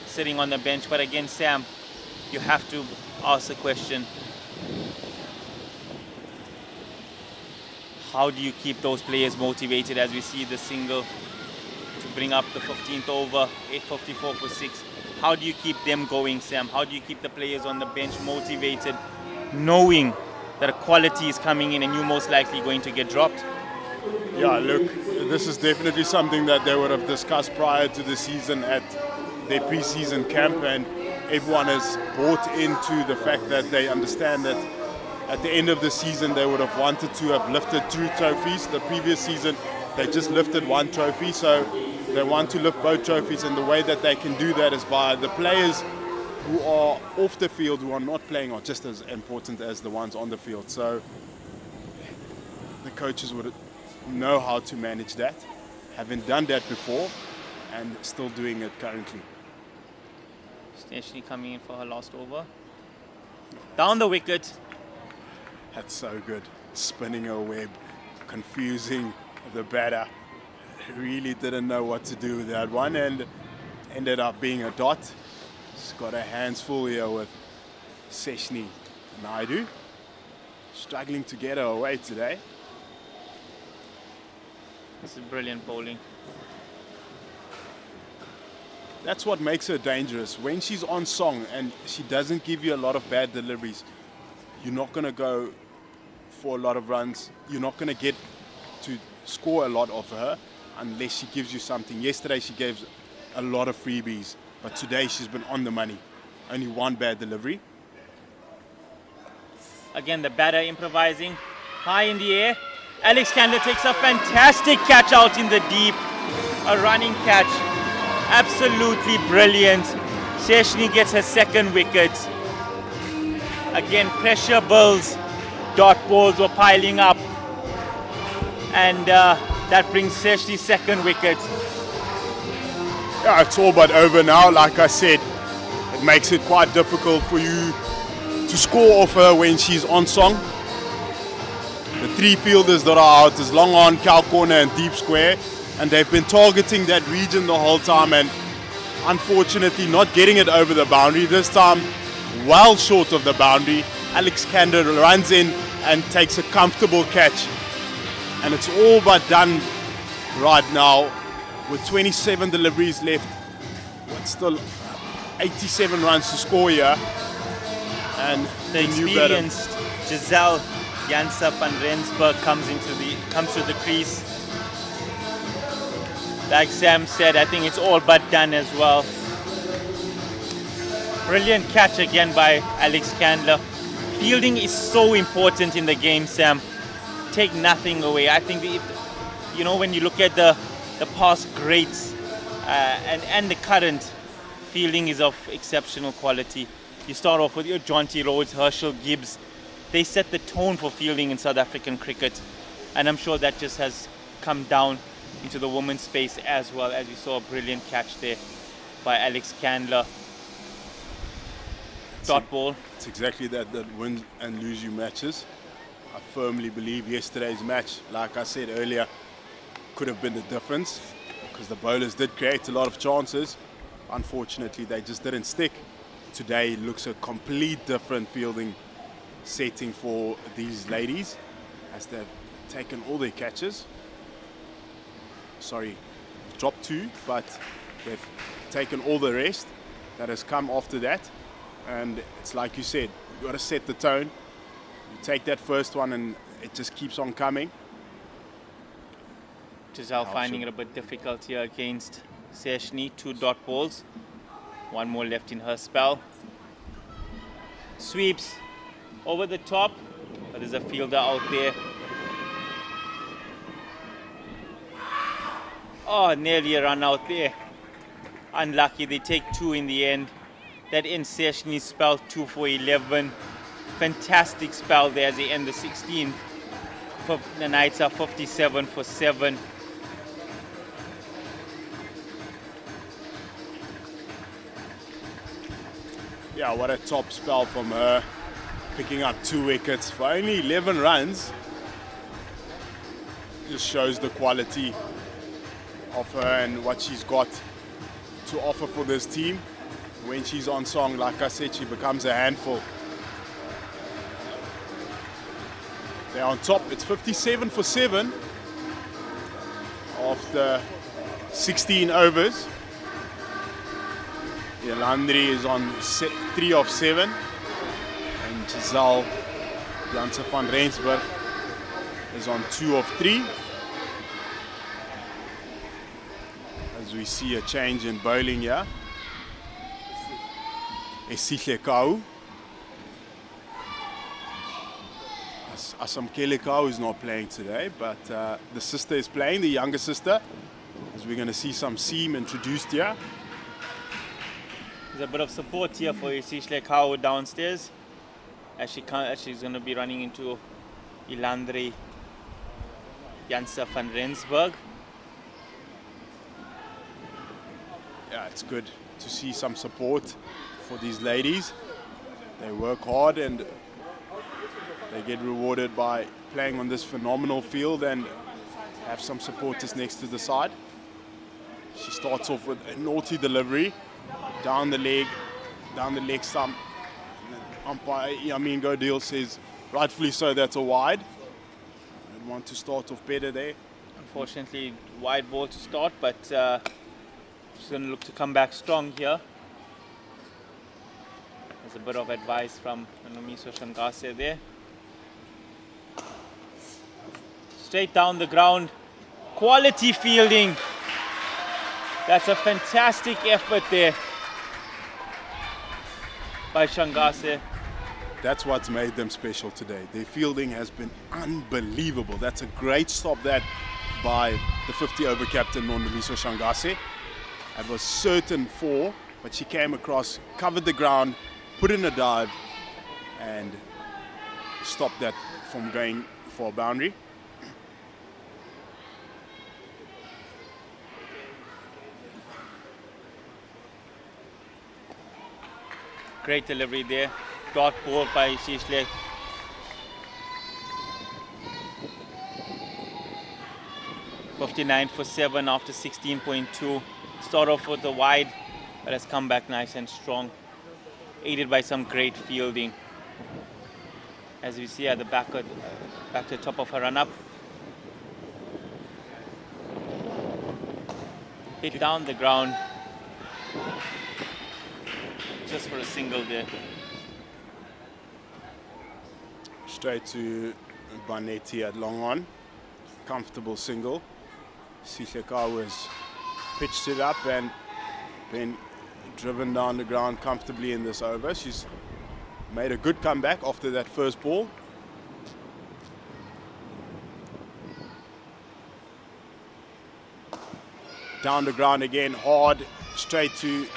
sitting on the bench. But again, Sam, you have to ask the question, how do you keep those players motivated as we see the single to bring up the 15th over, 8:54 for 6? How do you keep them going, Sam? How do you keep the players on the bench motivated, knowing that a quality is coming in and you're most likely going to get dropped? Yeah, look, this is definitely something that they would have discussed prior to the season at their pre-season camp, and everyone has bought into the fact that they understand that at the end of the season they would have wanted to have lifted 2 trophies. The previous season they just lifted 1 trophy, so they want to lift both trophies, and the way that they can do that is by the players who are off the field, who are not playing, are just as important as the ones on the field. So the coaches would know how to manage that, having done that before and still doing it currently. Stashni coming in for her last over. Down the wicket. That's so good. Spinning a web, confusing the batter. Really didn't know what to do with that one, and ended up being a dot. She's got her hands full here with Seshni Naidu. Struggling to get her away today. This is brilliant bowling. That's what makes her dangerous. When she's on song and she doesn't give you a lot of bad deliveries, you're not going to go for a lot of runs. You're not going to get to score a lot off her unless she gives you something. Yesterday she gave a lot of freebies, but today she's been on the money. Only 1 bad delivery. Again, the batter improvising high in the air. Alex Candler takes a fantastic catch out in the deep. A running catch. Absolutely brilliant. Seshni gets her 2nd wicket. Again, pressure builds. Dot balls were piling up. And that brings Seshni's 2nd wicket. Yeah, it's all but over now. Like I said, it makes it quite difficult for you to score off her when she's on song. The 3 fielders that are out is long on, cow corner and deep square, and they've been targeting that region the whole time and unfortunately not getting it over the boundary. This time well short of the boundary. Alex Candler runs in and takes a comfortable catch, and it's all but done right now with 27 deliveries left, with still 87 runs to score here. And the experienced Giselle Jansa van Rensburg comes to the crease. Like Sam said, I think it's all but done as well. Brilliant catch again by Alex Candler. Fielding is so important in the game, Sam. Take nothing away. I think when you look at the past greats and the current, fielding is of exceptional quality. You start off with your Jonty Rhodes, Herschel Gibbs. They set the tone for fielding in South African cricket, and I'm sure that just has come down into the women's space as well, as we saw a brilliant catch there by Alex Candler. Dot ball. It's exactly that win and lose you matches. I firmly believe yesterday's match, like I said earlier, could have been the difference, because the bowlers did create a lot of chances. Unfortunately, they just didn't stick. Today looks a complete different fielding setting for these ladies, as they've taken all their catches. Sorry, dropped 2, but they've taken all the rest that has come after that. And it's like you said, you've got to set the tone. You take that first one and it just keeps on coming. Giselle finding it a bit difficult here against Seshni. 2 dot balls. 1 more left in her spell. Sweeps over the top, but there's a fielder out there. Oh, nearly a run out there. Unlucky, they take 2 in the end. That ends Seshni's spell, 2 for 11. Fantastic spell there as they end the 16th. The Knights are 57 for 7. Yeah, what a top spell from her. Picking up 2 wickets for only 11 runs. Just shows the quality of her and what she's got to offer for this team. When she's on song, like I said, she becomes a handful. They're on top. It's 57 for 7 after 16 overs. Landry is on 3 of 7. And Giselle Janse van Rensburg is on 2 of 3. As we see a change in bowling here. Esihle Kau. Asamkele Kau is not playing today, but the sister is playing, the younger sister. As we're going to see some seam introduced here. There's a bit of support here for Esihle Kau downstairs, as she's going to be running into Ilandri Janse van Rensburg. Yeah, it's good to see some support for these ladies. They work hard and they get rewarded by playing on this phenomenal field and have some supporters next to the side. She starts off with a naughty delivery, down the leg stump. Umpire Yamin Godil says, rightfully so, that's a wide. I want to start off better there. Unfortunately, wide ball to start, but she's going to look to come back strong here. There's a bit of advice from Nomiso Shangase there. Straight down the ground. Quality fielding. That's a fantastic effort there by Shangase. That's what's made them special today. Their fielding has been unbelievable. That's a great stop that by the 50-over captain, Nomiso Shangase. It was certain 4, but she came across, covered the ground, put in a dive, and stopped that from going for a boundary. Great delivery there. Dot ball by Esihle. $59 for 7 after 16.2. Start off with the wide, but has come back nice and strong, aided by some great fielding. As we see at the back to the top of her run-up. Hit down the ground, just for a single there. Straight to Banetti at long on. Comfortable single. Sihlekau has pitched it up and been driven down the ground comfortably in this over. She's made a good comeback after that first ball. Down the ground again, hard, straight to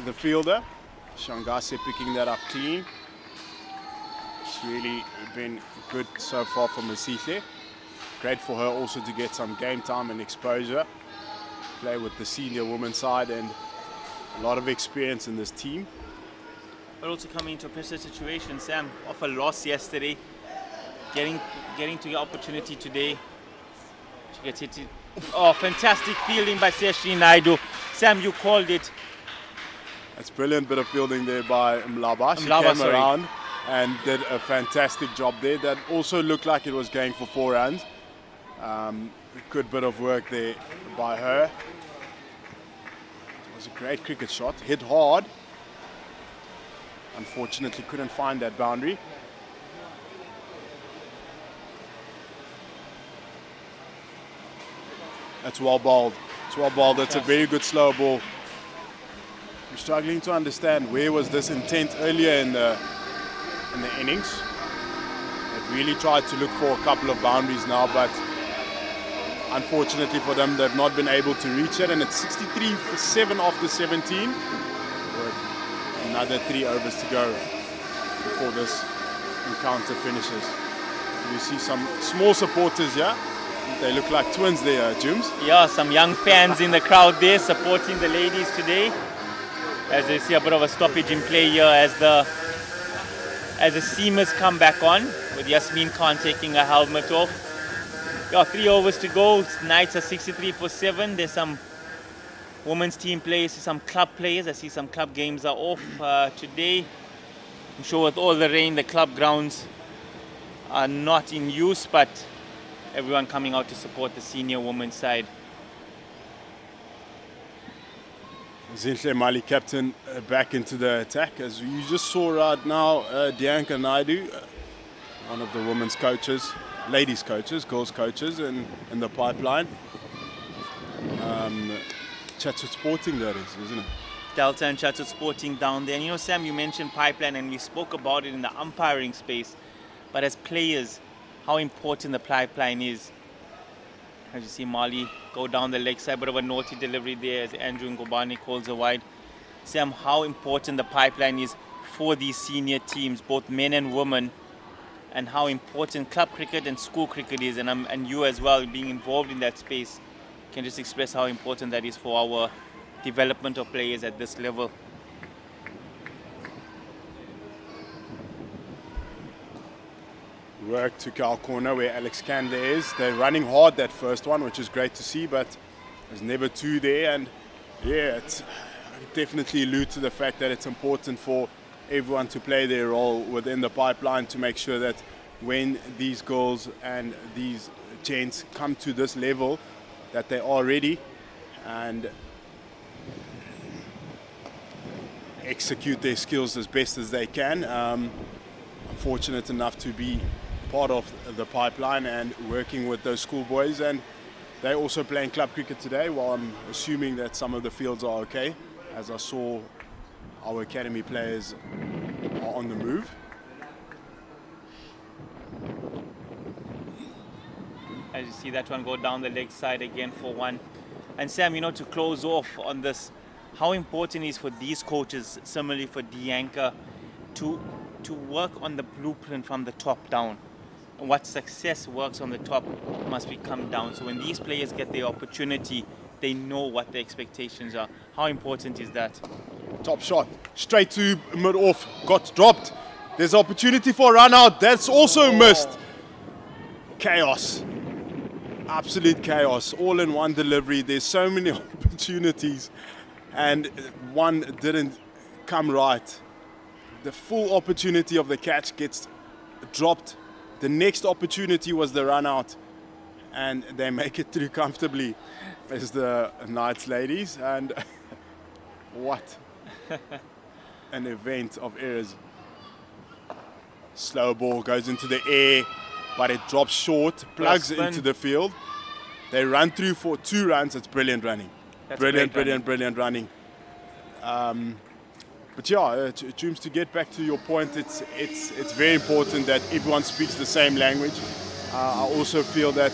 the fielder. Shangase picking that up clean. It's really been good so far from Esihle. great for her also to get some game time and exposure. Play with the senior women's side and a lot of experience in this team. But also coming into a pressure situation, Sam, off a loss yesterday, getting to the opportunity today. She gets hit. Oh, fantastic fielding by Seshri Naidu. Sam, you called it. That's brilliant bit of fielding there by Mlaba. She came around and did a fantastic job there. That also looked like it was going for 4 runs. Good bit of work there by her. It was a great cricket shot, hit hard. Unfortunately couldn't find that boundary. That's well bowled. It's well bowled. That's a very good slow ball. I'm struggling to understand where was this intent earlier in the innings. They've really tried to look for a couple of boundaries now, but unfortunately for them, they've not been able to reach it. And it's 63 for 7 after 17. With another 3 overs to go before this encounter finishes. You see some small supporters here. They look like twins there, Jooms. Yeah, some young fans in the crowd there supporting the ladies today. As they see a bit of a stoppage in play here as the seamers come back on, with Yasmin Khan taking her helmet off. Yeah, 3 overs to go. Knights are 63 for 7. There's some women's team players, some club players. I see some club games are off today. I'm sure with all the rain, the club grounds are not in use, but everyone coming out to support the senior women's side. Zinhle Mali, captain, back into the attack. As you just saw right now, Dianka Naidu, one of the women's coaches, ladies coaches, girls coaches in the pipeline. Chatsworth Sporting, that is, isn't it? Delta and Chatsworth Sporting down there. And you know, Sam, you mentioned pipeline and we spoke about it in the umpiring space. But as players, how important the pipeline is. As you see Mali go down the leg side, bit of a naughty delivery there as Andrew Ngobani calls a wide. Sam, how important the pipeline is for these senior teams, both men and women, and how important club cricket and school cricket is, and you as well being involved in that space can just express how important that is for our development of players at this level. Work to Cal corner where Alex Candler is. They're running hard that first one, which is great to see, but there's never 2 there. And yeah, it's definitely allude to the fact that it's important for everyone to play their role within the pipeline to make sure that when these girls and these gents come to this level, that they are ready and execute their skills as best as they can. I'm fortunate enough to be part of the pipeline and working with those schoolboys, and they're also playing club cricket today, while I'm assuming that some of the fields are okay, as I saw our academy players are on the move. As you see that one go down the leg side again for 1. And Sam, you know, to close off on this, how important it is for these coaches, similarly for Dianka, to work on the blueprint from the top down. And what success works on the top must be come down. So when these players get the opportunity, they know what the expectations are. How important is that? Top shot, straight to mid-off, got dropped. There's opportunity for a run out, that's also missed. Chaos, absolute chaos, all in one delivery. There's so many opportunities and one didn't come right. The full opportunity of the catch gets dropped. The next opportunity was the run out, and they make it through comfortably as the Knights ladies. And what an event of errors. Slow ball goes into the air, but it drops short, plugs into the field. They run through for 2 runs. It's brilliant running. That's brilliant running. But yeah, Jooms, to get back to your point, it's very important that everyone speaks the same language. I also feel that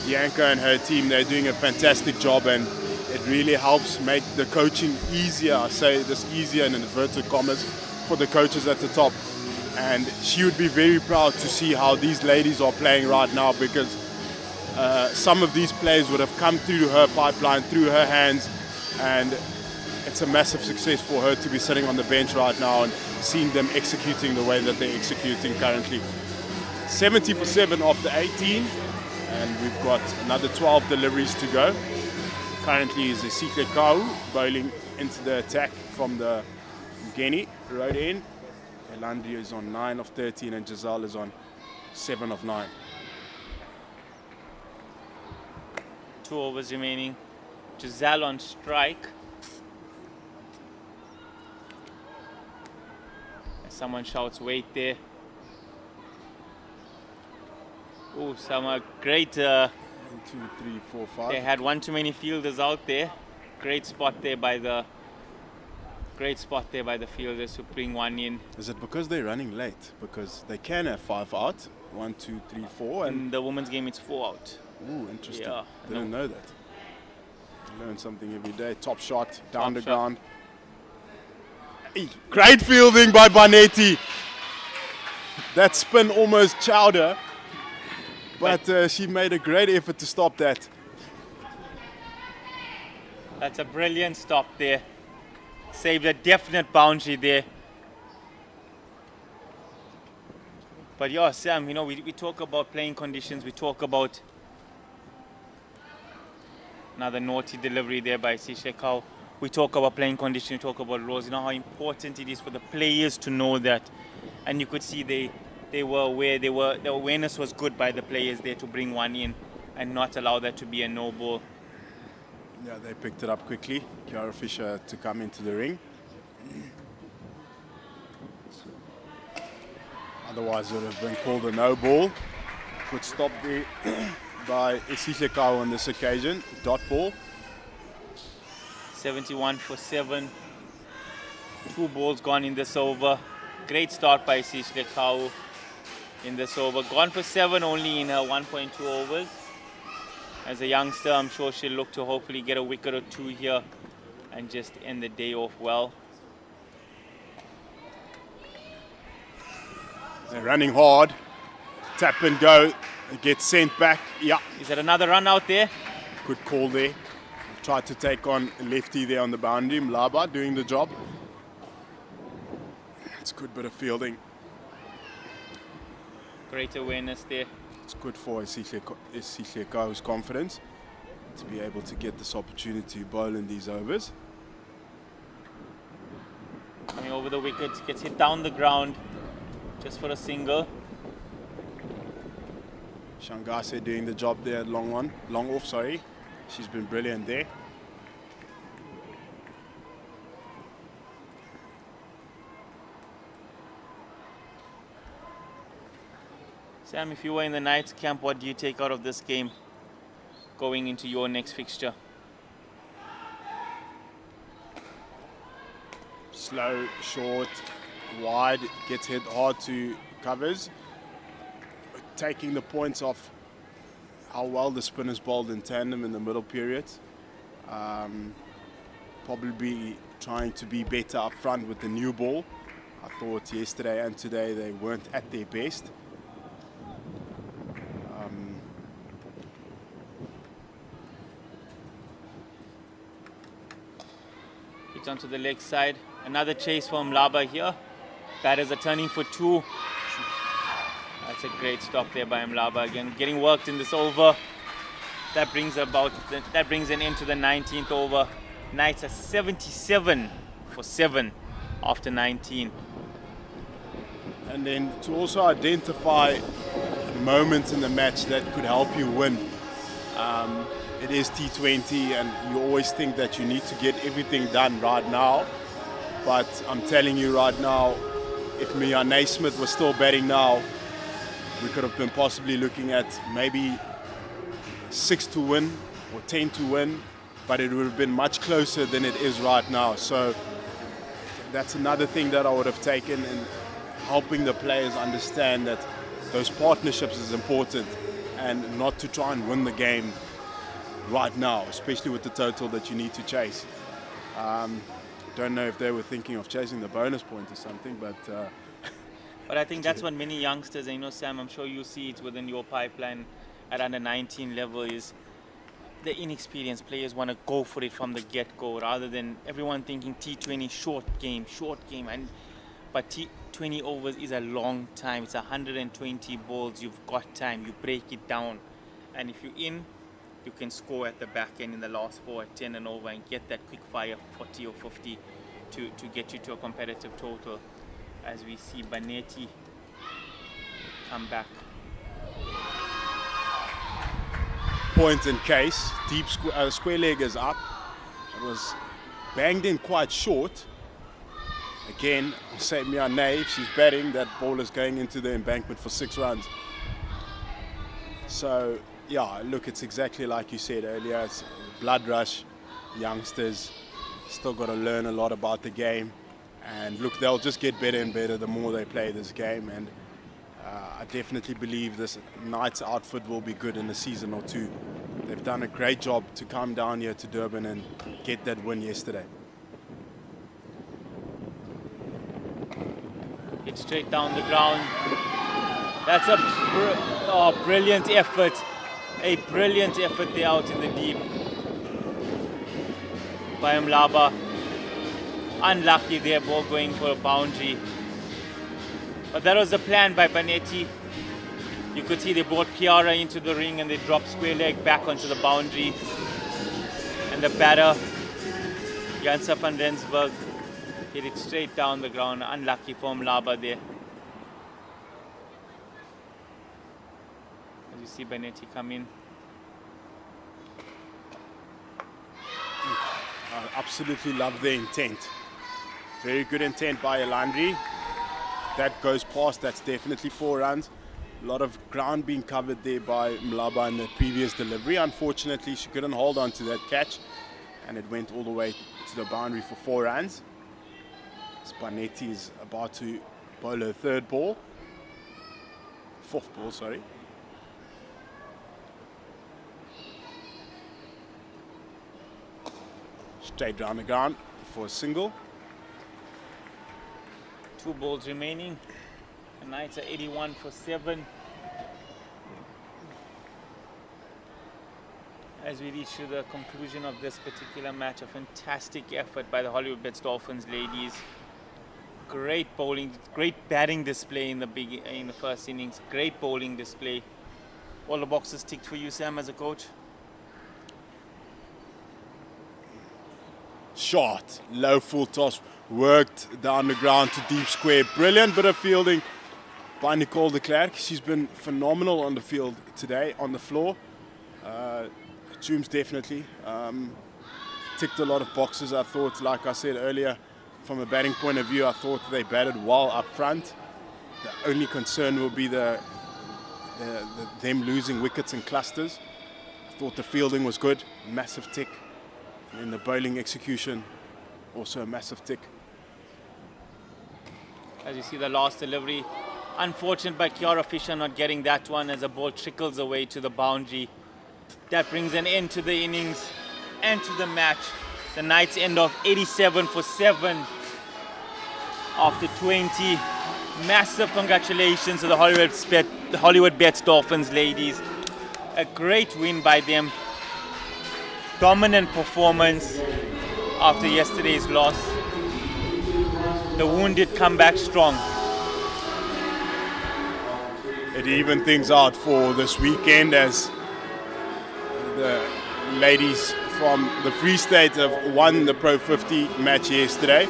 Dianka and her team, they're doing a fantastic job, and it really helps make the coaching easier. I say this easier in inverted commas for the coaches at the top. And she would be very proud to see how these ladies are playing right now, because some of these players would have come through her pipeline, through her hands, and it's a massive success for her to be sitting on the bench right now and seeing them executing the way that they're executing currently. 70 for 7 after 18, and we've got another 12 deliveries to go. Currently is Esihle Kau bowling into the attack from the Mgeni road end. Elandria is on 9 of 13 and Giselle is on 7 of 9. 2 overs remaining. Giselle on strike. Someone shouts wait there. Oh, some great. 1, 2, 3, 4, 5. They had one too many fielders out there. Great spot there by the fielders to bring one in. Is it because they're running late? Because they can have 5 out. 1, 2, 3, 4. In the women's game, it's 4 out. Ooh, interesting. Yeah, Didn't know that. Learn something every day. Top shot, down the ground. Hey, great fielding by Banetti. That spin almost chowed her. But she made a great effort to stop that. That's a brilliant stop there. Saved a definite boundary there. But yeah, Sam, you know, we talk about playing conditions. We talk about another naughty delivery there by Esihle Kau. We talk about playing conditions. We talk about rules. You know how important it is for the players to know that. And you could see they were aware. The awareness was good by the players there to bring one in and not allow that to be a no ball. Yeah, they picked it up quickly. Kiara Fisher to come into the ring. Otherwise, it would have been called a no ball. Good stop there by Esihle Kau on this occasion. Dot ball. 71 for 7. 2 balls gone in this over. Great start by Esihle Kau in this over. Gone for 7 only in her 1.2 overs. As a youngster, I'm sure she'll look to hopefully get a wicket or 2 here and just end the day off well. They're running hard. Tap and go. It gets sent back. Yeah. Is that another run out there? Good call there. Tried to take on lefty there on the boundary. Mlaba doing the job. It's a good bit of fielding. Great awareness there. It's good for Esihle Kau's confidence to be able to get this opportunity to bowl in these overs. Coming over the wicket, gets hit down the ground just for a single. Shangase doing the job there at long off, sorry. She's been brilliant there. Sam, if you were in the Knights camp, what do you take out of this game going into your next fixture? Slow, short, wide, gets hit hard to covers. Taking the points off how well the spinners bowled in tandem in the middle period. Probably be trying to be better up front with the new ball. I thought yesterday and today they weren't at their best. It's onto the leg side. Another chase from Mlaba here. Batters are turning for 2. That's a great stop there by Mlaba again. Getting worked in this over. That brings an end to the 19th over. Knights are 77 for 7 after 19. And then to also identify moments in the match that could help you win. It is T20 and you always think that you need to get everything done right now. But I'm telling you right now, if Mia Naismith was still batting now, we could have been possibly looking at maybe 6 to win or 10 to win, but it would have been much closer than it is right now. So that's another thing that I would have taken in helping the players understand that those partnerships is important and not to try and win the game right now, especially with the total that you need to chase. Don't know if they were thinking of chasing the bonus point or something, but I think that's what many youngsters, and you know, Sam, I'm sure you see it within your pipeline at under 19 level is the inexperienced players want to go for it from the get-go rather than everyone thinking T20 short game, but T20 overs is a long time. It's 120 balls. You've got time. You break it down, and if you're in, you can score at the back end in the last 4 at 10 and over and get that quick fire 40 or 50 to get you to a competitive total. As we see Banetti come back. Point in case, deep square leg is up. It was banged in quite short. Again, say Mia Nave, she's batting. That ball is going into the embankment for 6 runs. So, yeah, look, it's exactly like you said earlier. It's blood rush, youngsters, still got to learn a lot about the game. And look, they'll just get better and better the more they play this game. And I definitely believe this Knights outfit will be good in a season or 2. They've done a great job to come down here to Durban and get that win yesterday. Hit straight down the ground. That's a brilliant effort. A brilliant effort there out in the deep by Mlaba. Unlucky there, ball going for a boundary. But that was the plan by Banetti. You could see they brought Kiara into the ring and they dropped square leg back onto the boundary. And the batter, Jansa van Rensburg, hit it straight down the ground. Unlucky for Mlaba there. As you see Banetti come in. I absolutely love the intent. Very good intent by Elandri. That goes past, that's definitely 4 runs. A lot of ground being covered there by Mlaba in the previous delivery. Unfortunately, she couldn't hold on to that catch and it went all the way to the boundary for 4 runs. Banetti is about to bowl her 4th ball, sorry. Straight down the ground for a single. 2 balls remaining. The Knights are 81 for 7. As we reach to the conclusion of this particular match, a fantastic effort by the Hollywoodbets Dolphins ladies. Great bowling, great batting display in the first innings. Great bowling display. All the boxes ticked for you, Sam, as a coach. Shot, low full toss, worked down the ground to deep square. Brilliant bit of fielding by Nicole de Klerk. She's been phenomenal on the field today, on the floor. Toombs definitely ticked a lot of boxes. I thought, like I said earlier, from a batting point of view, I thought they batted well up front. The only concern will be them losing wickets in clusters. I thought the fielding was good, massive tick. And in the bowling execution, also a massive tick. As you see the last delivery, unfortunate by Kiara Fisher not getting that one as the ball trickles away to the boundary. That brings an end to the innings and to the match. The Knights end off 87 for 7 after 20. Massive congratulations to the Hollywoodbets Dolphins ladies. A great win by them. Dominant performance after yesterday's loss. The wounded come back strong. It evened things out for this weekend as the ladies from the Free State have won the Pro20 match yesterday.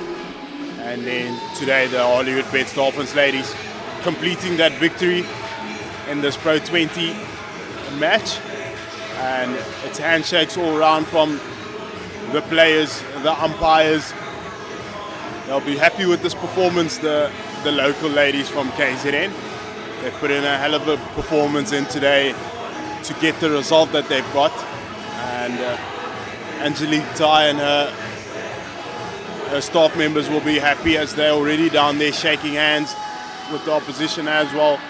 And then today the Hollywoodbets Dolphins ladies completing that victory in this Pro20 match. And it's handshakes all around from the players, the umpires. They'll be happy with this performance, the local ladies from KZN. They put in a hell of a performance in today to get the result that they've got. And Angelique Tai and her staff members will be happy as they're already down there shaking hands with the opposition as well.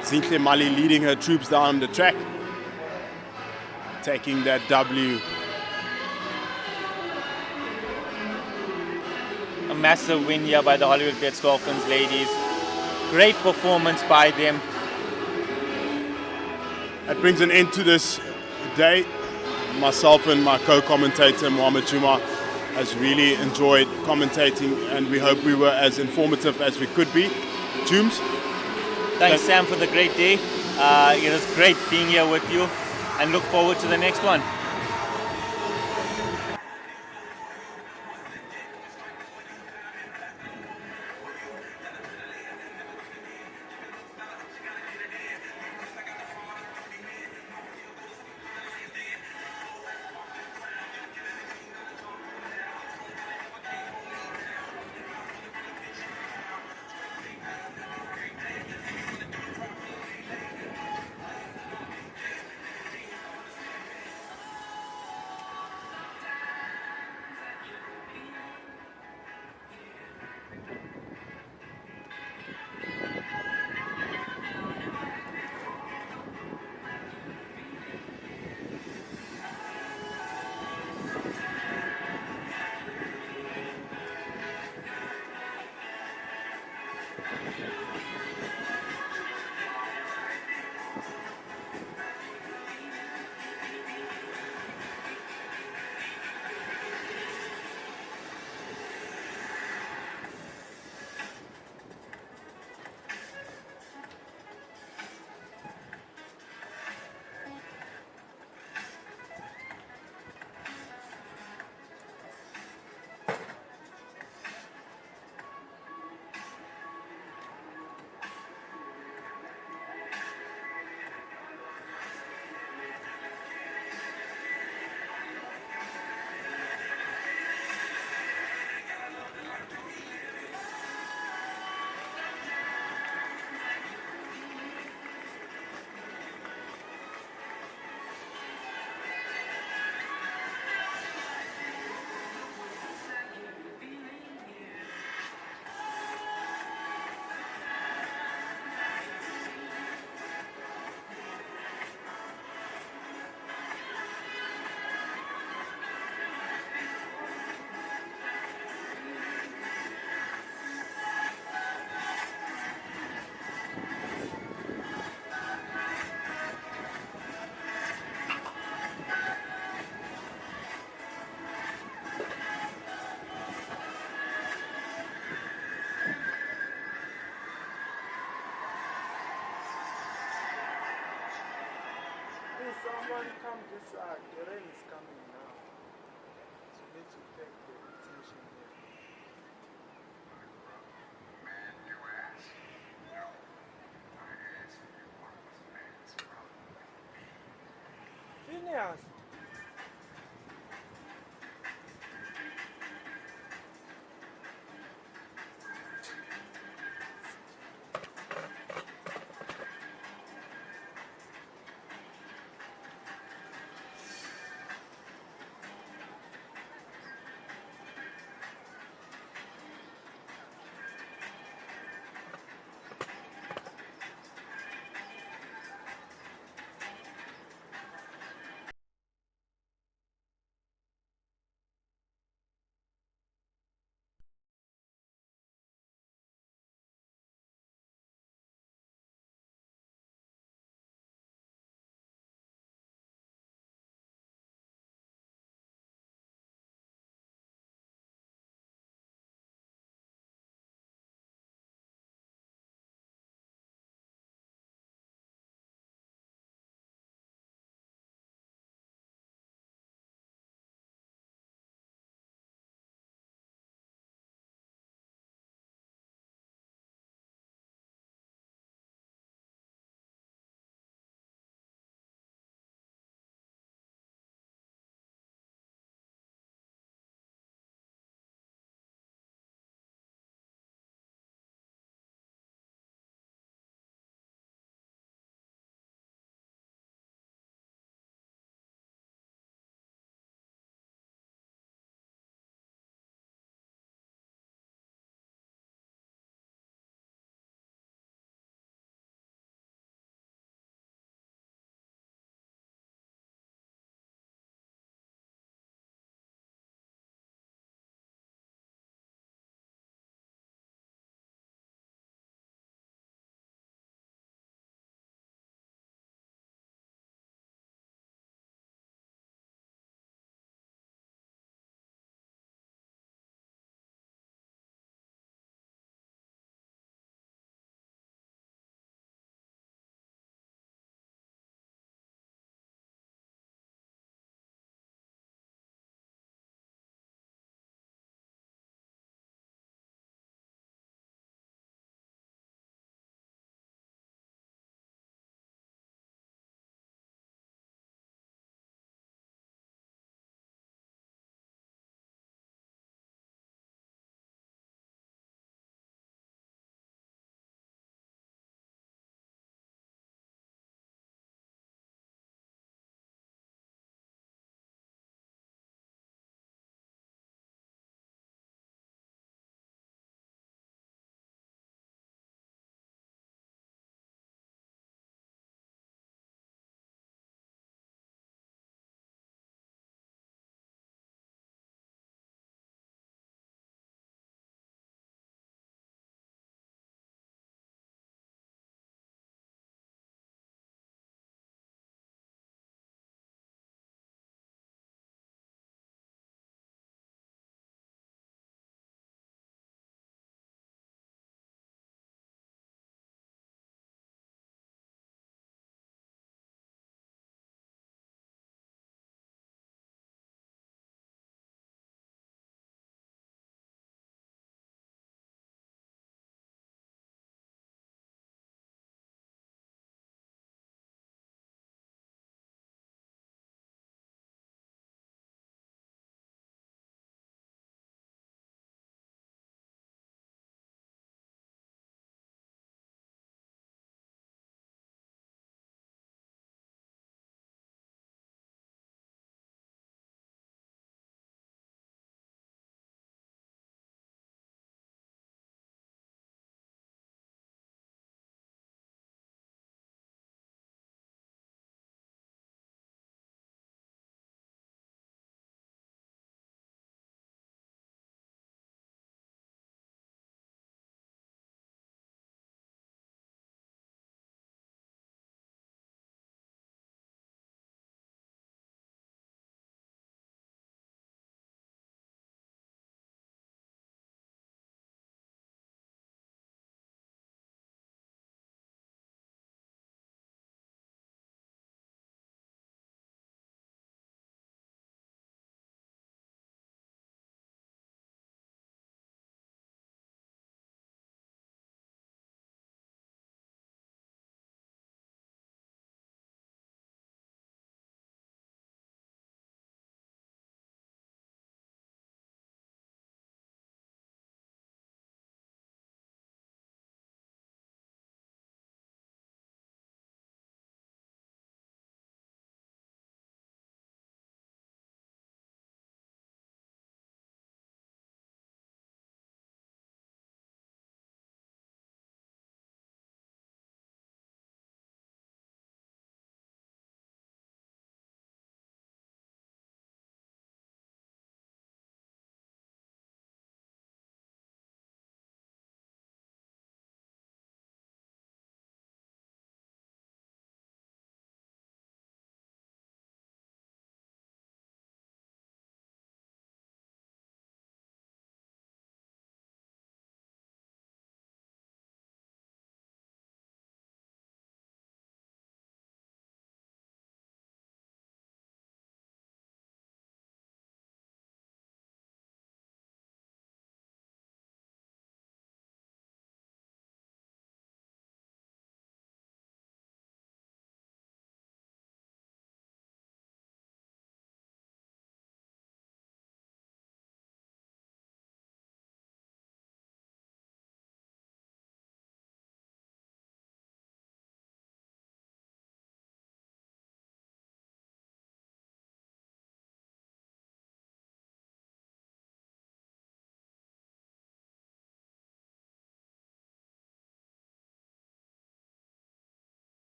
Zinhle Mali leading her troops down the track, taking that W. A massive win here by the Hollywoodbets Dolphins ladies. Great performance by them. That brings an end to this day. Myself and my co-commentator Mohammed Juma has really enjoyed commentating, and we hope we were as informative as we could be. Jooms? Thanks, Sam, for the great day. It was great being here with you, and look forward to the next one. Someone come this, the rain is coming now.